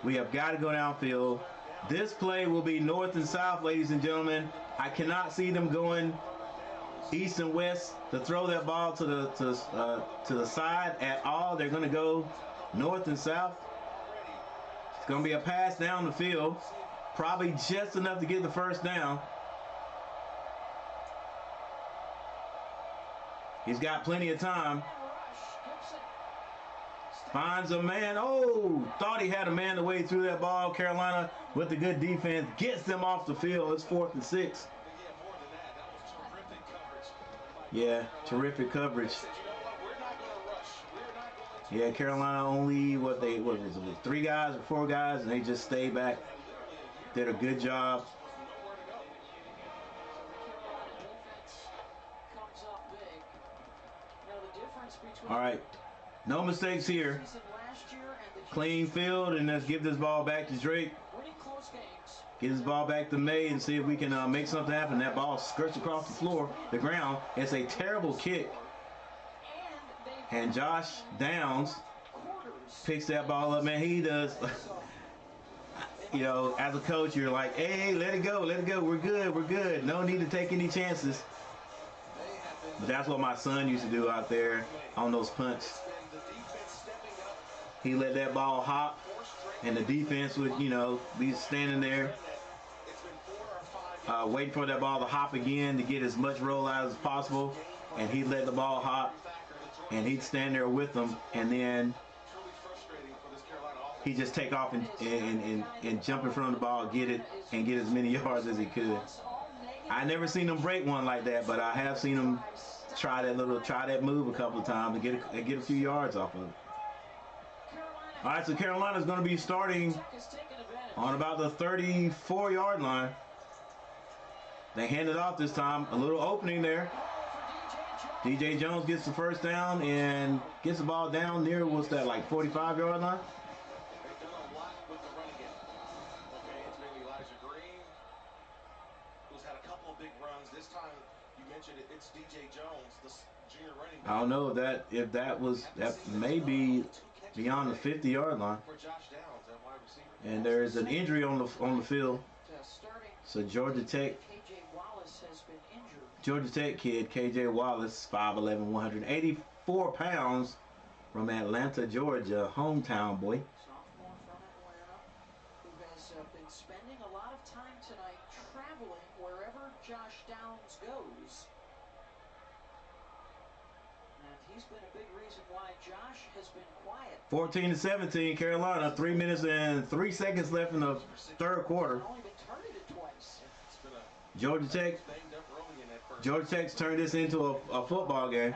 Speaker 2: We have got to go downfield. This play will be north and south, ladies and gentlemen. I cannot see them going east and west to throw that ball to the side at all. They're going to go north and south. It's going to be a pass down the field, probably just enough to get the first down. He's got plenty of time. Finds a man. Oh, thought he had a man the way through that ball. Carolina with the good defense gets them off the field. It's 4th and 6. Yeah, terrific coverage. Yeah, Carolina only what was it, 3 guys or 4 guys, and they just stayed back. Did a good job. All right, no mistakes here. Clean field, and let's give this ball back to Drake. Get this ball back to May and see if we can make something happen. That ball skirts across the floor, the ground. It's a terrible kick. And Josh Downs picks that ball up. Man, he does. You know, as a coach, you're like, hey, let it go. We're good. No need to take any chances. But that's what my son used to do out there on those punts. He let that ball hop, and the defense would, you know, be standing there waiting for that ball to hop again to get as much rollout as possible. And he'd let the ball hop, and he'd stand there with them, and then he'd just take off and jump in front of the ball, get it, and get as many yards as he could. I never seen him break one like that, but I have seen him try that move a couple of times and get a few yards off of it. All right, so Carolina's going to be starting on about the 34-yard line. They hand it off this time. A little opening there. DJ Jones gets the first down and gets the ball down near, what's that, like 45-yard line?
Speaker 3: It's DJ Jones, the junior running back.
Speaker 2: I don't know if that may be beyond the 50-yard line. And there's an injury on the field. So Georgia Tech kid KJ Wallace, 5'11", 184 pounds, from Atlanta, Georgia, hometown boy.
Speaker 1: Sophomore from Atlanta, who has been spending a lot of time tonight traveling wherever Josh Downs goes. And he's been a big reason why Josh has been quiet.
Speaker 2: 14-17, Carolina. 3 minutes and 3 seconds left in the third quarter.
Speaker 1: Only been targeted twice.
Speaker 2: Georgia Tech's turned this into a football game.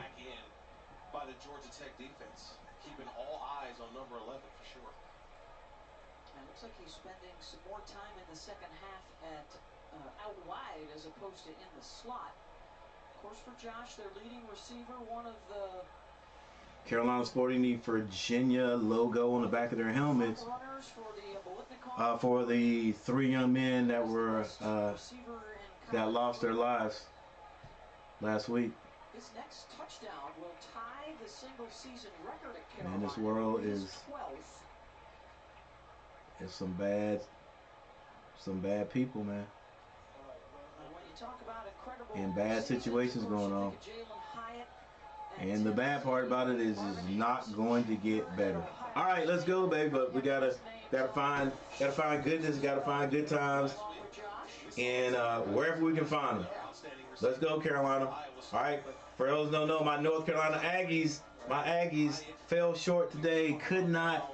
Speaker 3: By the Georgia Tech defense, keeping all eyes on number 11 for sure.
Speaker 1: And it looks like he's spending some more time in the second half at out wide as opposed to in the slot. Of course, for Josh, their leading receiver, one of the
Speaker 2: Carolina sporting the Virginia logo on the back of their helmets. For the 3 young men that were that lost their lives last week.
Speaker 1: His next touchdown will tie the single season record at Carolina.
Speaker 2: Man, this world is some bad people, man.
Speaker 1: When you talk about
Speaker 2: and bad situations going on. And the bad part about it is it's not going to get better. All right, let's go, baby. But we gotta find goodness, gotta find good times, and wherever we can find them. Let's go, Carolina. All right. For those who don't know, my North Carolina Aggies, fell short today. Could not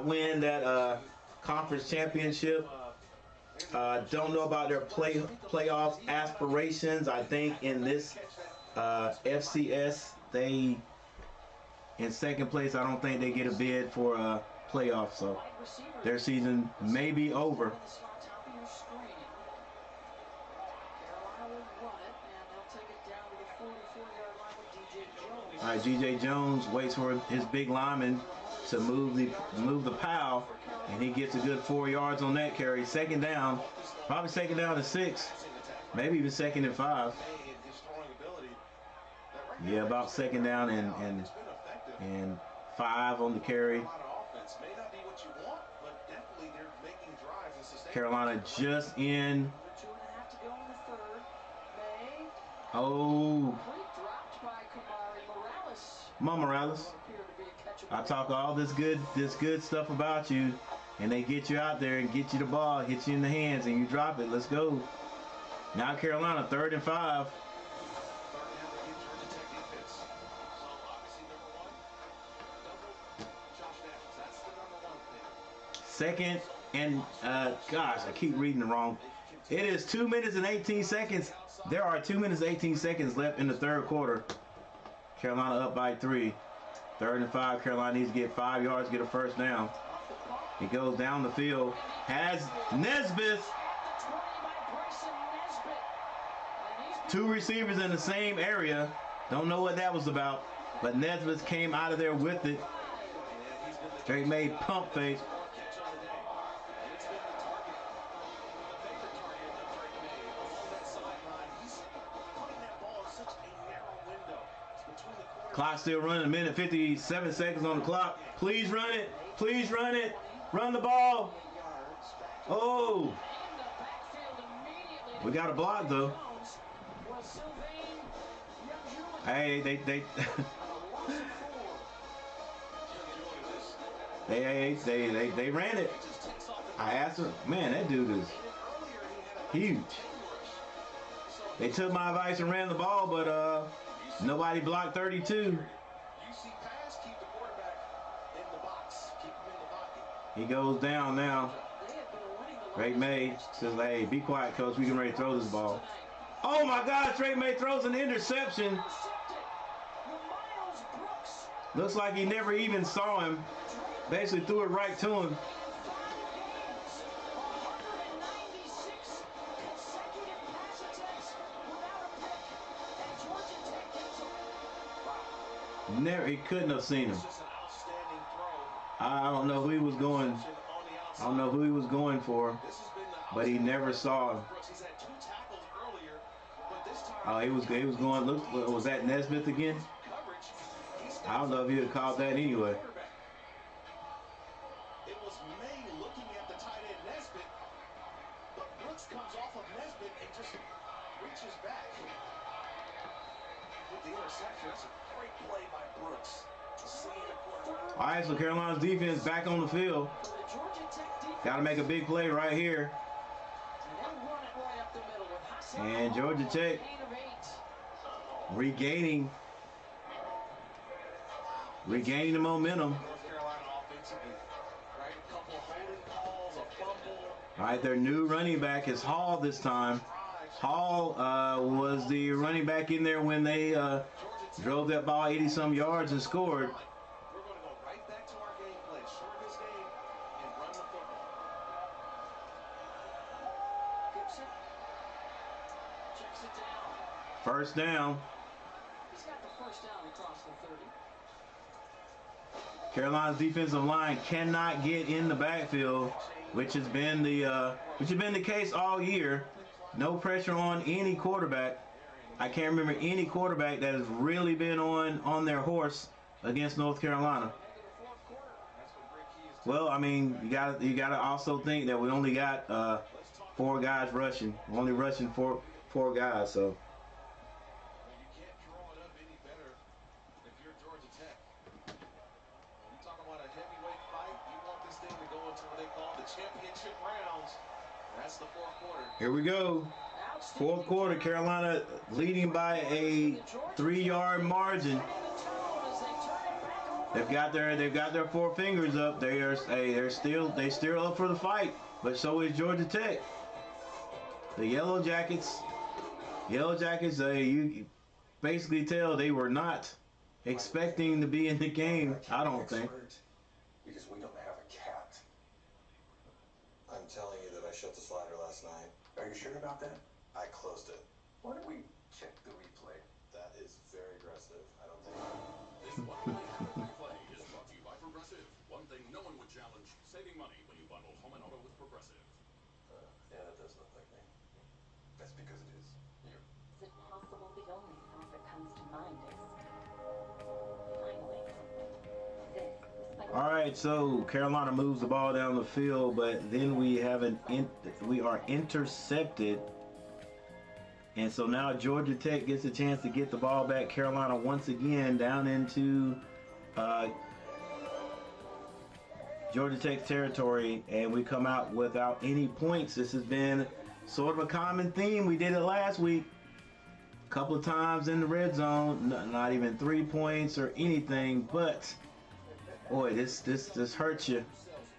Speaker 2: win that conference championship. Don't know about their playoff aspirations. I think in this FCS, they in second place. I don't think they get a bid for a playoff, so their season may be over. All right, DJ Jones waits for his big lineman to move the pile, and he gets a good 4 yards on that carry. Second down, probably second down to 6, maybe even second and 5. Yeah, about second down and 5 on the carry. Carolina just in. Oh,
Speaker 1: Dropped by Kamari Morales.
Speaker 2: come on, Morales.
Speaker 1: What appeared to be a catchable.
Speaker 2: I talk all this good stuff about you, and they get you out there and get you the ball, hit you in the hands, and you drop it. Let's go. Now Carolina, 3rd and 5. Second and, gosh, I keep reading it wrong. It is 2 minutes and 18 seconds. There are 2 minutes and 18 seconds left in the 3rd quarter. Carolina up by 3. 3rd and 5. Carolina needs to get 5 yards, get a first down. He goes down the field. Has Nesbitt. 2 receivers in the same area. Don't know what that was about. But Nesbitt came out of there with it. Drake made pump fake. Clock still running, a minute 57 seconds on the clock. Please run it. Please run it. Run the ball. Oh. We got a block though. Hey, they they ran it. I asked him, man, that dude is huge. They took my advice and ran the ball, but nobody blocked 32. He goes down now. Drake May says, hey, be quiet, coach. We can ready to throw this ball. Oh, my gosh. Drake May throws an interception. Looks like he never even saw him. Basically threw it right to him. Never, he couldn't have seen him. I don't know who he was going. I don't know who he was going for, but he never saw him. Oh, he was going. Look, was that Nesbitt again? I don't know if he would have called that anyway.
Speaker 3: It was May looking at the tight end Nesbitt, but Brooks comes off of Nesbitt and just reaches back with the interception. That's a great play by Brooks.
Speaker 2: All right, so Carolina's defense back on the field. Got to make a big play right here. And Georgia Tech regaining the momentum. All right, their new running back is Hall this time. Hall was the running back in there when they drove that ball 80-some yards and scored.
Speaker 3: We're going to go right back to our game plan. Shorten this game and run the football.
Speaker 1: Gibson checks it down.
Speaker 2: First down.
Speaker 1: He's got the first down across the 30.
Speaker 2: Carolina's defensive line cannot get in the backfield, which has been the case all year. No pressure on any quarterback. I can't remember any quarterback that has really been on their horse against North Carolina. Well, I mean, you gotta also think that we only got 4 guys rushing. We're only rushing four guys, so.
Speaker 3: You can't draw it up any better if you're Georgia Tech. When you talk about a heavyweight fight, you want this thing to go into what they call the championship rounds. That's the 4th quarter.
Speaker 2: Here we go. 4th quarter, Carolina leading by a 3-yard margin. They've got their 4 fingers up. They're still up for the fight, but so is Georgia Tech. The Yellow Jackets, you basically tell they were not expecting to be in the game. I don't think.
Speaker 8: Because we don't have a cat. I'm telling you that I shut the slider last night. Are you sure about that? I closed it. Why don't we check the replay? That is very aggressive. I don't think.
Speaker 9: This one replay is brought to you by Progressive. One thing no one would challenge: saving money when you bundle home and auto with Progressive.
Speaker 8: Yeah, that does look like me. That's because it is you.
Speaker 10: Is it possible the only thought that comes to mind is finally this?
Speaker 2: All right, so Carolina moves the ball down the field, but then we are intercepted And so now Georgia Tech gets a chance to get the ball back. Carolina once again down into Georgia Tech's territory, and we come out without any points. This has been sort of a common theme. We did it last week. A couple of times in the red zone, not even 3 points or anything, but boy, this hurts you.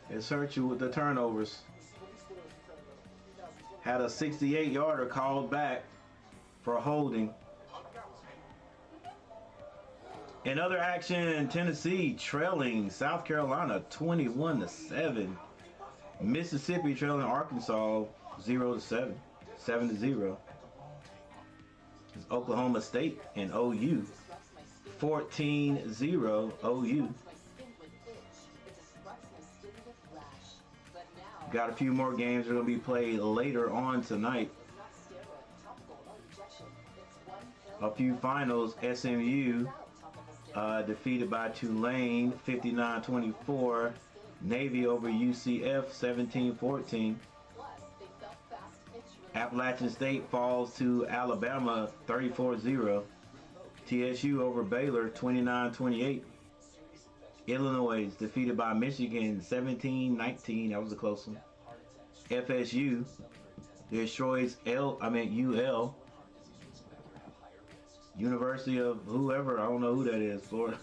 Speaker 2: It's hurt you with the turnovers. Had a 68-yarder called back for holding. In other action, Tennessee trailing South Carolina 21-7. Mississippi trailing Arkansas 0-7, 7-0. Oklahoma State and OU 14-0 OU. Got a few more games that are going to be played later on tonight. A few finals. SMU defeated by Tulane 59-24. Navy over UCF 17-14. Appalachian State falls to Alabama 34-0. TSU over Baylor 29-28. Illinois is defeated by Michigan 17-19. That was a close one. FSU destroys UL. University of whoever, I don't know who that is, Florida.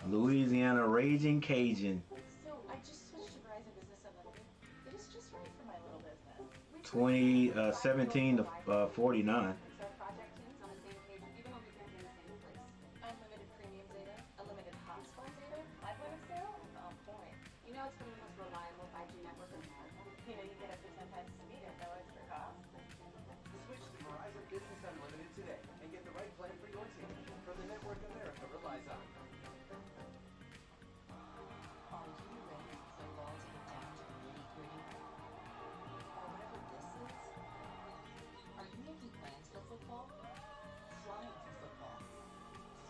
Speaker 2: Louisiana Raging Cajun.
Speaker 10: So I just switched to Verizon Business Unlimited. It is just right for my little business.
Speaker 2: 17 to 49.
Speaker 10: So project teams on the same page, even though we can't be in the same place. Unlimited premium data, unlimited hotspot data, 5 minutes sale. Oh boy. You know it's been the most reliable 5G network in America. You know you get up to 10 times the speed at no extra cost.
Speaker 3: Switch to Verizon Business Unlimited today and get the right plan for your team from the network America relies on.
Speaker 10: Are you ready for football to get down to the nitty-gritty? Or whatever this is? Are you making plans for football? Flying for football?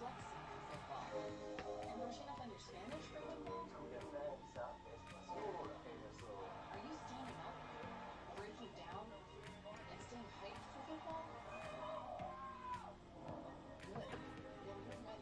Speaker 10: Flexing for football? And brushing up on your Spanish for football? Are you standing up, breaking down, and staying hyped for football? Good. Then you're ready.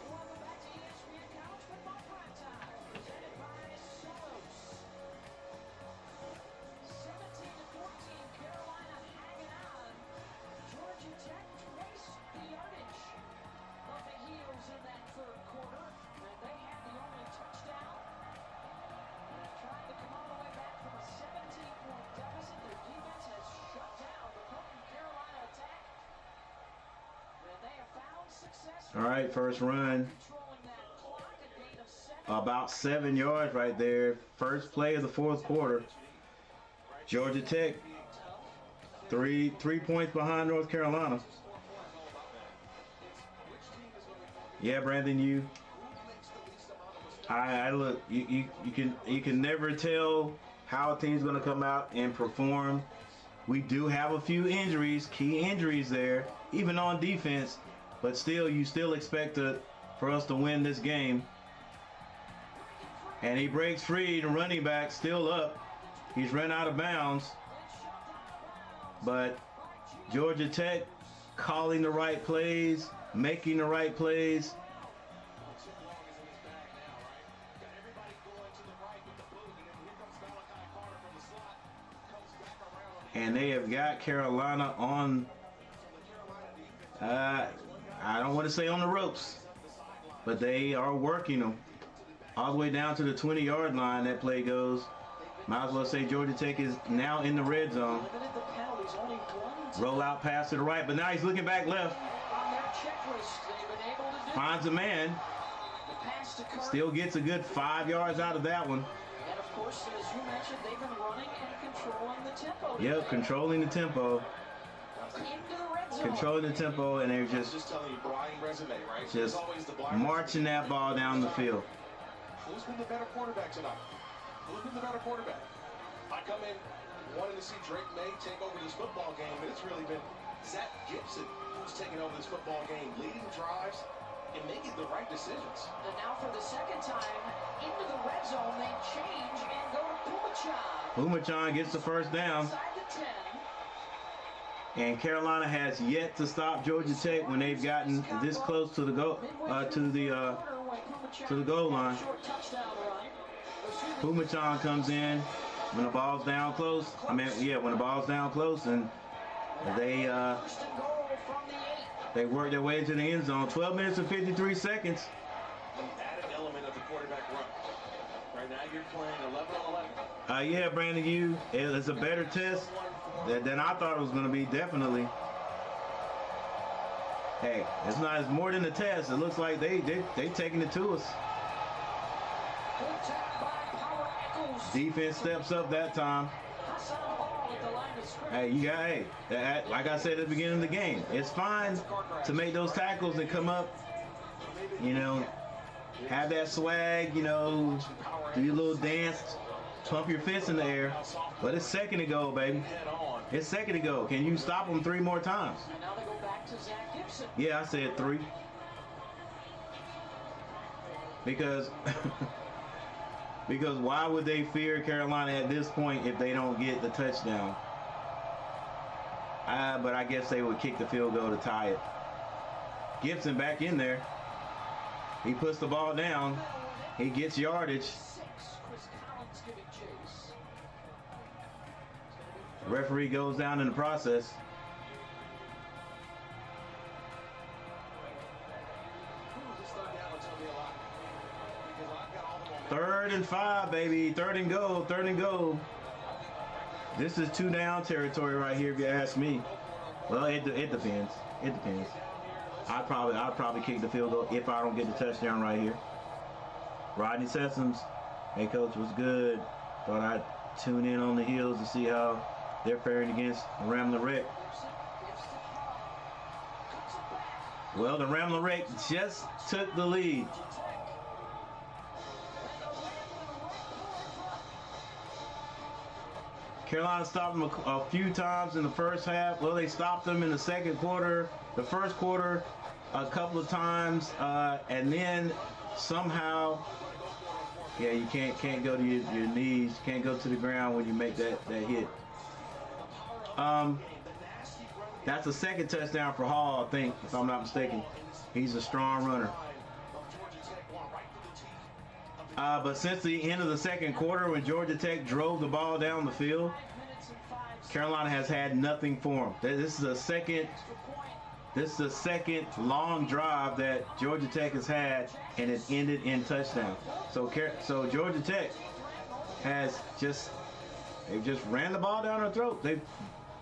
Speaker 1: Welcome back to ESPN College Football Primetime, presented by Solos. 17-14, Carolina hanging on. Georgia Tech traced the yardage of the heels in that third quarter, and they had the only touchdown. And trying to come all the way back from a 17-point deficit, their defense has shut down the potent Carolina attack. And they have found success.
Speaker 2: All right, first run.
Speaker 1: Controlling that clock, a gain of 7.
Speaker 2: About 7 yards right there. First play of the fourth quarter. Georgia Tech, three points behind North Carolina. Yeah, Brandon, I look. You can never tell how a team's going to come out and perform. We do have a few injuries, key injuries there, even on defense. But still, you still expect for us to win this game. And he breaks free. The running back still up. He's run out of bounds. But Georgia Tech calling the right plays, making the right plays. And they have got Carolina on, I don't want to say on the ropes, but they are working them all the way down to the 20-yard line. That play goes. Might as well say Georgia Tech is now in the red zone.
Speaker 1: Limited the penalties, only one
Speaker 2: Roll out pass to the right, but now he's looking back left.
Speaker 1: on their checklist. They've been able to do.
Speaker 2: Finds a man.
Speaker 1: The pass to Kirk.
Speaker 2: Still gets a good 5 yards out of that one.
Speaker 1: And of course, as you mentioned, they've been running and controlling the tempo.
Speaker 2: Yep, controlling the tempo.
Speaker 1: Into the red zone.
Speaker 2: Controlling the tempo, and they're just
Speaker 3: telling you, blind resume, right?
Speaker 2: just marching that ball down the field.
Speaker 3: Who's been the better quarterback tonight? Who's been the better quarterback? I come in wanting to see Drake May take over this football game, but it's really been Zach Gibson who's taking over this football game, leading drives and making the right decisions.
Speaker 1: And now for the second time into the red zone, they change and go to Pumachan.
Speaker 2: Pumachan gets the first down.
Speaker 1: Inside the 10.
Speaker 2: And Carolina has yet to stop Georgia Tech when they've gotten this close to the goal to the goal line. Pumachan comes in when the ball's down close. When the ball's down close, and they work their way into the end zone. 12 minutes and 53 seconds.
Speaker 3: The added element of the quarterback run. Right now you're playing 11-on-11.
Speaker 2: Yeah, Brandon, it's a better test than I thought it was going to be, definitely. Hey, it's more than a test. It looks like they taking it to us. Defense steps up that time. Hey, like I said at the beginning of the game, it's fine to make those tackles and come up, have that swag, do your little dance, pump your fists in the air. But it's second to go, baby. It's second to go. Can you stop them 3 more times?
Speaker 1: And now they go back to Zach Gibson.
Speaker 2: Yeah, I said 3. Because why would they fear Carolina at this point if they don't get the touchdown? But I guess they would kick the field goal to tie it. Gibson back in there. He puts the ball down. He gets yardage. Referee goes down in the process. Third and 5, baby. Third and go. This is 2 down territory right here, if you ask me. Well, it depends. It depends. I'd probably kick the field goal if I don't get the touchdown right here. Rodney Sessoms, hey coach, what's good? Thought I'd tune in on the heels to see how they're faring against the Rambler Wreck. Well, the Rambler Wreck just took the lead. Carolina stopped them a few times in the first half. Well, they stopped them in the second quarter, the first quarter a couple of times, and then somehow, you can't go to your knees, can't go to the ground when you make that hit. That's a second touchdown for Hall, I think, if I'm not mistaken. He's a strong runner. But since the end of the second quarter, when Georgia Tech drove the ball down the field, Carolina has had nothing for them. This is the second long drive that Georgia Tech has had, and it ended in touchdown. So Georgia Tech has just ran the ball down our throat.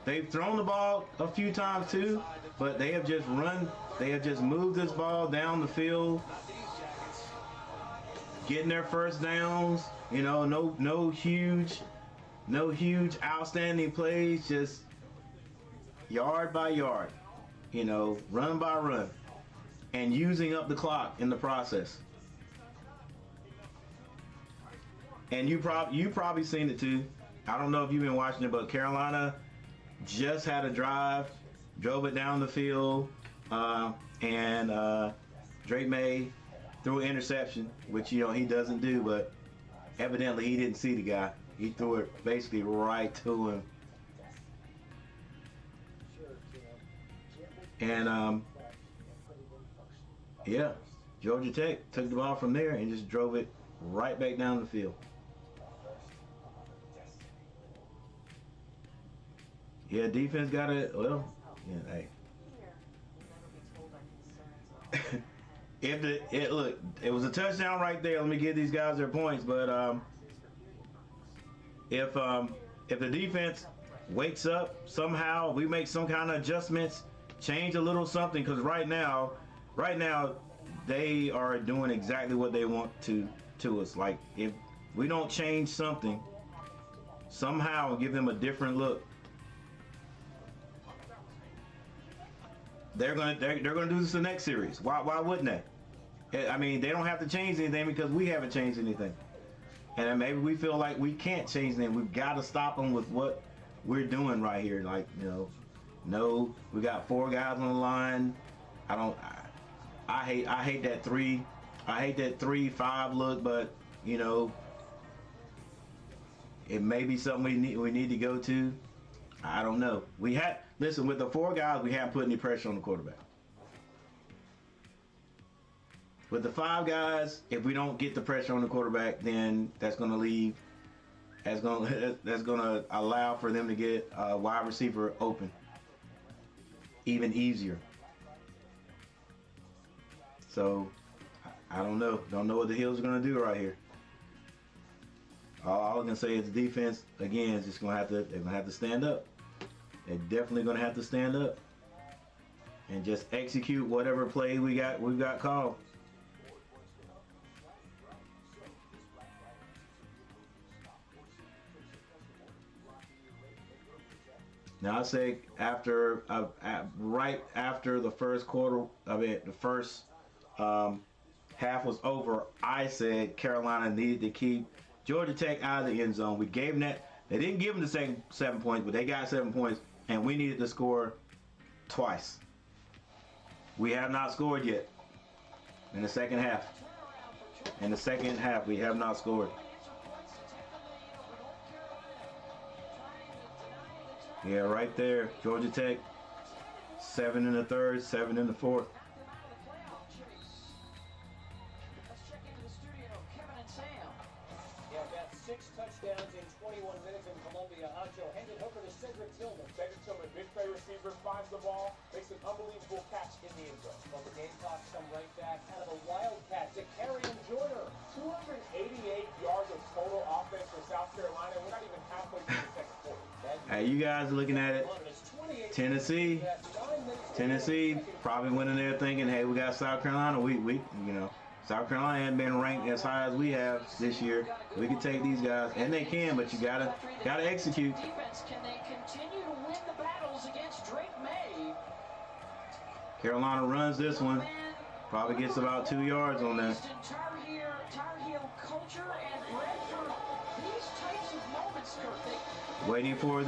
Speaker 2: They've thrown the ball a few times too, but they have just moved this ball down the field, getting their first downs, no huge outstanding plays, just yard by yard, run by run, and using up the clock in the process. And you probably seen it too. I don't know if you've been watching it, but Carolina just had a drive, drove it down the field, and Drake May threw an interception, which he doesn't do, but evidently he didn't see the guy. He threw it basically right to him. And Georgia Tech took the ball from there and just drove it right back down the field. Yeah, defense got it. Well, hey. It was a touchdown right there. Let me give these guys their points. But if the defense wakes up somehow, we make some kind of adjustments, change a little something, because right now they are doing exactly what they want to us. Like, if we don't change something somehow, give them a different look, they're gonna do this the next series. Why wouldn't they? I mean, they don't have to change anything because we haven't changed anything. And then maybe we feel like we can't change them. We've got to stop them with what we're doing right here. Like, you know, no, we got 4 guys on the line. I hate that 3. I hate that 3-5 look, but you know, it may be something we need to go to. I don't know. Listen, with the 4 guys, we haven't put any pressure on the quarterback. With the 5 guys, if we don't get the pressure on the quarterback, then that's going to leave. That's going to allow for them to get a wide receiver open even easier. So I don't know. Don't know what the Heels are going to do right here. All I can say is the defense again is just going to have to. They're going to have to stand up. They're definitely going to have to stand up and just execute whatever play we've got called. Now I say right after the first quarter, the first half was over, I said Carolina needed to keep Georgia Tech out of the end zone. We gave them that. They didn't give them the same 7 points, but they got 7 points, and we needed to score twice. We have not scored yet in the second half. In the second half, we have not scored. Yeah, right there. Georgia Tech, 7 in the third, 7 in the fourth.
Speaker 1: Let's check into the studio. Kevin and Sam.
Speaker 6: Yeah, that's 6 touchdowns in 21 minutes in Columbia. Ancho handed over to Cedric Tillman.
Speaker 11: Cedric Tillman, big play receiver, finds the ball, makes an unbelievable catch in the end zone.
Speaker 6: Well, the Gamecocks come right back out of a Wildcat to Carrion Joyner.
Speaker 11: 288 yards of total offense for South Carolina. We're not even halfway through the second quarter.
Speaker 2: Hey, you guys are looking at it. Tennessee probably went in there thinking, hey, we got South Carolina. We you know, South Carolina hasn't been ranked as high as we have this year. We can take these guys, and they can, but you gotta execute.
Speaker 1: Defense, can they continue to win the battles against Drake May?
Speaker 2: Carolina runs this one. Probably gets about 2 yards on that.
Speaker 1: Tar Heel culture and bred for these types of moments, Kurt.
Speaker 2: Waiting for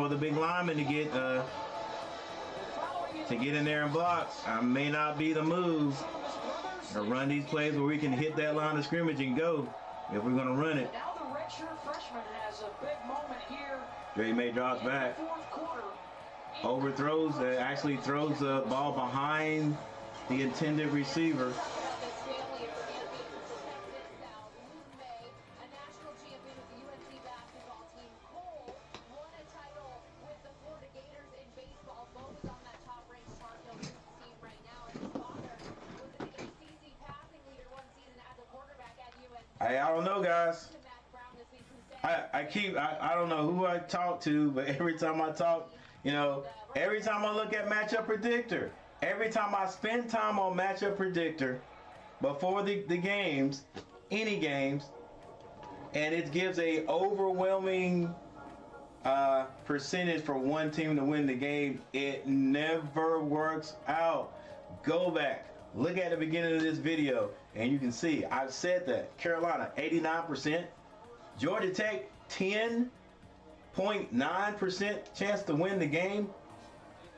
Speaker 2: the big lineman to get in there and block. May not be the move to run these plays where we can hit that line of scrimmage and go if we're going to run it.
Speaker 1: Now the redshirt freshman has a big moment here.
Speaker 2: Drake May drops back. Overthrows, actually throws the ball behind the intended receiver. Hey, I don't know, guys. I don't know who I talk to, but every time I talk, you know, every time I look at matchup predictor, every time I spend time on matchup predictor before the games, any games, and it gives a overwhelming percentage for one team to win the game, it never works out. Go back, look at the beginning of this video, and you can see I've said that Carolina 89%, Georgia Tech 10.9% chance to win the game.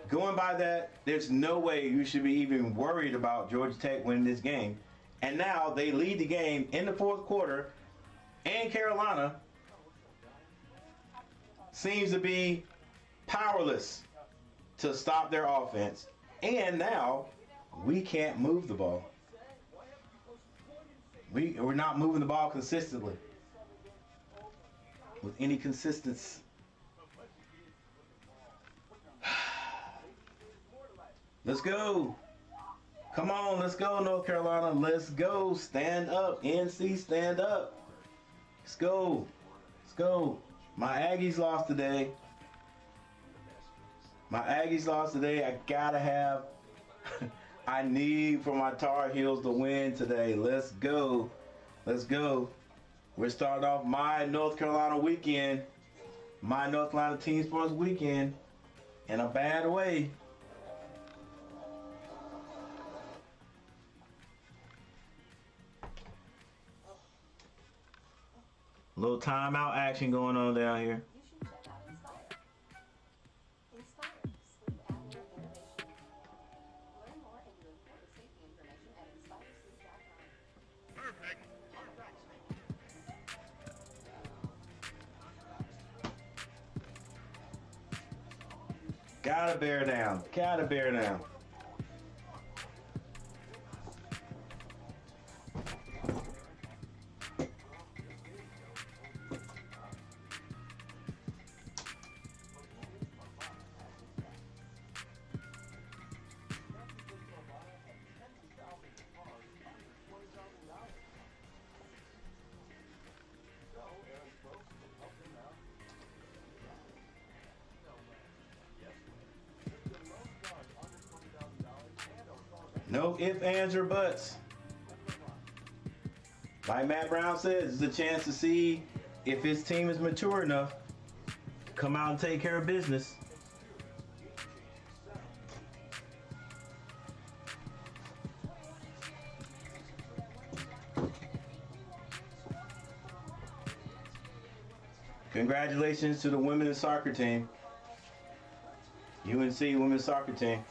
Speaker 2: Going by that, there's no way you should be even worried about Georgia Tech winning this game. And now they lead the game in the fourth quarter, and Carolina seems to be powerless to stop their offense. And now we can't move the ball. We're not moving the ball consistently with any consistency. Let's go. Come on, let's go, North Carolina. Let's go. Stand up. NC, stand up. Let's go. Let's go. My Aggies lost today. I gotta have I need for my Tar Heels to win today. Let's go. Let's go. We're starting off my North Carolina weekend, my North Carolina Team Sports weekend, in a bad way. A little timeout action going on down here.
Speaker 10: You should check out Inspire. Inspire, sleep apnea innovation. Learn more and view important safety information at inspiresleep.com.
Speaker 12: Perfect.
Speaker 2: Gotta bear down. Gotta bear down. No ifs, ands, or buts. Like Matt Brown says, it's a chance to see if his team is mature enough to come out and take care of business. Congratulations to the women's soccer team. UNC women's soccer team.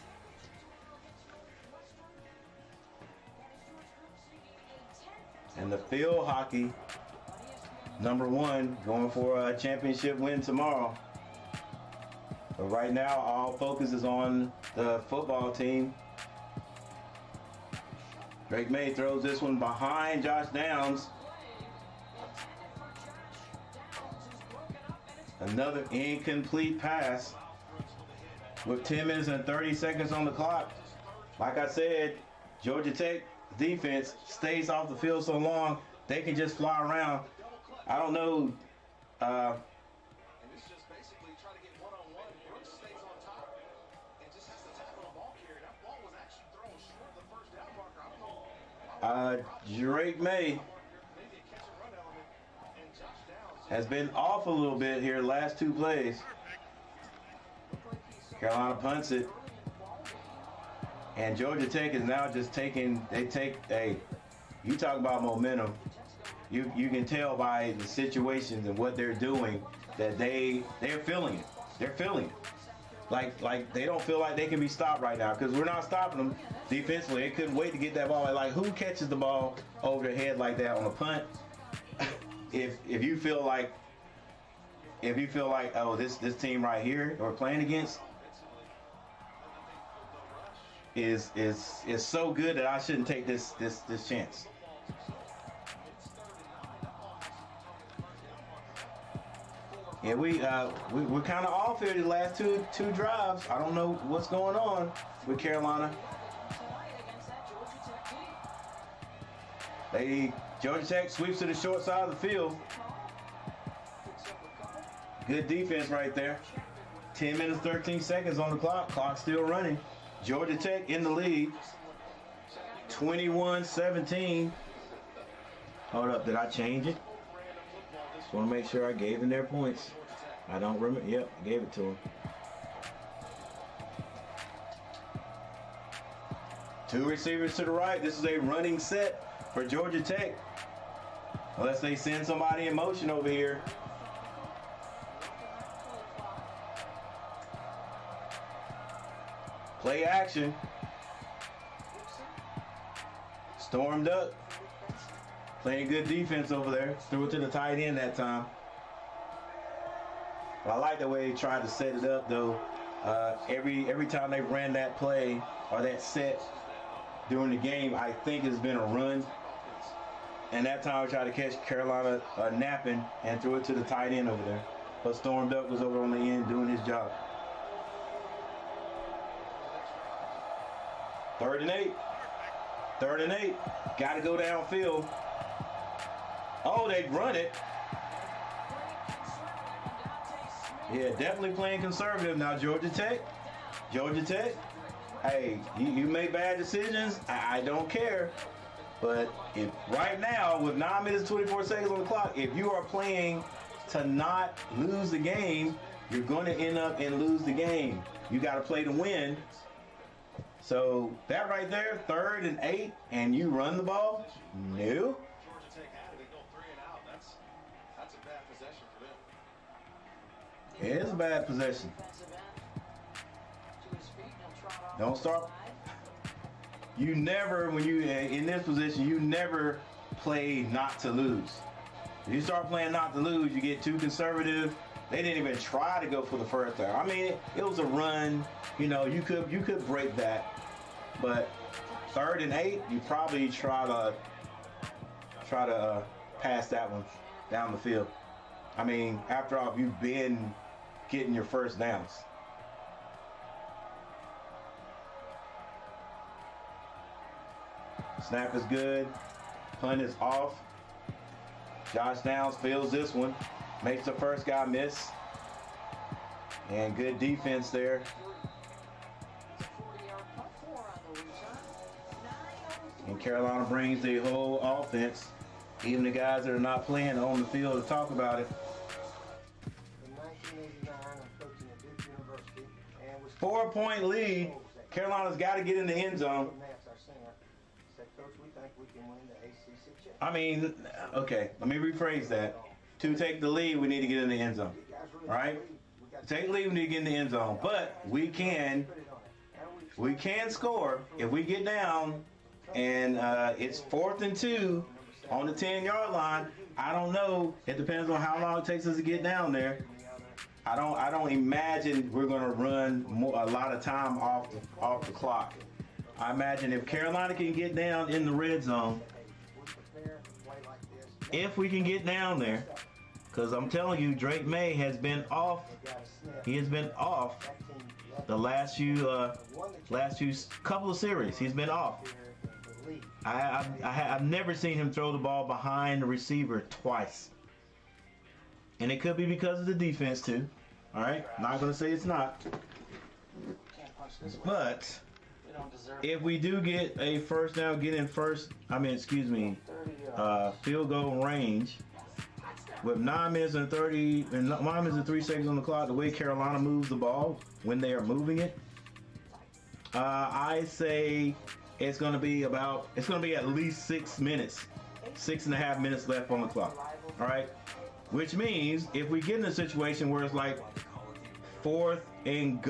Speaker 2: And the field hockey, #1, going for a championship win tomorrow. But right now, all focus is on the football team. Drake May throws this one behind Josh Downs. Another incomplete pass with 10 minutes and 30 seconds on the clock. Like I said, Georgia Tech defense stays off the field so long, they can just fly around. I don't know.
Speaker 3: And it's just basically trying to get one-on-one. Brooks stays on top and just has to tackle the ball carrier. That ball was actually thrown short of the first down marker. I don't know.
Speaker 2: Drake May
Speaker 3: Maybe a catch and run element. And Josh Downs
Speaker 2: has been off a little bit here last 2 plays. Carolina punts it. And Georgia Tech is now just taking, you talk about momentum. You can tell by the situations and what they're doing that they're feeling it. They're feeling it. Like they don't feel like they can be stopped right now because we're not stopping them defensively. They couldn't wait to get that ball. Like who catches the ball over their head like that on a punt? if you feel like oh this team right here we're playing against is so good that I shouldn't take this chance. Yeah, we're kind of off here the last two drives. I don't know what's going on with Carolina. Georgia Tech sweeps to the short side of the field. Good defense right there. 10 minutes, 13 seconds on the clock. Clock still running. Georgia Tech in the lead. 21-17. Hold up, did I change it? Just want to make sure I gave them their points. I don't remember. Yep, I gave it to them. 2 receivers to the right. This is a running set for Georgia Tech. Unless they send somebody in motion over here. Play action. Stormed up. Playing good defense over there. Threw it to the tight end that time. But I like the way they tried to set it up though. Every time they ran that play or that set during the game, I think it's been a run. And that time I tried to catch Carolina napping and threw it to the tight end over there. But Stormed Up was over on the end doing his job. 3rd and 8. 3rd and 8. Got to go downfield. Oh, they run it. Yeah, definitely playing conservative now, Georgia Tech. Georgia Tech. Hey, you make bad decisions. I don't care. But if right now, with 9 minutes, 24 seconds on the clock, if you are playing to not lose the game, you're going to end up and lose the game. You got to play to win. So that right there, 3rd and 8, and you run the ball? No.
Speaker 3: Georgia Tech had it. They go 3 and out. That's a
Speaker 2: It is a bad possession. Don't start. You never, when you in this position, you never play not to lose. If you start playing not to lose, you get too conservative. They didn't even try to go for the first down. I mean, it was a run. You know, you could break that, but 3rd and 8, you probably try to pass that one down the field. I mean, after all, you've been getting your first downs. Snap is good. Punt is off. Josh Downs fields this one. Makes the first guy miss. And good defense there. And Carolina brings the whole offense. Even the guys that are not playing on the field to talk about it.
Speaker 12: In 1989, I'm coaching at Duke University. And was
Speaker 2: 4-point lead. Carolina's got to get in the end zone.
Speaker 12: Coach, we think we can win the ACC championship.
Speaker 2: I mean, okay, let me rephrase that. To take the lead, we need to get in the end zone. Right? To take the lead, we need to get in the end zone. But we can score if we get down and it's 4th and 2 on the 10-yard line. I don't know. It depends on how long it takes us to get down there. I don't imagine we're going to run a lot of time off the clock. I imagine if Carolina can get down in the red zone, if we can get down there, because I'm telling you, Drake May has been off. He has been off the last few couple of series. He's been off. I've never seen him throw the ball behind the receiver twice, and it could be because of the defense too. All right, not gonna say it's not, but if we do get a first down, field goal range with 9 minutes and 3 seconds on the clock, the way Carolina moves the ball when they are moving it, I say it's going to be at least 6 minutes, 6.5 minutes left on the clock. All right, which means if we get in a situation where it's like 4th and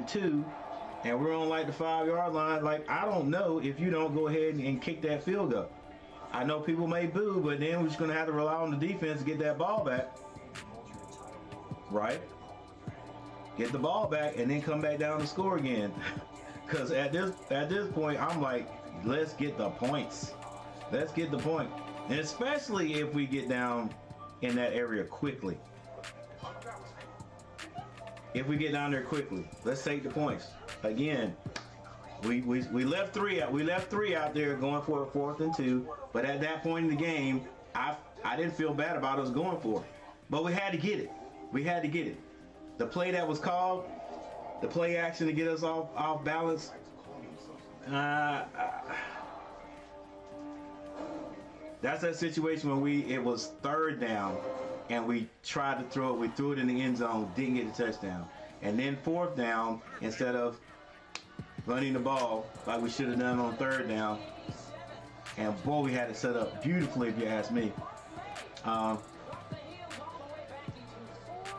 Speaker 2: 2. And we're on like the 5-yard line. Like, I don't know if you don't go ahead and kick that field goal. I know people may boo, but then we're just going to have to rely on the defense to get that ball back. Right? Get the ball back and then come back down and score again. Because at this point, I'm like, let's get the points. Let's get the point. And especially if we get down in that area quickly. If we get down there quickly, let's take the points. Again, we left 3 out. We left 3 out there going for a 4th and 2. But at that point in the game, I didn't feel bad about us going for it. But we had to get it. We had to get it. The play that was called, the play action to get us off balance. That's that situation when it was 3rd down and we tried to throw it. We threw it in the end zone, didn't get the touchdown. And then 4th down, instead of running the ball like we should have done on 3rd down. And boy, we had it set up beautifully, if you ask me.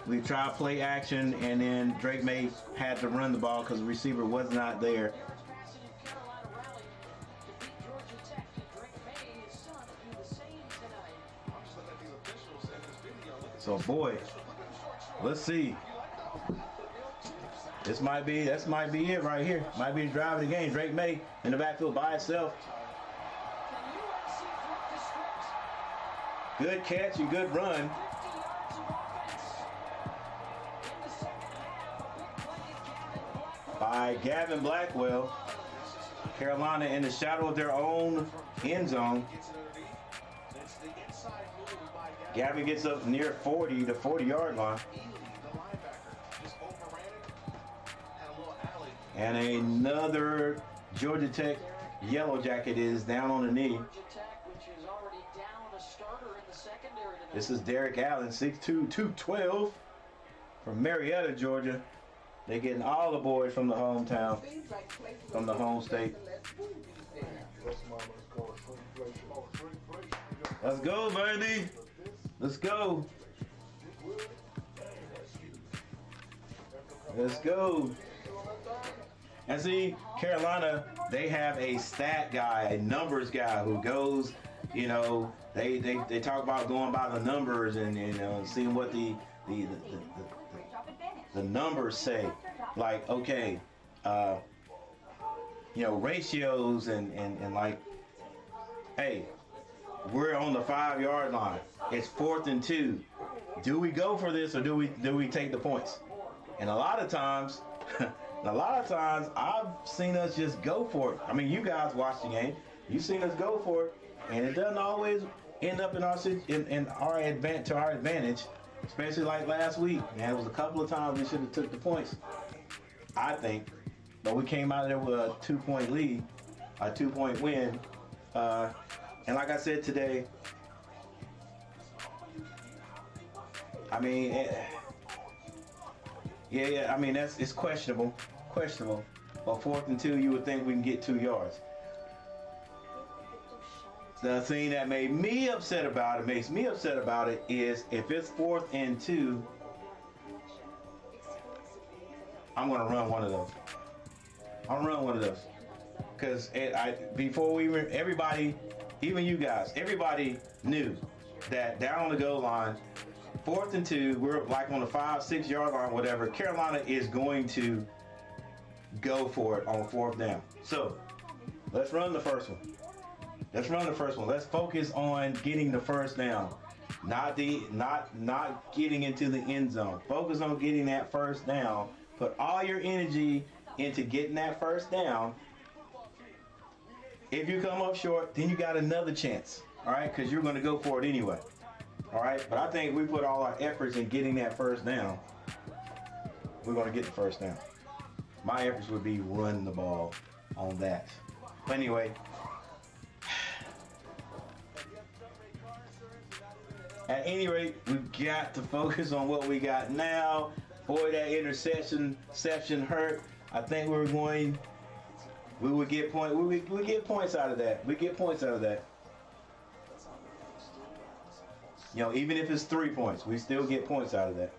Speaker 2: We tried play action, and then Drake May had to run the ball because the receiver was not there. So boy, let's see. That might be it right here. Might be the drive of the game. Drake May in the backfield by itself. Good catch and good run. By Gavin Blackwell. Carolina in the shadow of their own end zone. Gavin gets up near 40, the 40-yard line. And another Georgia Tech Yellow Jacket is down on the knee. This is Derek Allen, 6'2", 212 from Marietta, Georgia. They're getting all the boys from the hometown, from the home state. Let's go, baby. Let's go. Let's go. And see, Carolina, they have a stat guy, a numbers guy who goes, you know, they talk about going by the numbers and seeing what the numbers say. Like, okay, ratios and like, hey, we're on the 5-yard line. It's 4th and 2. Do we go for this or do we take the points? And a lot of times I've seen us just go for it. I mean, you guys watch the game. You've seen us go for it, and it doesn't always end up to our advantage. Especially like last week, man. It was a couple of times we should have took the points, I think, but we came out of there with a 2-point lead, a 2-point win, and like I said today, I mean, I mean it's questionable. But 4th and 2, you would think we can get 2 yards. The thing that makes me upset about it is if it's 4th and 2, I'm gonna run one of those. Because everybody, even you guys, everybody knew that down on the goal line, 4th and 2, we're like on the 5-6 yard line, whatever. Carolina is going to go for it on 4th down. So let's run the first one. Let's focus on getting the first down, not getting into the end zone. Focus on getting that first down. Put all your energy into getting that first down. If you come up short, then you got another chance. All right, because you're going to go for it anyway. All right, but I think we put all our efforts in getting that first down. We're going to get the first down. My efforts would be run the ball on that. But anyway. At any rate, we've got to focus on what we got now. Boy, that interception hurt. I think we would get points out of that. You know, even if it's 3 points, we still get points out of that.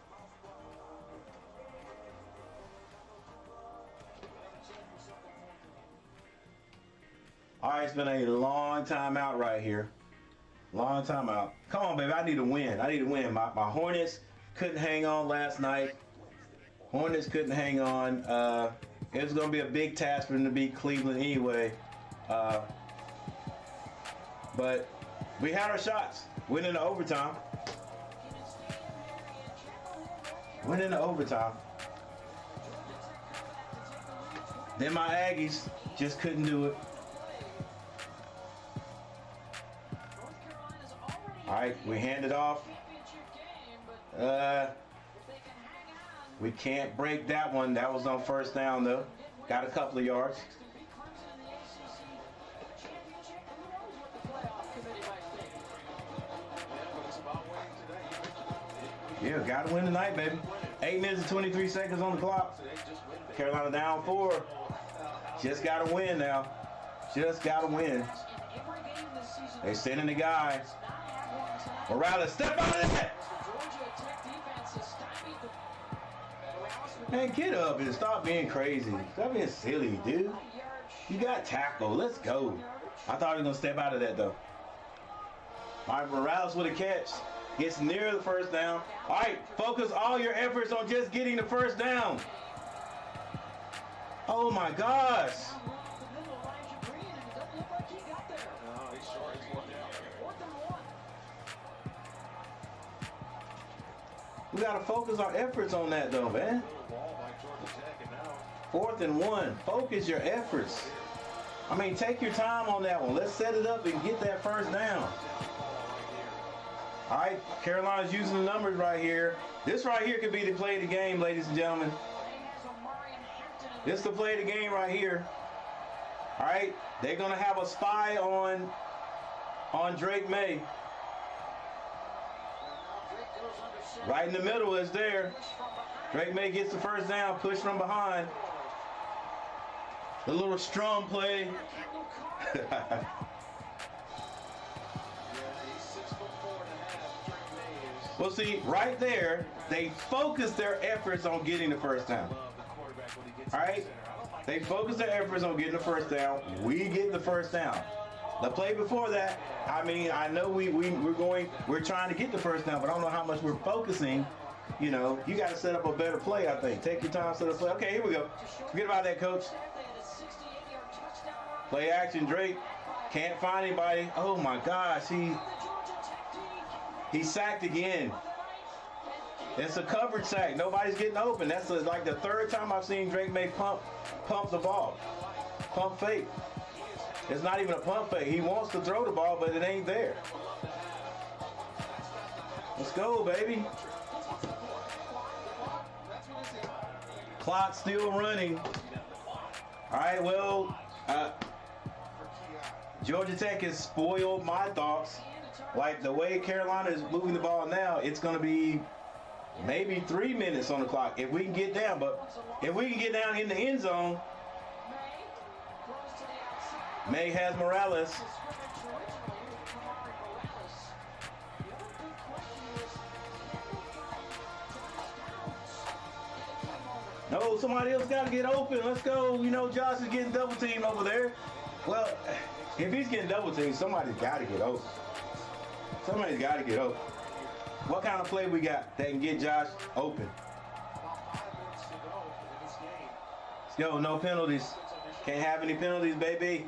Speaker 2: All right, it's been a long time out right here. Long time out. Come on, baby. I need to win. My Hornets couldn't hang on last night. It was going to be a big task for them to beat Cleveland anyway. But we had our shots. Went into overtime. Then my Aggies just couldn't do it. All right, we hand it off. We can't break that one. That was on first down, though. Got a couple of yards. Yeah, got to win tonight, baby. 8 minutes and 23 seconds on the clock. Carolina down 4. Just got to win now. They sending the guy. Morales, step out of that! Man, get up and stop being crazy. Stop being silly, dude. You got tackled. Let's go. I thought he was going to step out of that, though. All right, Morales with a catch. Gets near the first down. All right, focus all your efforts on just getting the first down. Oh, my gosh. We got to focus our efforts on that, though, man. 4th and 1. Focus your efforts. I mean, take your time on that one. Let's set it up and get that first down. All right, Carolina's using the numbers right here. This right here could be the play of the game, ladies and gentlemen. This is the play of the game right here. All right, they're going to have a spy on Drake May. Right in the middle is there. Drake May gets the first down, push from behind. The little strong play. Well, see, right there, they focus their efforts on getting the first down. All right? They focus their efforts on getting the first down. We get the first down. The play before that, I mean, I know we're trying to get the first down, but I don't know how much we're focusing. You know, you got to set up a better play, I think. Take your time, set up a play. Okay, here we go. Forget about that, coach. Play action, Drake. Can't find anybody. Oh, my gosh. He sacked again. It's a coverage sack. Nobody's getting open. That's like the third time I've seen Drake May pump the ball. Pump fake. It's not even a pump fake. He wants to throw the ball, but it ain't there. Let's go, baby. Clock still running. All right, well, Georgia Tech has spoiled my thoughts. Like the way Carolina is moving the ball now, it's going to be maybe 3 minutes on the clock if we can get down. But if we can get down in the end zone, May has Morales. No, somebody else got to get open. Let's go. You know, Josh is getting double teamed over there. Well, if he's getting double teamed, somebody's got to get open. Somebody's got to get open. What kind of play we got that can get Josh open? Let's go. No penalties. Can't have any penalties, baby.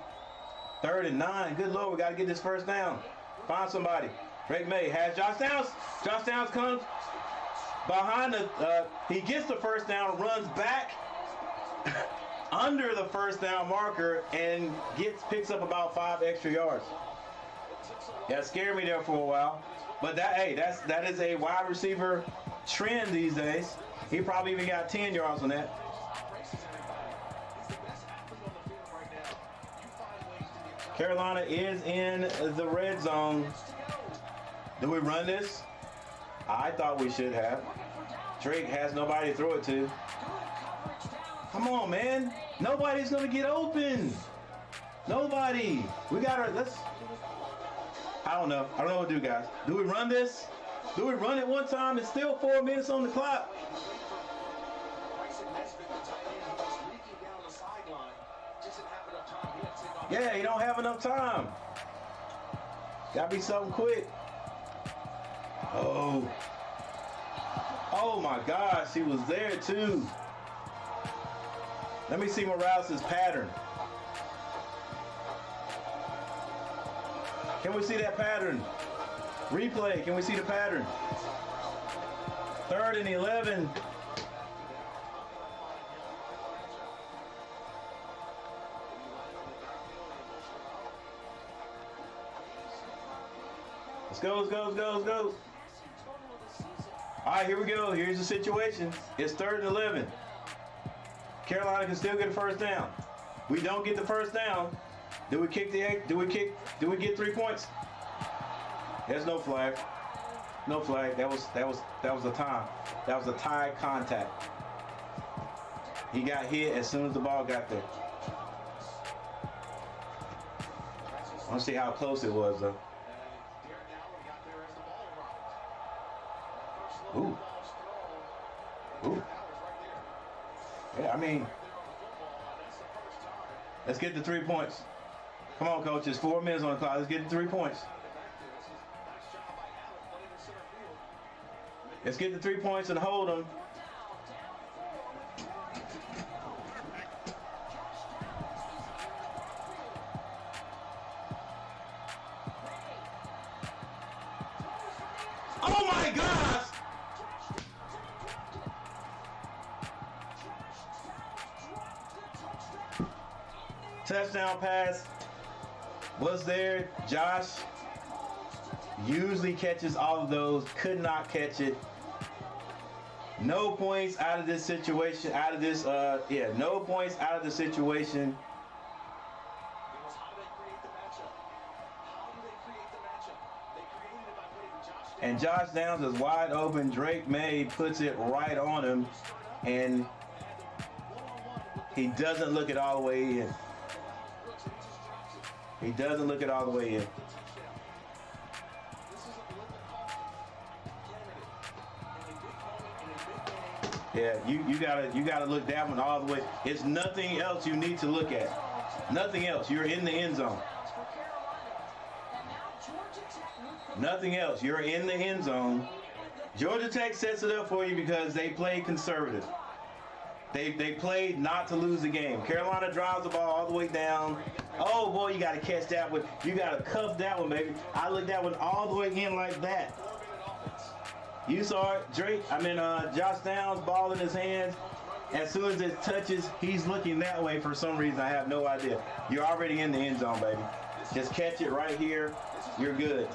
Speaker 2: 3rd and 9. Good Lord, we got to get this first down. Find somebody. Drake May has Josh Downs. Josh Downs comes behind he gets the first down, runs back under the first down marker, and picks up about 5 extra yards. That scared me there for a while. But that is a wide receiver trend these days. He probably even got 10 yards on that. Carolina is in the red zone. Do we run this? I thought we should have. Drake has nobody to throw it to. Come on, man. Nobody's going to get open. Nobody. We got our, I don't know what to do, guys. Do we run this? Do we run it one time? It's still 4 minutes on the clock. Yeah, he don't have enough time. Gotta be something quick. Oh my gosh, he was there too. Let me see Morales' pattern. Can we see that pattern? Replay, can we see the pattern? 3rd and 11. Let's go. All right, here we go. Here's the situation. It's 3rd and 11. Carolina can still get a first down. We don't get the first down. Do we get 3 points? There's no flag. No flag. That was a time. That was a tie contact. He got hit as soon as the ball got there. I want to see how close it was though. Ooh. Yeah, I mean, let's get the 3 points. Come on, coach. It's 4 minutes on the clock. Let's get the 3 points. Let's get the 3 points and hold them. Oh my gosh! Touchdown pass was there. Josh usually catches all of those. Could not catch it. No points out of this situation. No points out of the situation. And Josh Downs is wide open. Drake May puts it right on him, and he doesn't look it all the way in. He doesn't look it all the way in. Yeah, you gotta look that one all the way. It's nothing else you need to look at. Nothing else. You're in the end zone. Nothing else. You're in the end zone. Georgia Tech sets it up for you because they played conservative. They played not to lose the game. Carolina drives the ball all the way down. Oh boy, you gotta catch that one. You gotta cuff that one, baby. I looked that one all the way in like that. You saw it, Drake. Josh Downs, ball in his hands. As soon as it touches, he's looking that way for some reason. I have no idea. You're already in the end zone, baby. Just catch it right here. You're good.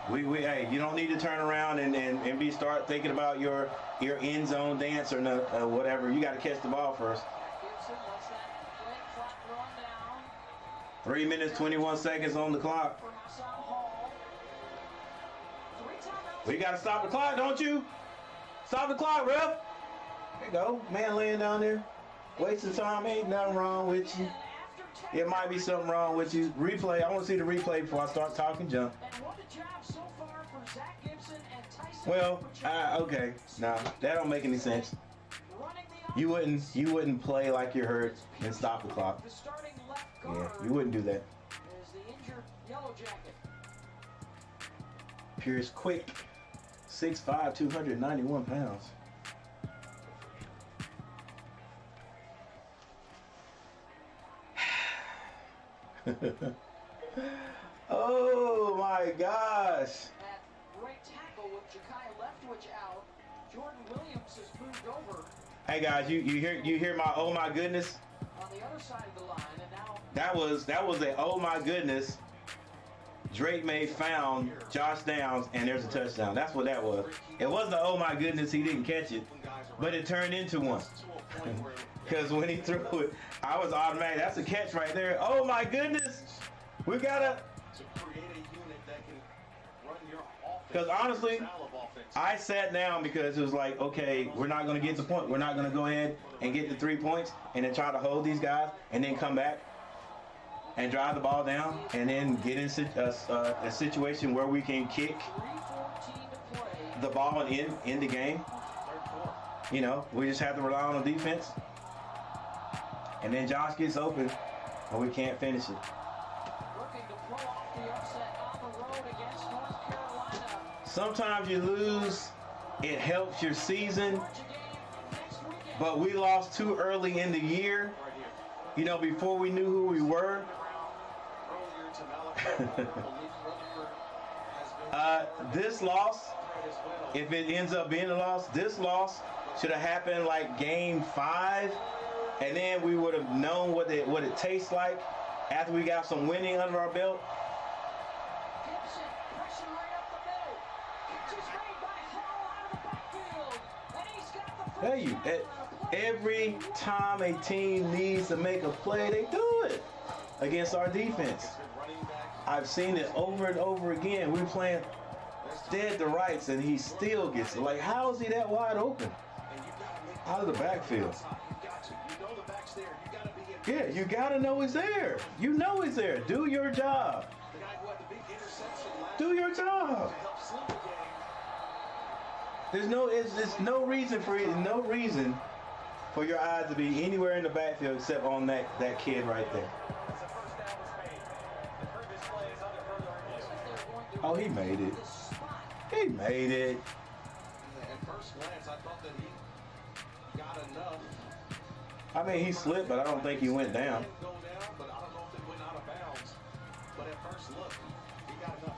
Speaker 2: Hey, you don't need to turn around and start thinking about your end zone dance or whatever. You got to catch the ball first. 3 minutes, 21 seconds on the clock. We got to stop the clock, don't you? Stop the clock, ref. There you go. Man laying down there. Wasting time. Ain't nothing wrong with you. It might be something wrong with you. Replay. I want to see the replay before I start talking junk. Well, okay. Nah, that don't make any sense. You wouldn't play like you're hurt and stop the clock. Yeah, you wouldn't do that. Pierce Quick, 6'5", 291 pounds. Oh my gosh. Hey guys, you hear my oh my goodness?
Speaker 1: On the other side of the line, and now
Speaker 2: that was a oh my goodness. Drake May found Josh Downs and there's a touchdown. That's what that was. It wasn't a oh my goodness, he didn't catch it, but it turned into one. Because when he threw it, I was automatic. That's a catch right there. Oh my goodness, we gotta. Because honestly, I sat down because it was like, okay, we're not going to get the point. We're not going to go ahead and get the 3 points and then try to hold these guys and then come back and drive the ball down and then get in a situation where we can kick the ball in the game. You know, we just have to rely on the defense. And then Josh gets open and we can't finish it. Sometimes you lose, it helps your season, but we lost too early in the year, you know, before we knew who we were. This loss, if it ends up being a loss, this loss should have happened like game 5, and then we would have known what it tastes like after we got some winning under our belt. Tell you, every time a team needs to make a play, they do it against our defense. I've seen it over and over again. We're playing dead to rights, and he still gets it. Like, how is he that wide open out of the backfield? Yeah, you gotta know he's there. You know he's there. Do your job. Do your job. There's no reason for your eyes to be anywhere in the backfield except on that kid right there. Oh, he made it. He made it.
Speaker 3: At first glance, I thought that he got enough.
Speaker 2: I mean, he slipped, but I don't think he went down.
Speaker 3: Go down, but I don't know if it went out of bounds. But at first look, he got enough.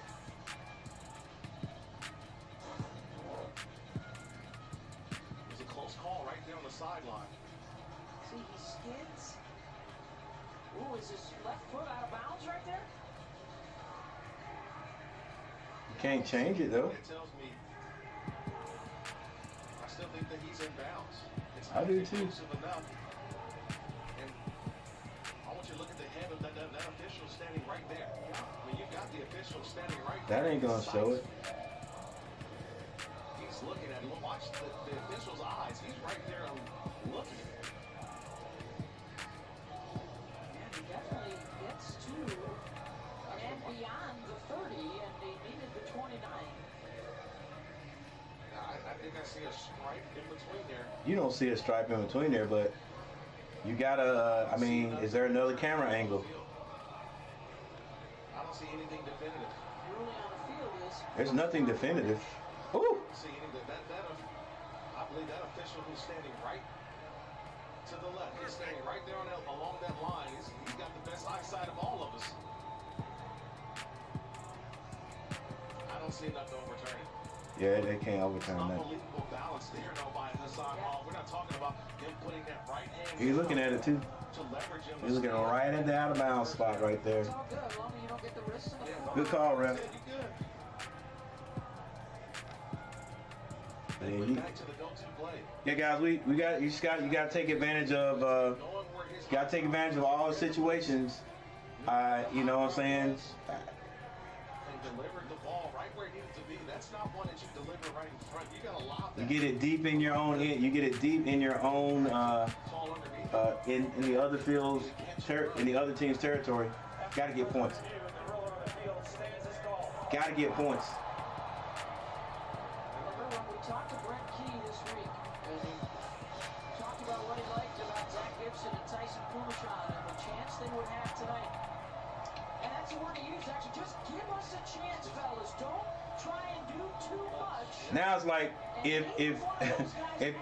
Speaker 3: It was a close call right there on the sideline.
Speaker 1: See, he skids. Ooh, is his left foot out of bounds right there?
Speaker 2: You can't change it though.
Speaker 3: It tells me I still think that he's in bounds. It's
Speaker 2: I do too.
Speaker 3: Enough. And I want you to look at the head of that official standing right there. I mean, you've got the official standing right there.
Speaker 2: That ain't gonna show it.
Speaker 3: He's looking at him. Watch the official's eyes. He's right there looking at him.
Speaker 1: Yeah, he definitely gets to and beyond the 30, and they needed the 29.
Speaker 2: you don't see a stripe in between there, but you gotta. I mean, is there another camera angle?
Speaker 3: I don't see anything definitive.
Speaker 1: Early on the field is.
Speaker 2: There's nothing definitive. Ooh.
Speaker 3: See anything I believe that official who's standing right to the left. He's standing right there along that line. He's got the best eyesight of all of us. I don't see enough to overturn it.
Speaker 2: Yeah, they can't overturn that.
Speaker 3: Unbelievable balance there, though, by Hassan Hall. We're not talking about him putting that right hand.
Speaker 2: He's looking at it too.
Speaker 3: To leverage him.
Speaker 2: He's looking right at the out of bounds spot right there.
Speaker 1: It's all good, as long as you don't get the wrist in the floor.
Speaker 2: Good call, ref. Yeah, guys, you gotta take advantage of all the situations. You know what I'm saying?
Speaker 3: And delivered the ball right where it needed to be. That's not one that you deliver right in front. You gotta lob that.
Speaker 2: You get it deep in your own. You get it deep in your own. In the other fields, in the other team's territory. Got to get points. Got to get points.
Speaker 1: Remember when we talked to Brent Key this week, and he talked about what he liked about Zach Gibson and Tyson Pumachan and the chance they would have tonight. And that's the word he used, actually. Just give us a chance, fellas. Don't try and do too much.
Speaker 2: Now it's like if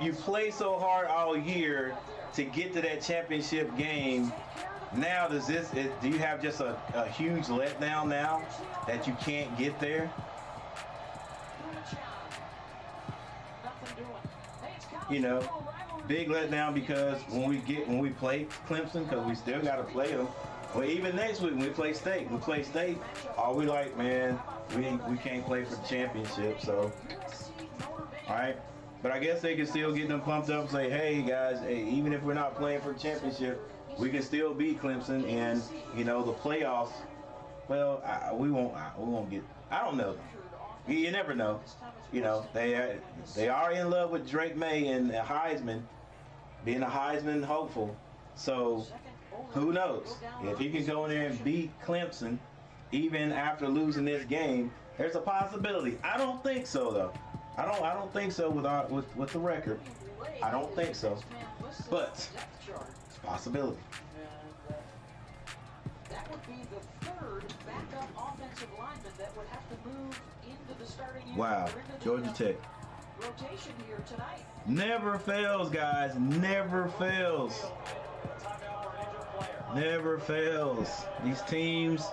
Speaker 2: you play so hard all year to get to that championship game, now do you have just a huge letdown now that you can't get there? You know, big letdown because when we play Clemson, because we still got to play them. Well, even next week when we play State, all we like, man, we can't play for the championship. So, all right. But I guess they can still get them pumped up and say, hey, guys, even if we're not playing for the championship, we can still beat Clemson. And, you know, the playoffs, well, we won't get, I don't know. You never know. You know, they are in love with Drake May and Heisman, being a Heisman hopeful. So, who knows? If he can go in there and beat Clemson, even after losing this game, there's a possibility. I don't think so, though. I don't think so with the record. I don't think so. But it's a possibility.
Speaker 1: That would be the third backup offensive lineman that would have to move into the starting unit.
Speaker 2: Wow, Georgia Tech.
Speaker 1: Rotation here tonight.
Speaker 2: Never fails, guys. Never fails. Never fails. These teams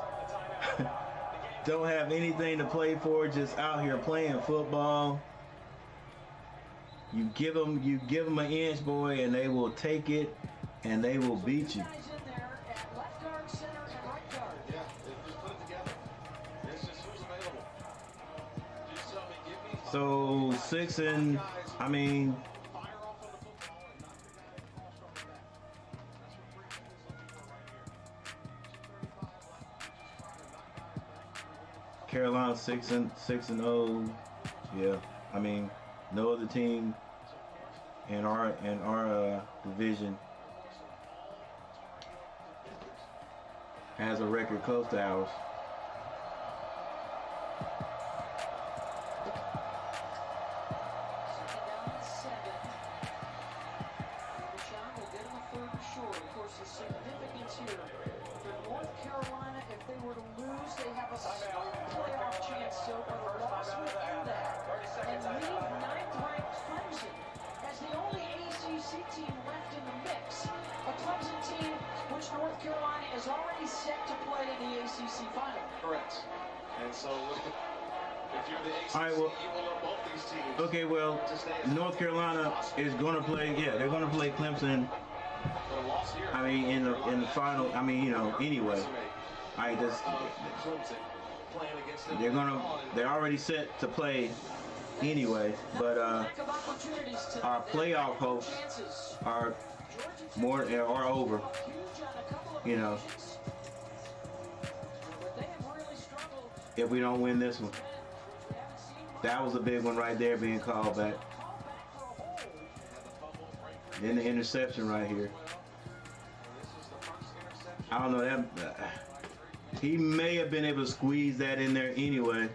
Speaker 2: don't have anything to play for, just out here playing football. You give them an inch, boy, and they will take it, and they will beat you. So 6 and, I mean, Carolina 6-0. Yeah, I mean, no other team in our division has a record close to ours. Okay, well, North Carolina is going to play. Yeah, they're going to play Clemson. I mean, in the final. I mean, you know, anyway. They're already set to play anyway. But our playoff hopes are over. You know, if we don't win this one. That was a big one right there being called back. Then the interception right here. I don't know, that he may have been able to squeeze that in there anyway.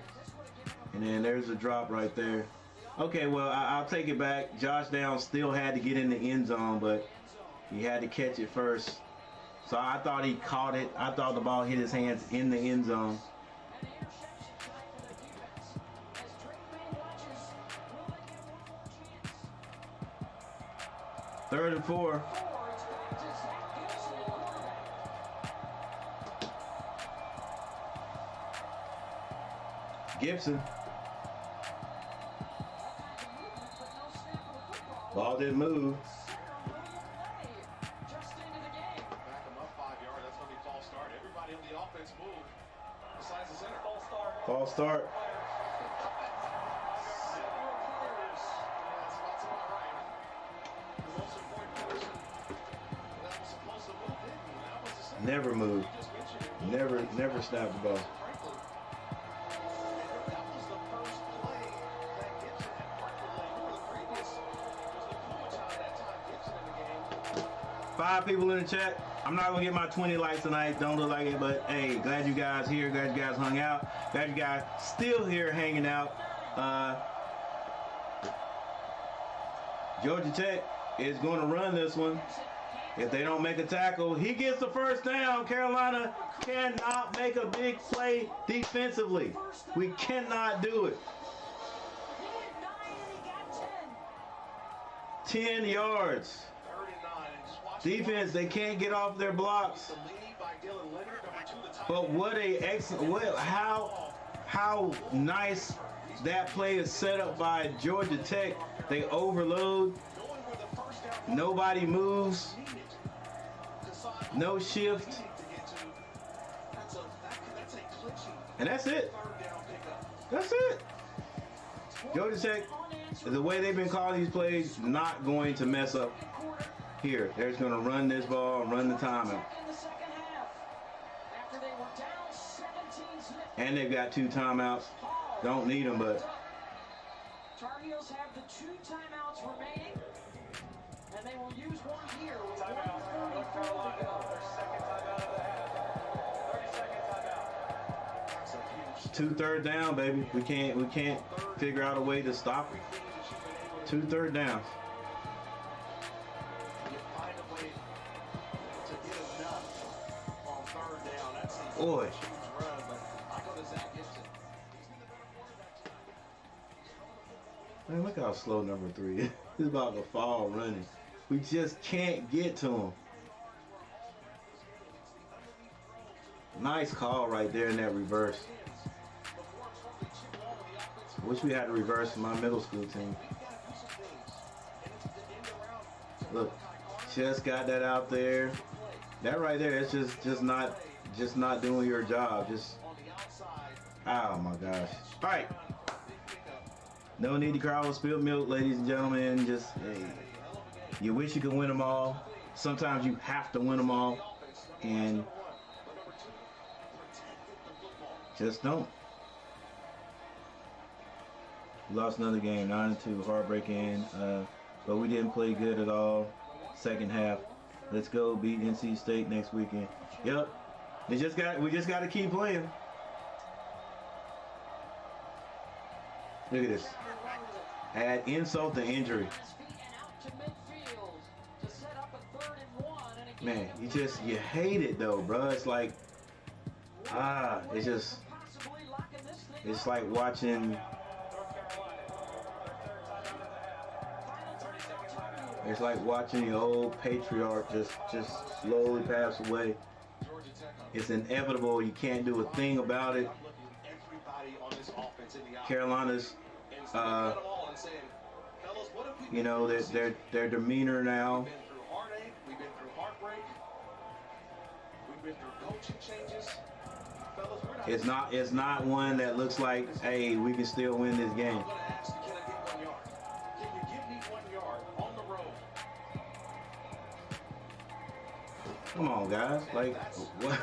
Speaker 2: And then there's a drop right there. Okay, well, I'll take it back. Josh Downs still had to get in the end zone, but he had to catch it first. So I thought he caught it. I thought the ball hit his hands in the end zone. Third and 4. Gibson. Ball didn't move.
Speaker 3: Back him up 5 yards. That's going to be false start. Everybody on the offense moved besides the center. False start.
Speaker 2: False start. Never moved. Never snapped the ball. Five people in the chat. I'm not gonna get my 20 likes tonight. Don't look like it, but hey, glad you guys here. Glad you guys hung out. Glad you guys still here hanging out. Georgia Tech is going to run this one. If they don't make a tackle, he gets the first down. Carolina cannot make a big play defensively. We cannot do it. 10 yards. Defense, they can't get off their blocks. But what a excellent, how nice that play is set up by Georgia Tech. They overload. Nobody moves. No shift. And that's it. That's it. Georgia Tech, the way they've been calling these plays, not going to mess up here. They're just going to run this ball, run the timeout. And they've got 2 timeouts. Don't need them, but
Speaker 1: Tar Heels have the 2 timeouts remaining, and they will use one here with
Speaker 6: Timeout. North Carolina, their second timeout of the half. 30-second timeout.
Speaker 2: 2 third down, baby. We can't figure out a way to stop it. 2 third downs. Boy. Man, look how slow number 3 is. He's about to fall running. We just can't get to him. Nice call right there in that reverse. Wish we had a reverse for my middle school team. Look, just got that out there. That right there, it's just not doing your job. Just, oh my gosh. All right. No need to cry over spilled milk, ladies and gentlemen. Just, hey, you wish you could win them all. Sometimes you have to win them all, and just don't. We lost another game, 9-2, heartbreaking. But we didn't play good at all. Second half. Let's go beat NC State next weekend. Yep. We just got to keep playing. Look at this. Add insult to injury. Man, you hate it though, bro. It's like, it's like watching. It's like watching the old patriarch just slowly pass away. It's inevitable. You can't do a thing about it. Carolina's, you know, their demeanor now.
Speaker 3: We've been through heartbreak. We've been through coaching changes. Fellas,
Speaker 2: it's not one that looks like, hey, we can still win this game.
Speaker 3: I'm gonna ask you, can I get 1 yard? Can you give me 1 yard on the road?
Speaker 2: Come on, guys. Like, what?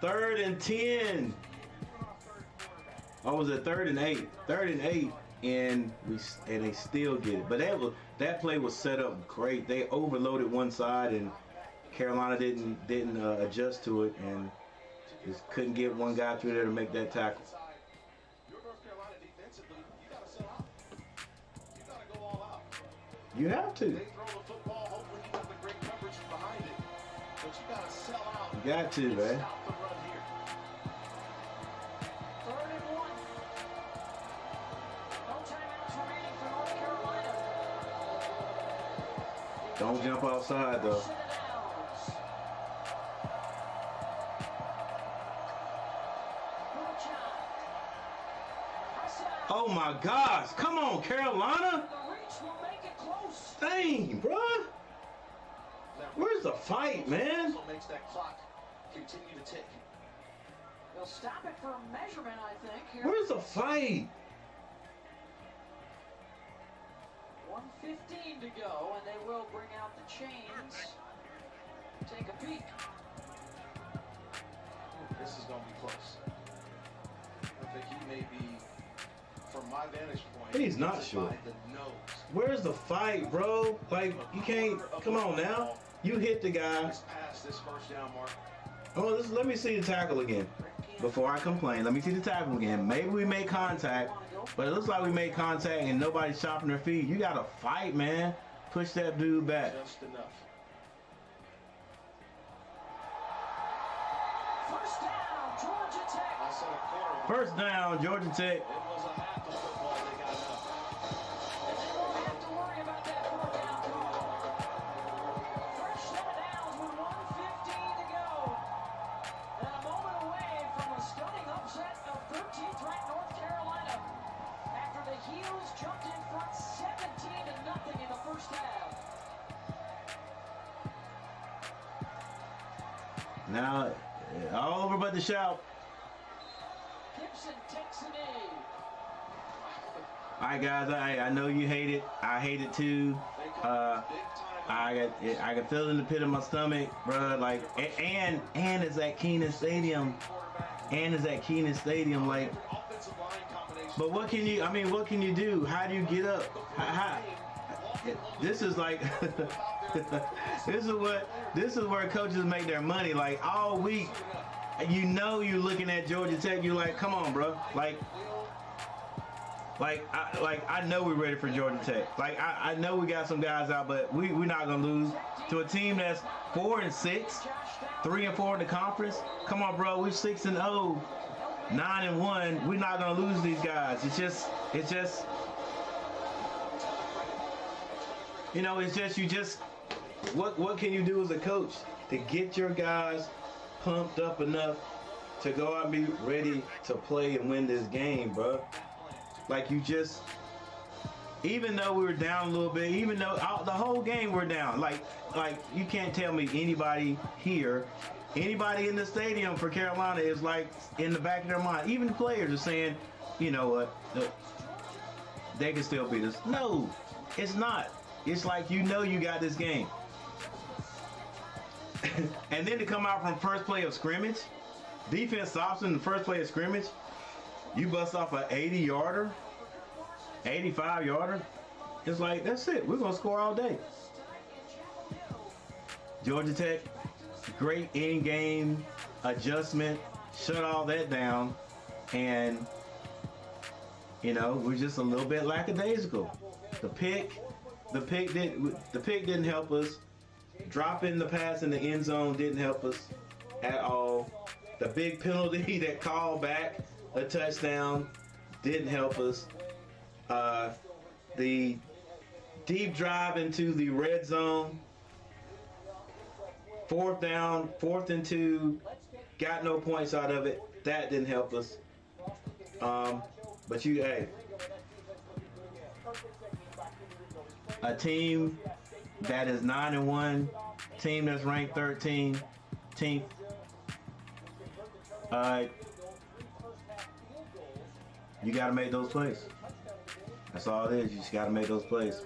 Speaker 2: 3rd and 10. Oh, was it 3rd and 8? 3rd and 8, and they still get it. But that play was set up great. They overloaded one side, and Carolina didn't adjust to it, and just couldn't get one guy through there to make that tackle.
Speaker 3: Your North Carolina defensively, you got to sell
Speaker 2: You have to.
Speaker 3: They throw the football, hopefully you got the great coverage behind it. But you got to sell out.
Speaker 2: You got to,
Speaker 3: and
Speaker 2: man.
Speaker 3: stop the run here.
Speaker 1: 3rd and 1. No timeouts remaining for North Carolina.
Speaker 2: Don't jump outside, though. Oh my gosh! Come on, Carolina! Dang, bruh! Where's the fight, man?
Speaker 3: Also makes that clock continue to tick.
Speaker 1: They'll stop it for measurement, I think. Here.
Speaker 2: Where's the fight?
Speaker 1: 1:15 to go, and they will bring out the chains. Take a peek.
Speaker 3: This is going to be close. I think he may be, from my vantage point,
Speaker 2: He's not sure.
Speaker 3: by the nose.
Speaker 2: Where's the fight, bro? Like, you can't. Come on now. You hit the guy.
Speaker 3: Just past this first down mark.
Speaker 2: Oh, let me see the tackle again. Before I complain, let me see the tackle again. Maybe we made contact, but it looks like we made contact and nobody's chopping their feet. You got to fight, man. Push that dude back.
Speaker 3: Just enough.
Speaker 1: First down, Georgia Tech.
Speaker 3: I said a quarter.
Speaker 2: First down, Georgia Tech.
Speaker 3: It was a half of football. They got enough.
Speaker 1: And they won't have to worry about that 4th down call. Fresh set of downs with 1:15 to go. And a moment away from a stunning upset of 13th ranked North Carolina. After the Heels jumped in front 17-0 in the first half.
Speaker 2: Now, all over but the shout.
Speaker 1: Gibson takes a knee.
Speaker 2: All right, guys. I know you hate it. I hate it too. I can feel it in the pit of my stomach, bro. Like, and it's at Kenan Stadium. And it's at Kenan Stadium. Like, but what can you? I mean, what can you do? How do you get up? This is like, this is where coaches make their money. Like all week, you know, you're looking at Georgia Tech. You're like, come on, bro. I know we're ready for Georgia Tech. Like I know we got some guys out, but we're not gonna lose to a team that's 4-6, 3-4 in the conference. Come on, bro. We're 6-0, 9-1. We're not gonna lose these guys. It's just. You know, what can you do as a coach to get your guys pumped up enough to go out and be ready to play and win this game, bro? Like even though we were down a little bit, even though the whole game we're down, like you can't tell me anybody here, anybody in the stadium for Carolina is like in the back of their mind, even the players are saying, you know what, they can still beat us. No, it's not. It's like, you know, you got this game. And then to come out from first play of scrimmage, defense stops in the first play of scrimmage, you bust off an 80-yarder, 85-yarder. It's like, that's it. We're going to score all day. Georgia Tech, great in-game adjustment, shut all that down, and, you know, we're just a little bit lackadaisical. The pick didn't help us. Dropping the pass in the end zone didn't help us at all. The big penalty that called back a touchdown didn't help us. The deep drive into the red zone, 4th down, 4th and 2, got no points out of it. That didn't help us. But a team that is 9-1, team that's ranked 13th, you got to make those plays. That's all it is. You just got to make those plays.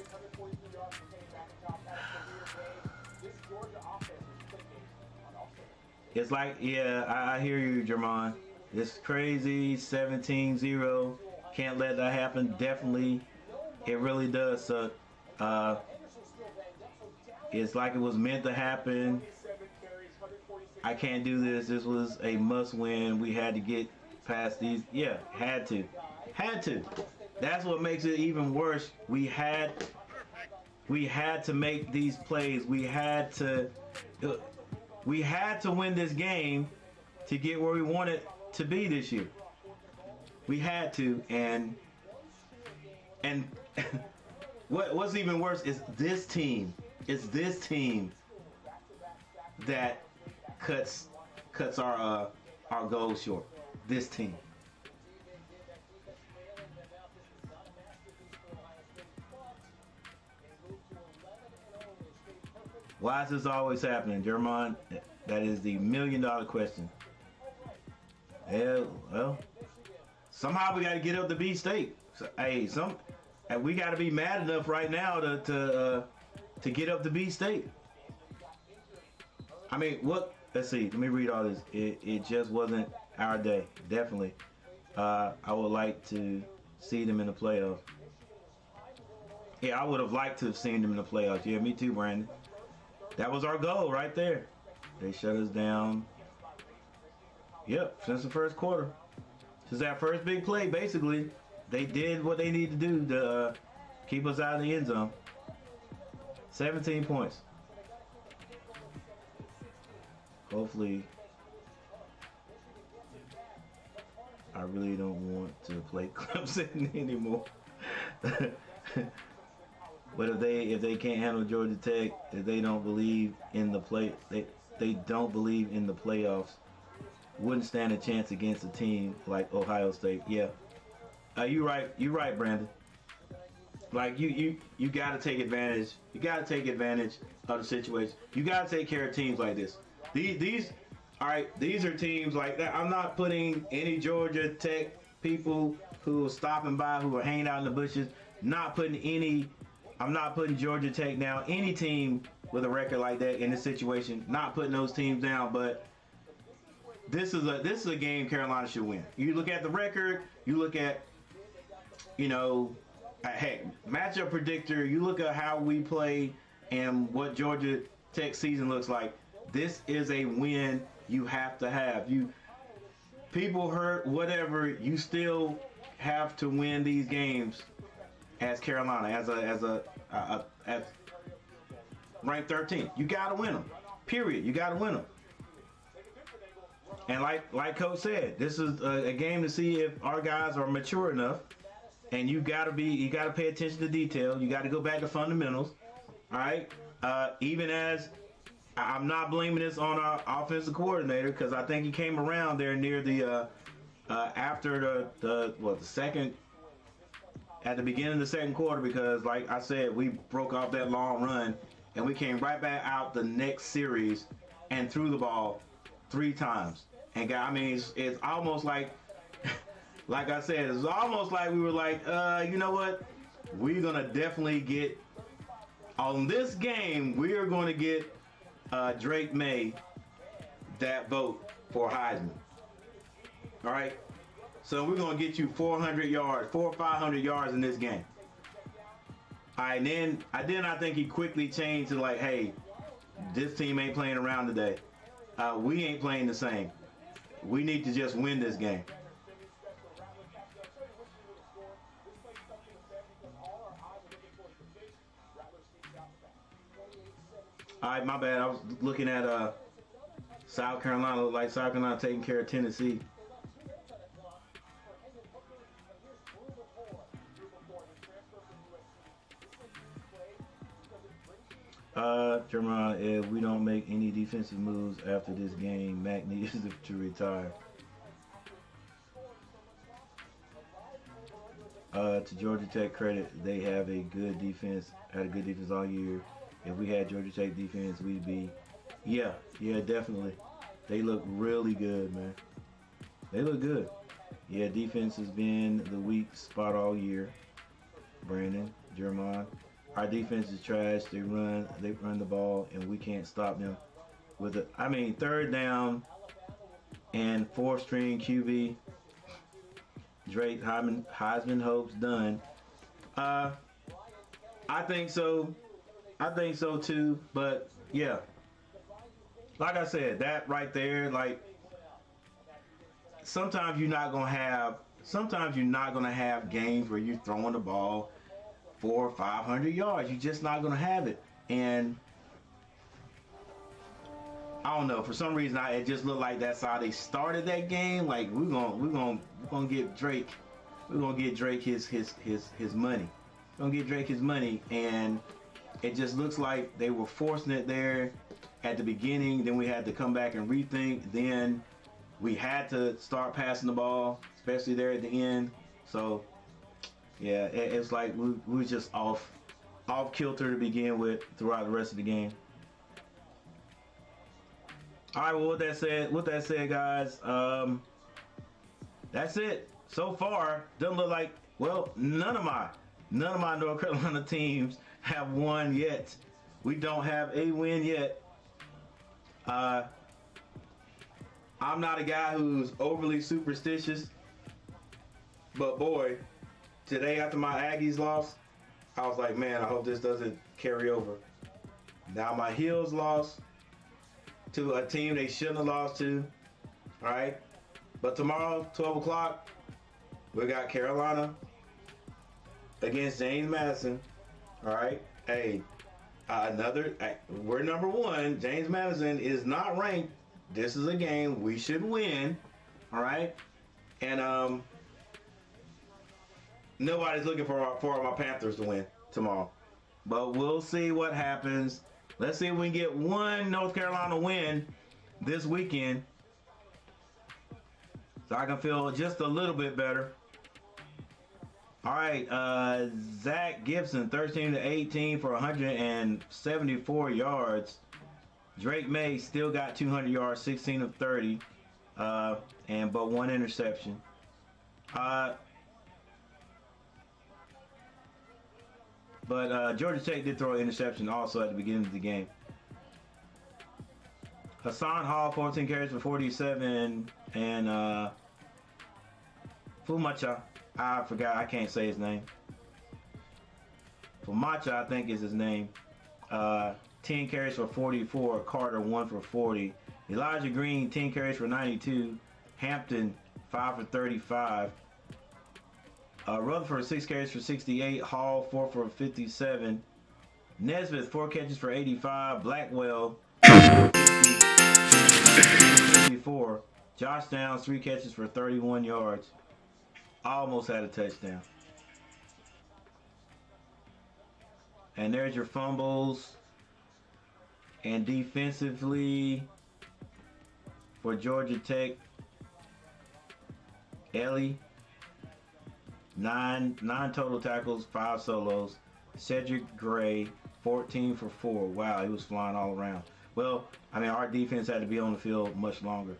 Speaker 2: It's like, yeah, I hear you, Jermon. It's crazy. 17-0. Can't let that happen. Definitely. It really does suck. It's like it was meant to happen. I can't do this. This was a must win. We had to get past these. Yeah, had to. That's what makes it even worse. We had We had to make these plays. We had to win this game to get where we wanted to be this year. We had to, and what's even worse is this team. It's this team that cuts our goals short. This team. Why is this always happening, Jermon? That is the $1 million question. Yeah, well, somehow we got to get up to B-State. So, hey, we got to be mad enough right now to get up to B-State. I mean, what? Let's see. Let me read all this. It just wasn't our day. Definitely. I would like to see them in the playoffs. Yeah, I would have liked to have seen them in the playoffs. Yeah, me too, Brandon. That was our goal right there. They shut us down. Yep, since the first quarter. Since that first big play, basically, they did what they need to do to keep us out of the end zone. 17 points. Hopefully, I really don't want to play Clemson anymore. But if they can't handle Georgia Tech, if they don't believe in the they don't believe in the playoffs, wouldn't stand a chance against a team like Ohio State. Yeah, you're right, Brandon. Like you got to take advantage. You got to take advantage of the situation. You got to take care of teams like this. These are teams like that. I'm not putting any Georgia Tech people who are stopping by, who are hanging out in the bushes. I'm not putting Georgia Tech down. Any team with a record like that in this situation, not putting those teams down. But this is a game Carolina should win. You look at the record. You look at, hey, matchup predictor. You look at how we play and what Georgia Tech season looks like. This is a win you have to have. People hurt, whatever. You still have to win these games as Carolina, as ranked 13th. You got to win them. Period. You got to win them. And like Coach said, this is a game to see if our guys are mature enough. And you got to pay attention to detail. You got to go back to fundamentals. All right. Even as I'm not blaming this on our offensive coordinator, because I think he came around there near the after the second. At the beginning of the second quarter, because like I said, we broke off that long run and we came right back out the next series and threw the ball 3 times. And it's almost like, like I said, it's almost like we were like, you know what? We're going to definitely get, on this game, we are going to get Drake May that vote for Heisman. All right? So we're going to get you 400 yards, 400 or 500 yards in this game. All right, then I think he quickly changed to like, hey, this team ain't playing around today. We ain't playing the same. We need to just win this game. All right, my bad. I was looking at South Carolina. Looked like South Carolina taking care of Tennessee. Jeremiah, if we don't make any defensive moves after this game, Mac needs to retire. To Georgia Tech credit, they have a good defense, had a good defense all year. If we had Georgia Tech defense, we'd be, yeah, definitely. They look really good, man. They look good. Yeah, defense has been the weak spot all year. Brandon, Jeremiah. Our defense is trash. They run the ball, and we can't stop them. Third down and 4th string QB. Drake Heisman hopes done. I think so. I think so too. But yeah, like I said, that right there, like sometimes you're not gonna have games where you're throwing the ball 400 or 500 yards. You're just not going to have it. And I don't know. For some reason, it just looked like that's how they started that game. Like we're gonna get Drake. We're gonna get Drake his money. We're gonna get Drake his money, and it just looks like they were forcing it there at the beginning. Then we had to come back and rethink. Then we had to start passing the ball, especially there at the end. So yeah, it's like we were just off kilter to begin with throughout the rest of the game. All right, well, with that said, guys, that's it. So far, doesn't look like, well, none of my North Carolina teams have won yet. We don't have a win yet. I'm not a guy who's overly superstitious, but boy, today after my Aggies lost, I was like, man, I hope this doesn't carry over. Now my Heels lost to a team they shouldn't have lost to. All right, but tomorrow, 12 o'clock, we got Carolina against James Madison. All right, hey, we're number one. James Madison is not ranked. This is a game we should win. All right, and nobody's looking for my Panthers to win tomorrow, but we'll see what happens. Let's see if we can get one North Carolina win this weekend, so I can feel just a little bit better. All right, Zach Gibson, 13-18 for 174 yards. Drake May still got 200 yards, 16 of 30, but one interception. But Georgia Tech did throw an interception also at the beginning of the game. Hassan Hall, 14 carries for 47, and Fumacha, I forgot, I can't say his name. Fumacha, I think is his name. 10 carries for 44. Carter, 1 for 40. Elijah Green, 10 carries for 92. Hampton, 5 for 35. Rutherford, 6 carries for 68. Hall, 4 for 57. Nesbitt, 4 catches for 85. Blackwell, 54. Josh Downs, 3 catches for 31 yards. Almost had a touchdown. And there's your fumbles. And defensively for Georgia Tech, Ellie, 9 total tackles, 5 solos. Cedric Gray, 14 for 4. Wow, he was flying all around. Well, I mean, our defense had to be on the field much longer.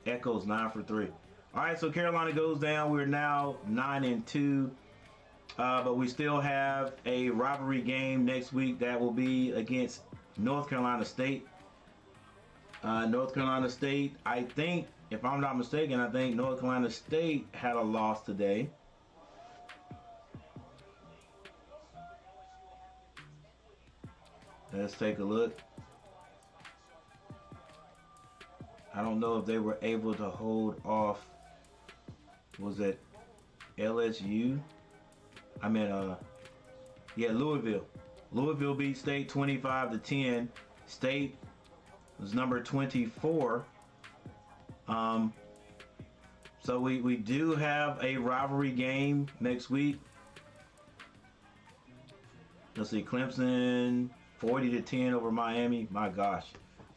Speaker 2: Echoes, 9 for 3. All right, so Carolina goes down. We're now 9-2, but we still have a rivalry game next week that will be against North Carolina State. North Carolina State, I think, if I'm not mistaken, I think North Carolina State had a loss today. Let's take a look. I don't know if they were able to hold off. Was it LSU? I mean, yeah, Louisville. Louisville beat State 25-10. State was number 24. So we do have a rivalry game next week. Let's see, Clemson 40-10 over Miami. My gosh.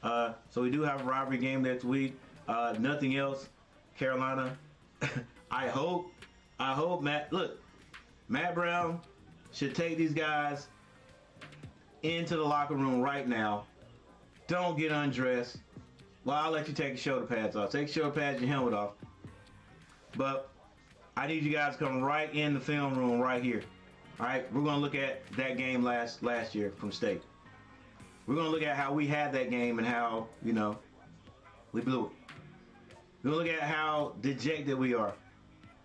Speaker 2: So we do have a rivalry game next week. Nothing else. Carolina. I hope Matt Brown should take these guys into the locker room right now. Don't get undressed. Well, I'll let you take your shoulder pads off. Take your shoulder pads, your helmet off. But I need you guys to come right in the film room right here. All right, we're going to look at that game last year from State. We're going to look at how we had that game and how, we blew it. We're going to look at how dejected we are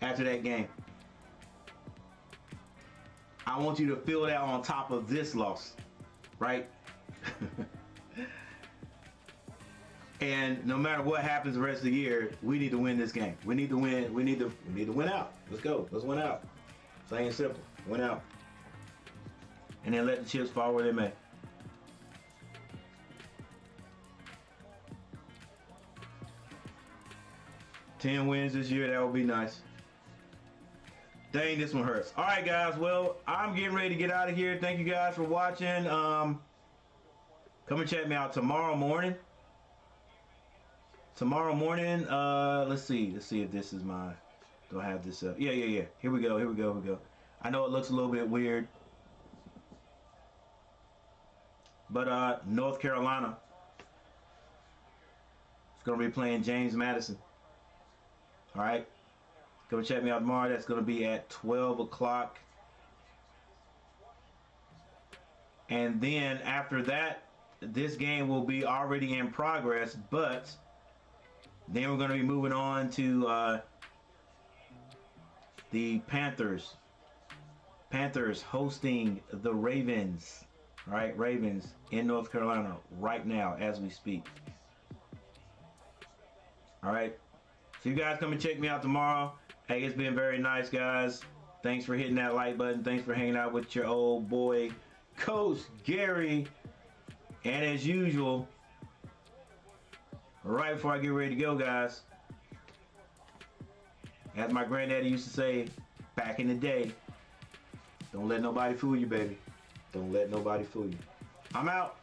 Speaker 2: after that game. I want you to feel that on top of this loss, right? And no matter what happens the rest of the year, we need to win this game. We need to win. We need to win out. Let's go. Let's win out. Plain and simple. Win out. and then let the chips fall where they may. Ten wins this year, that would be nice. Dang, this one hurts. All right, guys. Well, I'm getting ready to get out of here. Thank you guys for watching. Come and check me out tomorrow morning. Tomorrow morning, let's see if this is my, do I have this up? Yeah. Here we go. I know it looks a little bit weird, but North Carolina is going to be playing James Madison. All right, come check me out tomorrow. That's going to be at 12 o'clock. And then after that, this game will be already in progress, but then we're going to be moving on to the Panthers. Panthers hosting the Ravens. All right, Ravens in North Carolina right now as we speak. All right. So you guys come and check me out tomorrow. Hey, it's been very nice, guys. Thanks for hitting that like button. Thanks for hanging out with your old boy, Coach Gary. And as usual, right before I get ready to go, guys, as my granddaddy used to say back in the day, don't let nobody fool you, baby. Don't let nobody fool you. I'm out.